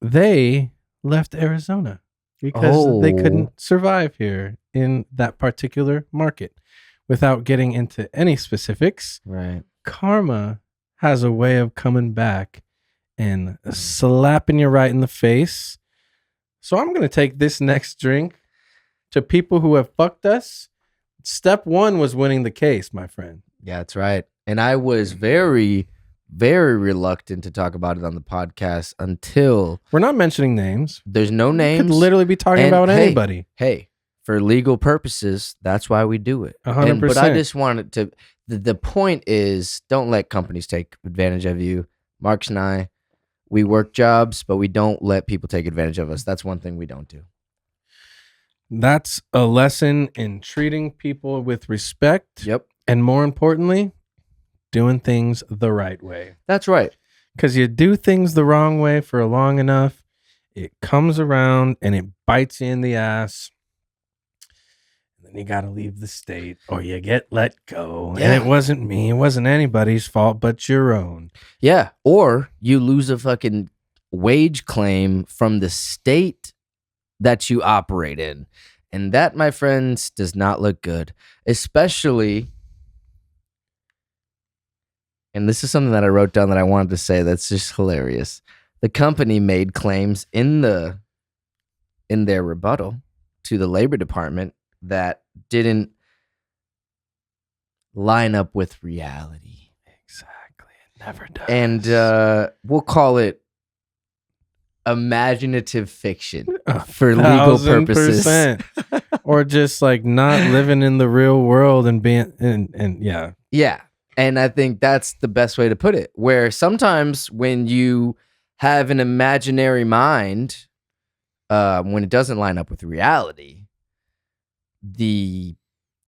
they left Arizona because they couldn't survive here in that particular market. Without getting into any specifics, Right. karma has a way of coming back and slapping you right in the face. So I'm going to take this next drink to people who have fucked us. Step 1 was winning the case, my friend. Yeah, that's right. And I was very, very reluctant to talk about it on the podcast until We're not mentioning names. there's no We names. could literally be talking And about hey, anybody. Hey, for legal purposes, that's why we do it. 100%. But I just wanted to. The point is, don't let companies take advantage of you. Mark and I, we work jobs, but we don't let people take advantage of us. That's one thing we don't do. That's a lesson in treating people with respect. Yep, And more importantly, doing things the right way. that's right. Because you do things the wrong way for long enough, it comes around and it bites you in the ass. And then you got to leave the state or you get let go. Yeah. And it wasn't me. It wasn't anybody's fault but your own. Yeah, or you lose a fucking wage claim from the state that you operate in. And that, my friends, does not look good. Especially, and this is something that I wrote down that I wanted to say that's just hilarious. The company made claims in their rebuttal to the Labor Department that didn't line up with reality. Exactly. It never does. And we'll call it imaginative fiction for legal purposes. 1000%. Or just like not living in the real world and being, and yeah. Yeah. And I think that's the best way to put it. Where sometimes when you have an imaginary mind, when it doesn't line up with reality, the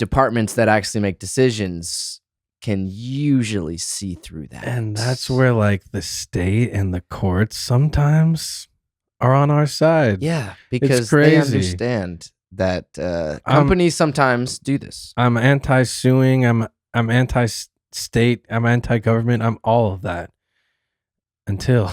departments that actually make decisions can usually see through that. And that's where like the state and the courts sometimes are on our side. Yeah, because they crazy. understand that companies sometimes do this. I'm anti-suing. I'm anti-state. I'm anti-government. I'm all of that. Until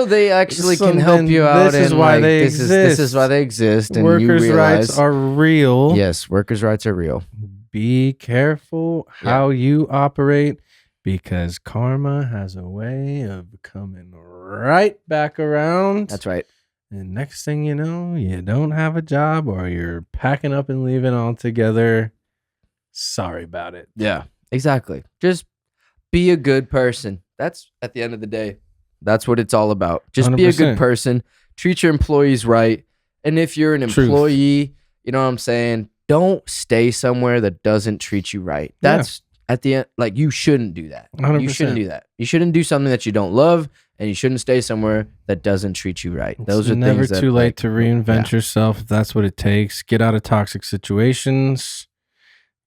They actually So can help then you out. this is and, why like, they this is exist. why they exist. And workers' you realize, rights are real. yes, workers' rights are real. Be careful how you operate because karma has a way of coming right back around. That's right. And next thing you know, you don't have a job or you're packing up and leaving altogether. Sorry about it. Yeah, exactly. Just be a good person. That's at the end of the day. That's what it's all about. Just be a good 100%. person. Treat your employees right. And if you're an Truth. employee, you know what I'm saying? Don't stay somewhere that doesn't treat you right. Yeah. That's at the end. Like, you shouldn't do that. 100%. You shouldn't do that. You shouldn't do something that you don't love, and you shouldn't stay somewhere that doesn't treat you right. Those are never things that, too late like, to reinvent yourself if that's what it takes. Get out of toxic situations.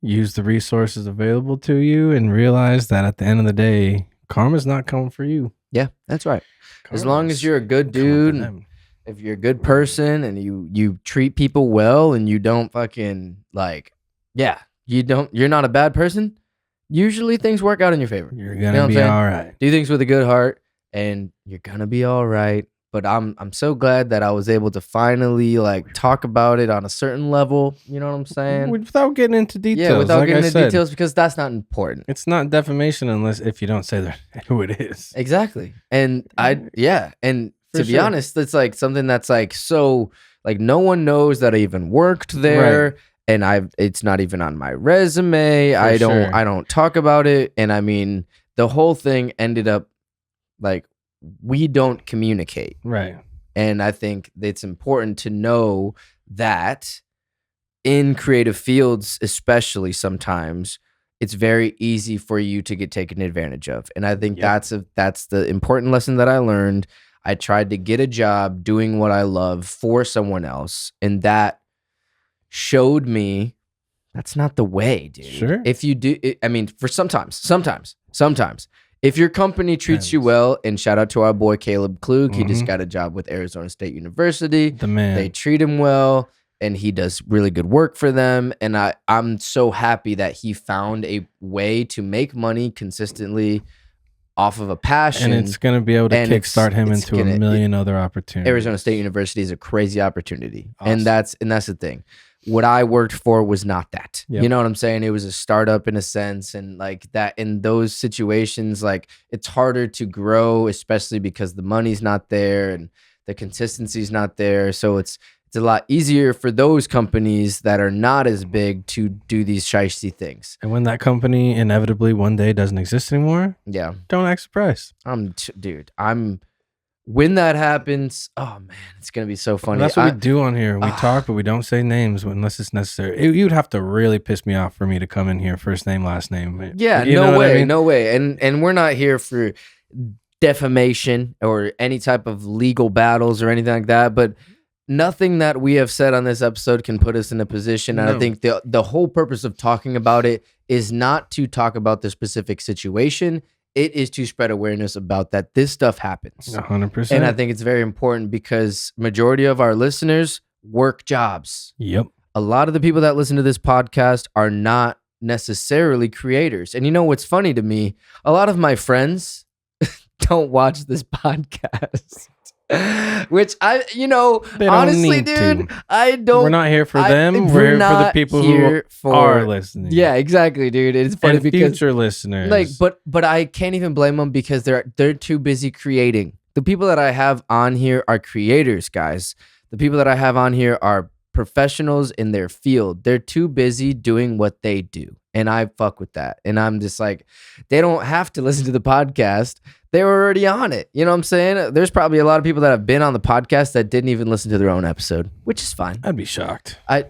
Use the resources available to you and realize that at the end of the day, karma's not coming for you. Yeah, that's right. As long Karma's as you're a good coming for dude, them. if you're a good person and you treat people well and you don't fucking you're not a bad person, usually things work out in your favor. You're know what gonna I'm be saying? all right. Do things with a good heart and you're gonna be all right. But I'm so glad that I was able to finally like talk about it on a certain level. You know what I'm saying? Without getting into details. Yeah, without like getting I into said, details because that's not important. It's not defamation unless if you don't say who it is. Exactly. And and For to be sure. honest, it's like something that's like so like no one knows that I even worked there. Right. And it's not even on my resume. I don't talk about it. And I mean, the whole thing ended up like we don't communicate. Right. And I think it's important to know that in creative fields, especially sometimes, it's very easy for you to get taken advantage of. And I think that's the important lesson that I learned. I tried to get a job doing what I love for someone else. And that showed me that's not the way, dude. Sure. If you do, I mean, for sometimes, if your company treats you well, and shout out to our boy Caleb Klug, he just got a job with Arizona State University. The man. They treat him well, and he does really good work for them. And I'm so happy that he found a way to make money consistently off of a passion. And it's going to be able to kickstart him it's into a million other opportunities. Arizona State University is a crazy opportunity. Awesome. And that's the thing. What I worked for was not that. Yep. You know what I'm saying? It was a startup in a sense. And like that in those situations, like it's harder to grow, especially because the money's not there and the consistency's not there. So it's a lot easier for those companies that are not as big to do these shiesty things. And when that company inevitably one day doesn't exist anymore, Yeah. don't act surprised. When that happens, oh man, it's going to be so funny. That's what we do on here. We talk, but we don't say names unless it's necessary. You'd have to really piss me off for me to come in here first name, last name. Yeah, You know no what I way, mean? no way. And we're not here for defamation or any type of legal battles or anything like that. But nothing that we have said on this episode can put us in a position. And I No. think the whole purpose of talking about it is not to talk about the specific situation. It is to spread awareness about that this stuff happens. 100%. And I think it's very important because majority of our listeners work jobs. Yep. A lot of the people that listen to this podcast are not necessarily creators. And you know what's funny to me? A lot of my friends don't watch this podcast. Which They don't honestly, need dude, to. I don't. We're not here for them. We're here for the not people here who are listening. Yeah, exactly, dude. It's funny And because future listeners. like, but I can't even blame them because they're too busy creating. The people that I have on here are creators, guys. The people that I have on here are professionals in their field. They're too busy doing what they do. And I fuck with that. And I'm just like, they don't have to listen to the podcast. They were already on it. You know what I'm saying? There's probably a lot of people that have been on the podcast that didn't even listen to their own episode, which is fine. I'd be shocked. I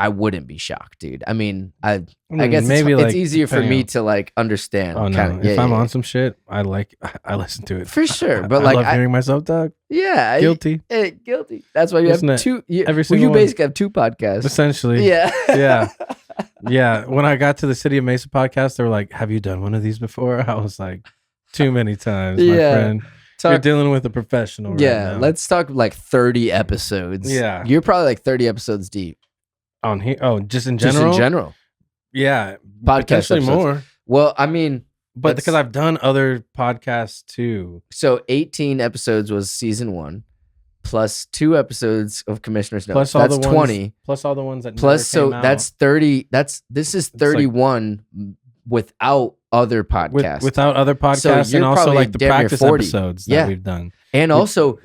wouldn't be shocked, dude. I mean, I guess maybe it's like, easier for depending me on- to like understand. Oh no! kinda. If Yeah, I'm yeah, on some shit, I listen to it For sure, but I like, love hearing myself talk. yeah, Guilty. Guilty. That's why you Listen have to two. every Well, single you one. basically have two podcasts. Essentially. Yeah, Yeah. Yeah. When I got to the City of Mesa podcast, they were like, "Have you done one of these before?" I was like, "Too many times, my Yeah. friend. You're Talk, dealing with a professional." Right yeah. now. Let's talk like 30 episodes. Yeah. you're probably like 30 episodes deep. On here. Oh, just in Just general. in general. Yeah. Podcast Potentially episodes. more. Well, I mean, But That's- because I've done other podcasts too. so 18 episodes was season 1, plus 2 episodes of Commissioner's Notes. Plus all That's the ones, 20. Plus all the ones that Plus, never so came out. that's 30. This is like- 31 without other podcasts. without other podcasts you're and also probably like the damn near practice 40. episodes Yeah. that we've done. And also,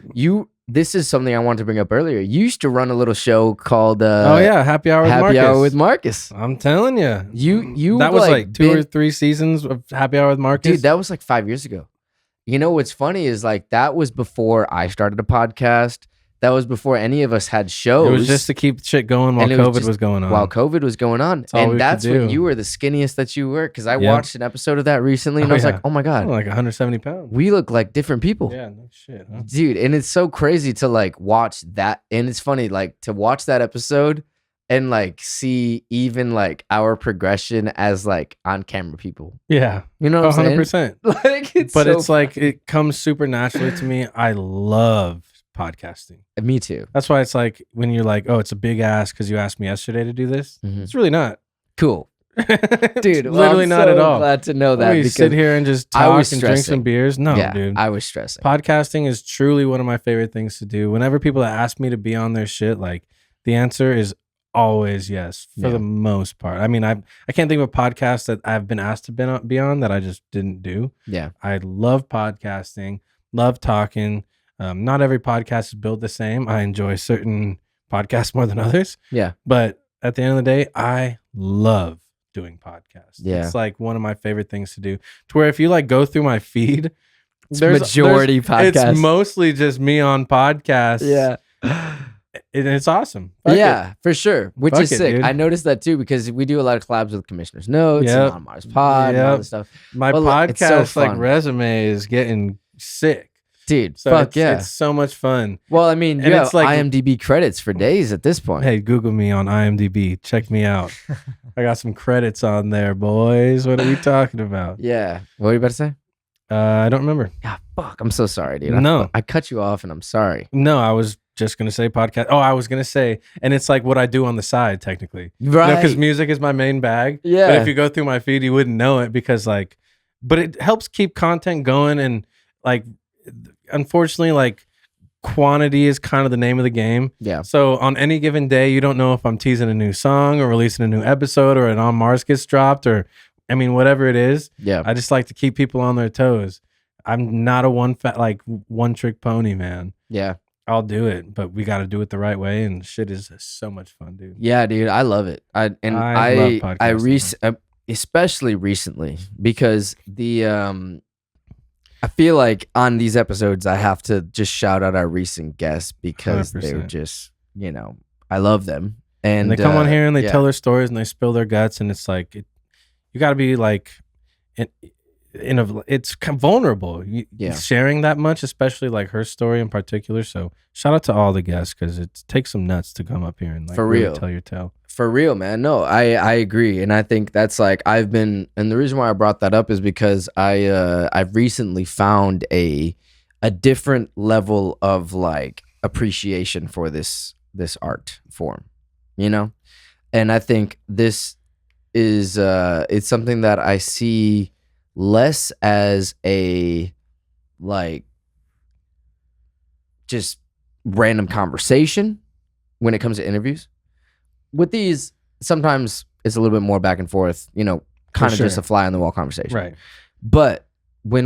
this is something I wanted to bring up earlier. You used to run a little show called Oh yeah, Happy Hour with Happy Marcus. Hour with Marcus. I'm telling you. You That was like 2 or been- 3 seasons of Happy Hour with Marcus. dude, that was like 5 years ago. You know what's funny is like that was before I started a podcast. That was before any of us had shows. it was just to keep shit going while And it was COVID just- was going on. while COVID was going on. all we And could that's when do. you were the skinniest that you were. Because I Yeah. watched an episode of that recently and Oh, I was yeah. like, oh my God, Oh, like 170 pounds. we look like different people. Yeah, no shit. Huh? Dude, and it's so crazy to like watch that. And it's funny, like to watch that episode and like see even like our progression as like on camera people. Yeah, You know what I'm saying? 100%. Like it's But so it's like it comes super naturally to me. I love podcasting. me too. That's why it's like when you're like, oh, it's a big ask because you asked me yesterday to do this. Mhm. It's really not. Cool. Dude, well, literally I'm not so at all. glad to know that We because sit here and just I was talk and drink some stressing. beers. No, yeah, dude. I was stressing. Podcasting is truly one of my favorite things to do. Whenever people ask me to be on their shit, like the answer is always yes for the most part. I mean, I can't think of a podcast that I've been asked to be on that I just didn't do. Yeah. I love podcasting, love talking. Not every podcast is built the same. I enjoy certain podcasts more than others. Yeah. But at the end of the day, I love doing podcasts. Yeah. It's like one of my favorite things to do. To where if you like go through my feed, majority podcasts. It's mostly just me on podcasts. Yeah. It's awesome. Fuck yeah, it. for sure. Which Fuck is it, sick. dude. I noticed that too because we do a lot of collabs with Commissioner's Notes Yep. and on Mars Pod and all Yep. this stuff. My Well, look, it's so podcast like fun. resume is getting sick. Dude, So fuck it's, yeah. it's so much fun. Well, I mean, and you it's have like- IMDb credits for days at this point. Hey, Google me on IMDb. Check me out. I got some credits on there, boys. What are we talking about? Yeah. What were you about to say? I don't remember. Yeah, fuck. I'm so sorry, dude. No. I cut you off and I'm sorry. No, I was just gonna say podcast. Oh, I was gonna say, and it's like what I do on the side, technically. Right. Because music is my main bag. Yeah. But if you go through my feed, you wouldn't know it because like, but it helps keep content going and like, unfortunately, like quantity is kind of the name of the game. Yeah. So on any given day, you don't know if I'm teasing a new song or releasing a new episode or an on Mars gets dropped or, I mean, whatever it is. Yeah. I just like to keep people on their toes. I'm not a one trick pony, man. Yeah. I'll do it, but we got to do it the right way. And shit is so much fun, dude. Yeah, dude. I love it. I love podcasting. Especially recently because I feel like on these episodes I have to just shout out our recent guests because they're 100%. just, I love them. And they come on here and they yeah. tell their stories and they spill their guts, and it's like you got to be like, it's kind of vulnerable. Yeah. Sharing that much, especially like her story in particular. So shout out to all the guests because it takes some nuts to come up here and like For really real. tell your tale. For real, man. No, I agree, and I think that's like and the reason why I brought that up is because I've recently found a different level of like appreciation for this art form, and I think this is it's something that I see less as a like just random conversation when it comes to interviews. With these, sometimes it's a little bit more back and forth, kind of just sure. a fly on the wall conversation. Right. But when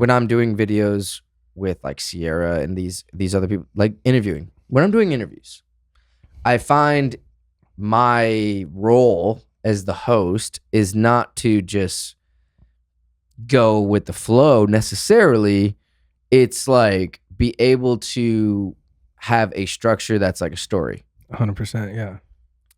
I'm doing videos with like Sierra and these other people, like interviewing, when I'm doing interviews, I find my role as the host is not to just go with the flow necessarily. It's like be able to have a structure that's like a story. 100%. Yeah.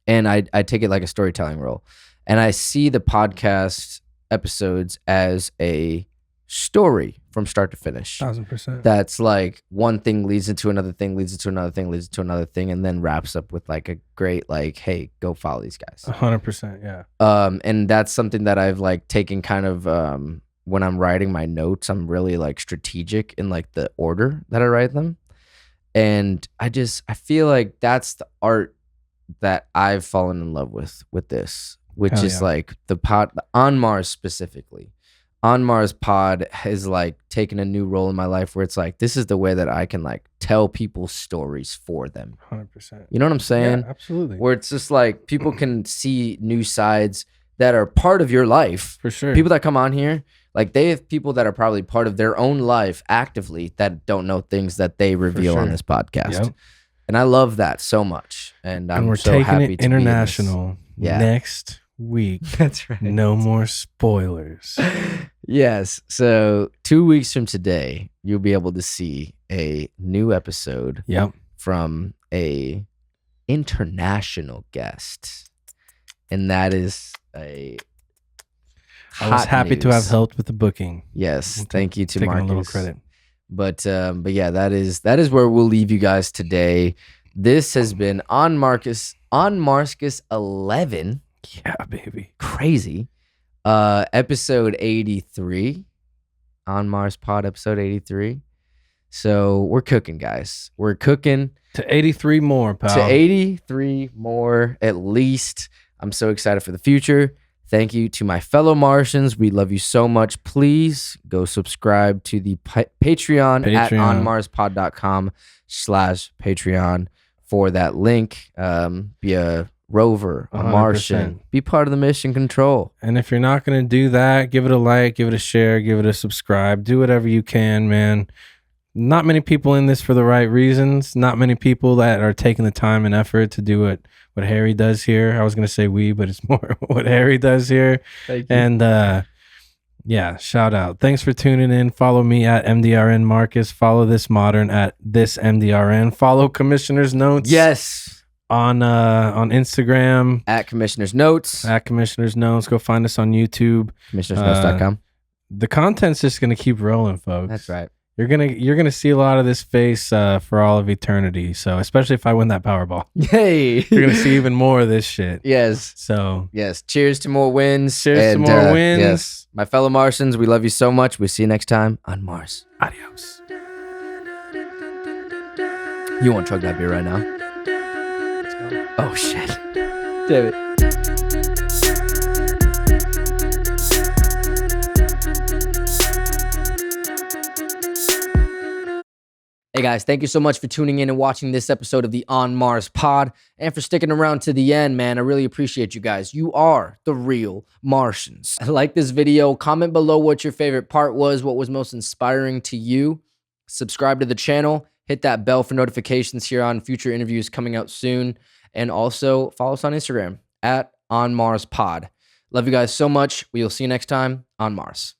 And I take it like a storytelling role. And I see the podcast episodes as a story from start to finish. 1000%. That's like one thing leads into another thing, leads into another thing, leads into another thing, and then wraps up with like a great like, hey, go follow these guys. 100%. Yeah. And that's something that I've like taken kind of when I'm writing my notes, I'm really like strategic in like the order that I write them. And I feel like that's the art that I've fallen in love with this, which Hell is yeah. like the On Mars specifically. On Mars pod has like taken a new role in my life where it's like, this is the way that I can like tell people stories for them. 100%. You know what I'm saying? Yeah, absolutely. Where it's just like people can see new sides that are part of your life. For sure. People that come on here, like they have people that are probably part of their own life actively that don't know things that they reveal on sure. this podcast. Yep. And I love that so much. And I'm we're so taking happy it to be in this. international Yeah. next week. That's right. No more spoilers. Yes. So 2 weeks from today, you'll be able to see a new episode Yep. from a international guest. And that is a I was hot happy to have news. helped with the booking. Yes. Thank you to Taking Marcus. a little credit. But yeah, that is where we'll leave you guys today. This has been on Marscus 11. Yeah, baby. Crazy. Episode 83. On Mars Pod episode 83. So we're cooking, guys. We're cooking To 83 more, pal. to 83 more at least. I'm so excited for the future. Thank you to my fellow Martians. We love you so much. Please go subscribe to the Patreon at onmarspod.com/Patreon for that link. Be a rover, a 100%. Martian. Be part of the mission control. And if you're not going to do that, give it a like, give it a share, give it a subscribe. Do whatever you can, man. Not many people in this for the right reasons. Not many people that are taking the time and effort to do what Harry does here. I was going to say we, but it's more what Harry does here. Thank you. And yeah, shout out. Thanks for tuning in. Follow me at MDRN Marcus. Follow This Modern at This MDRN. Follow Commissioner's Notes. Yes. On Instagram. At Commissioner's Notes. At Commissioner's Notes. Go find us on YouTube. Commissionersnotes.com. The content's just going to keep rolling, folks. That's right. You're gonna see a lot of this face for all of eternity. So especially if I win that Powerball, Hey. you're gonna see even more of this shit. Yes. So Yes. Cheers to more wins. cheers to more wins. Yes. My fellow Martians, we love you so much. We'll see you next time on Mars. Adios. You want to chug that beer right now? Oh, shit. Damn it. Hey guys, thank you so much for tuning in and watching this episode of the On Mars Pod and for sticking around to the end, man. I really appreciate you guys. You are the real Martians. Like this video, comment below what your favorite part was, what was most inspiring to you. Subscribe to the channel, hit that bell for notifications here on future interviews coming out soon, and also follow us on Instagram at On Mars Pod. Love you guys so much. We will see you next time on Mars.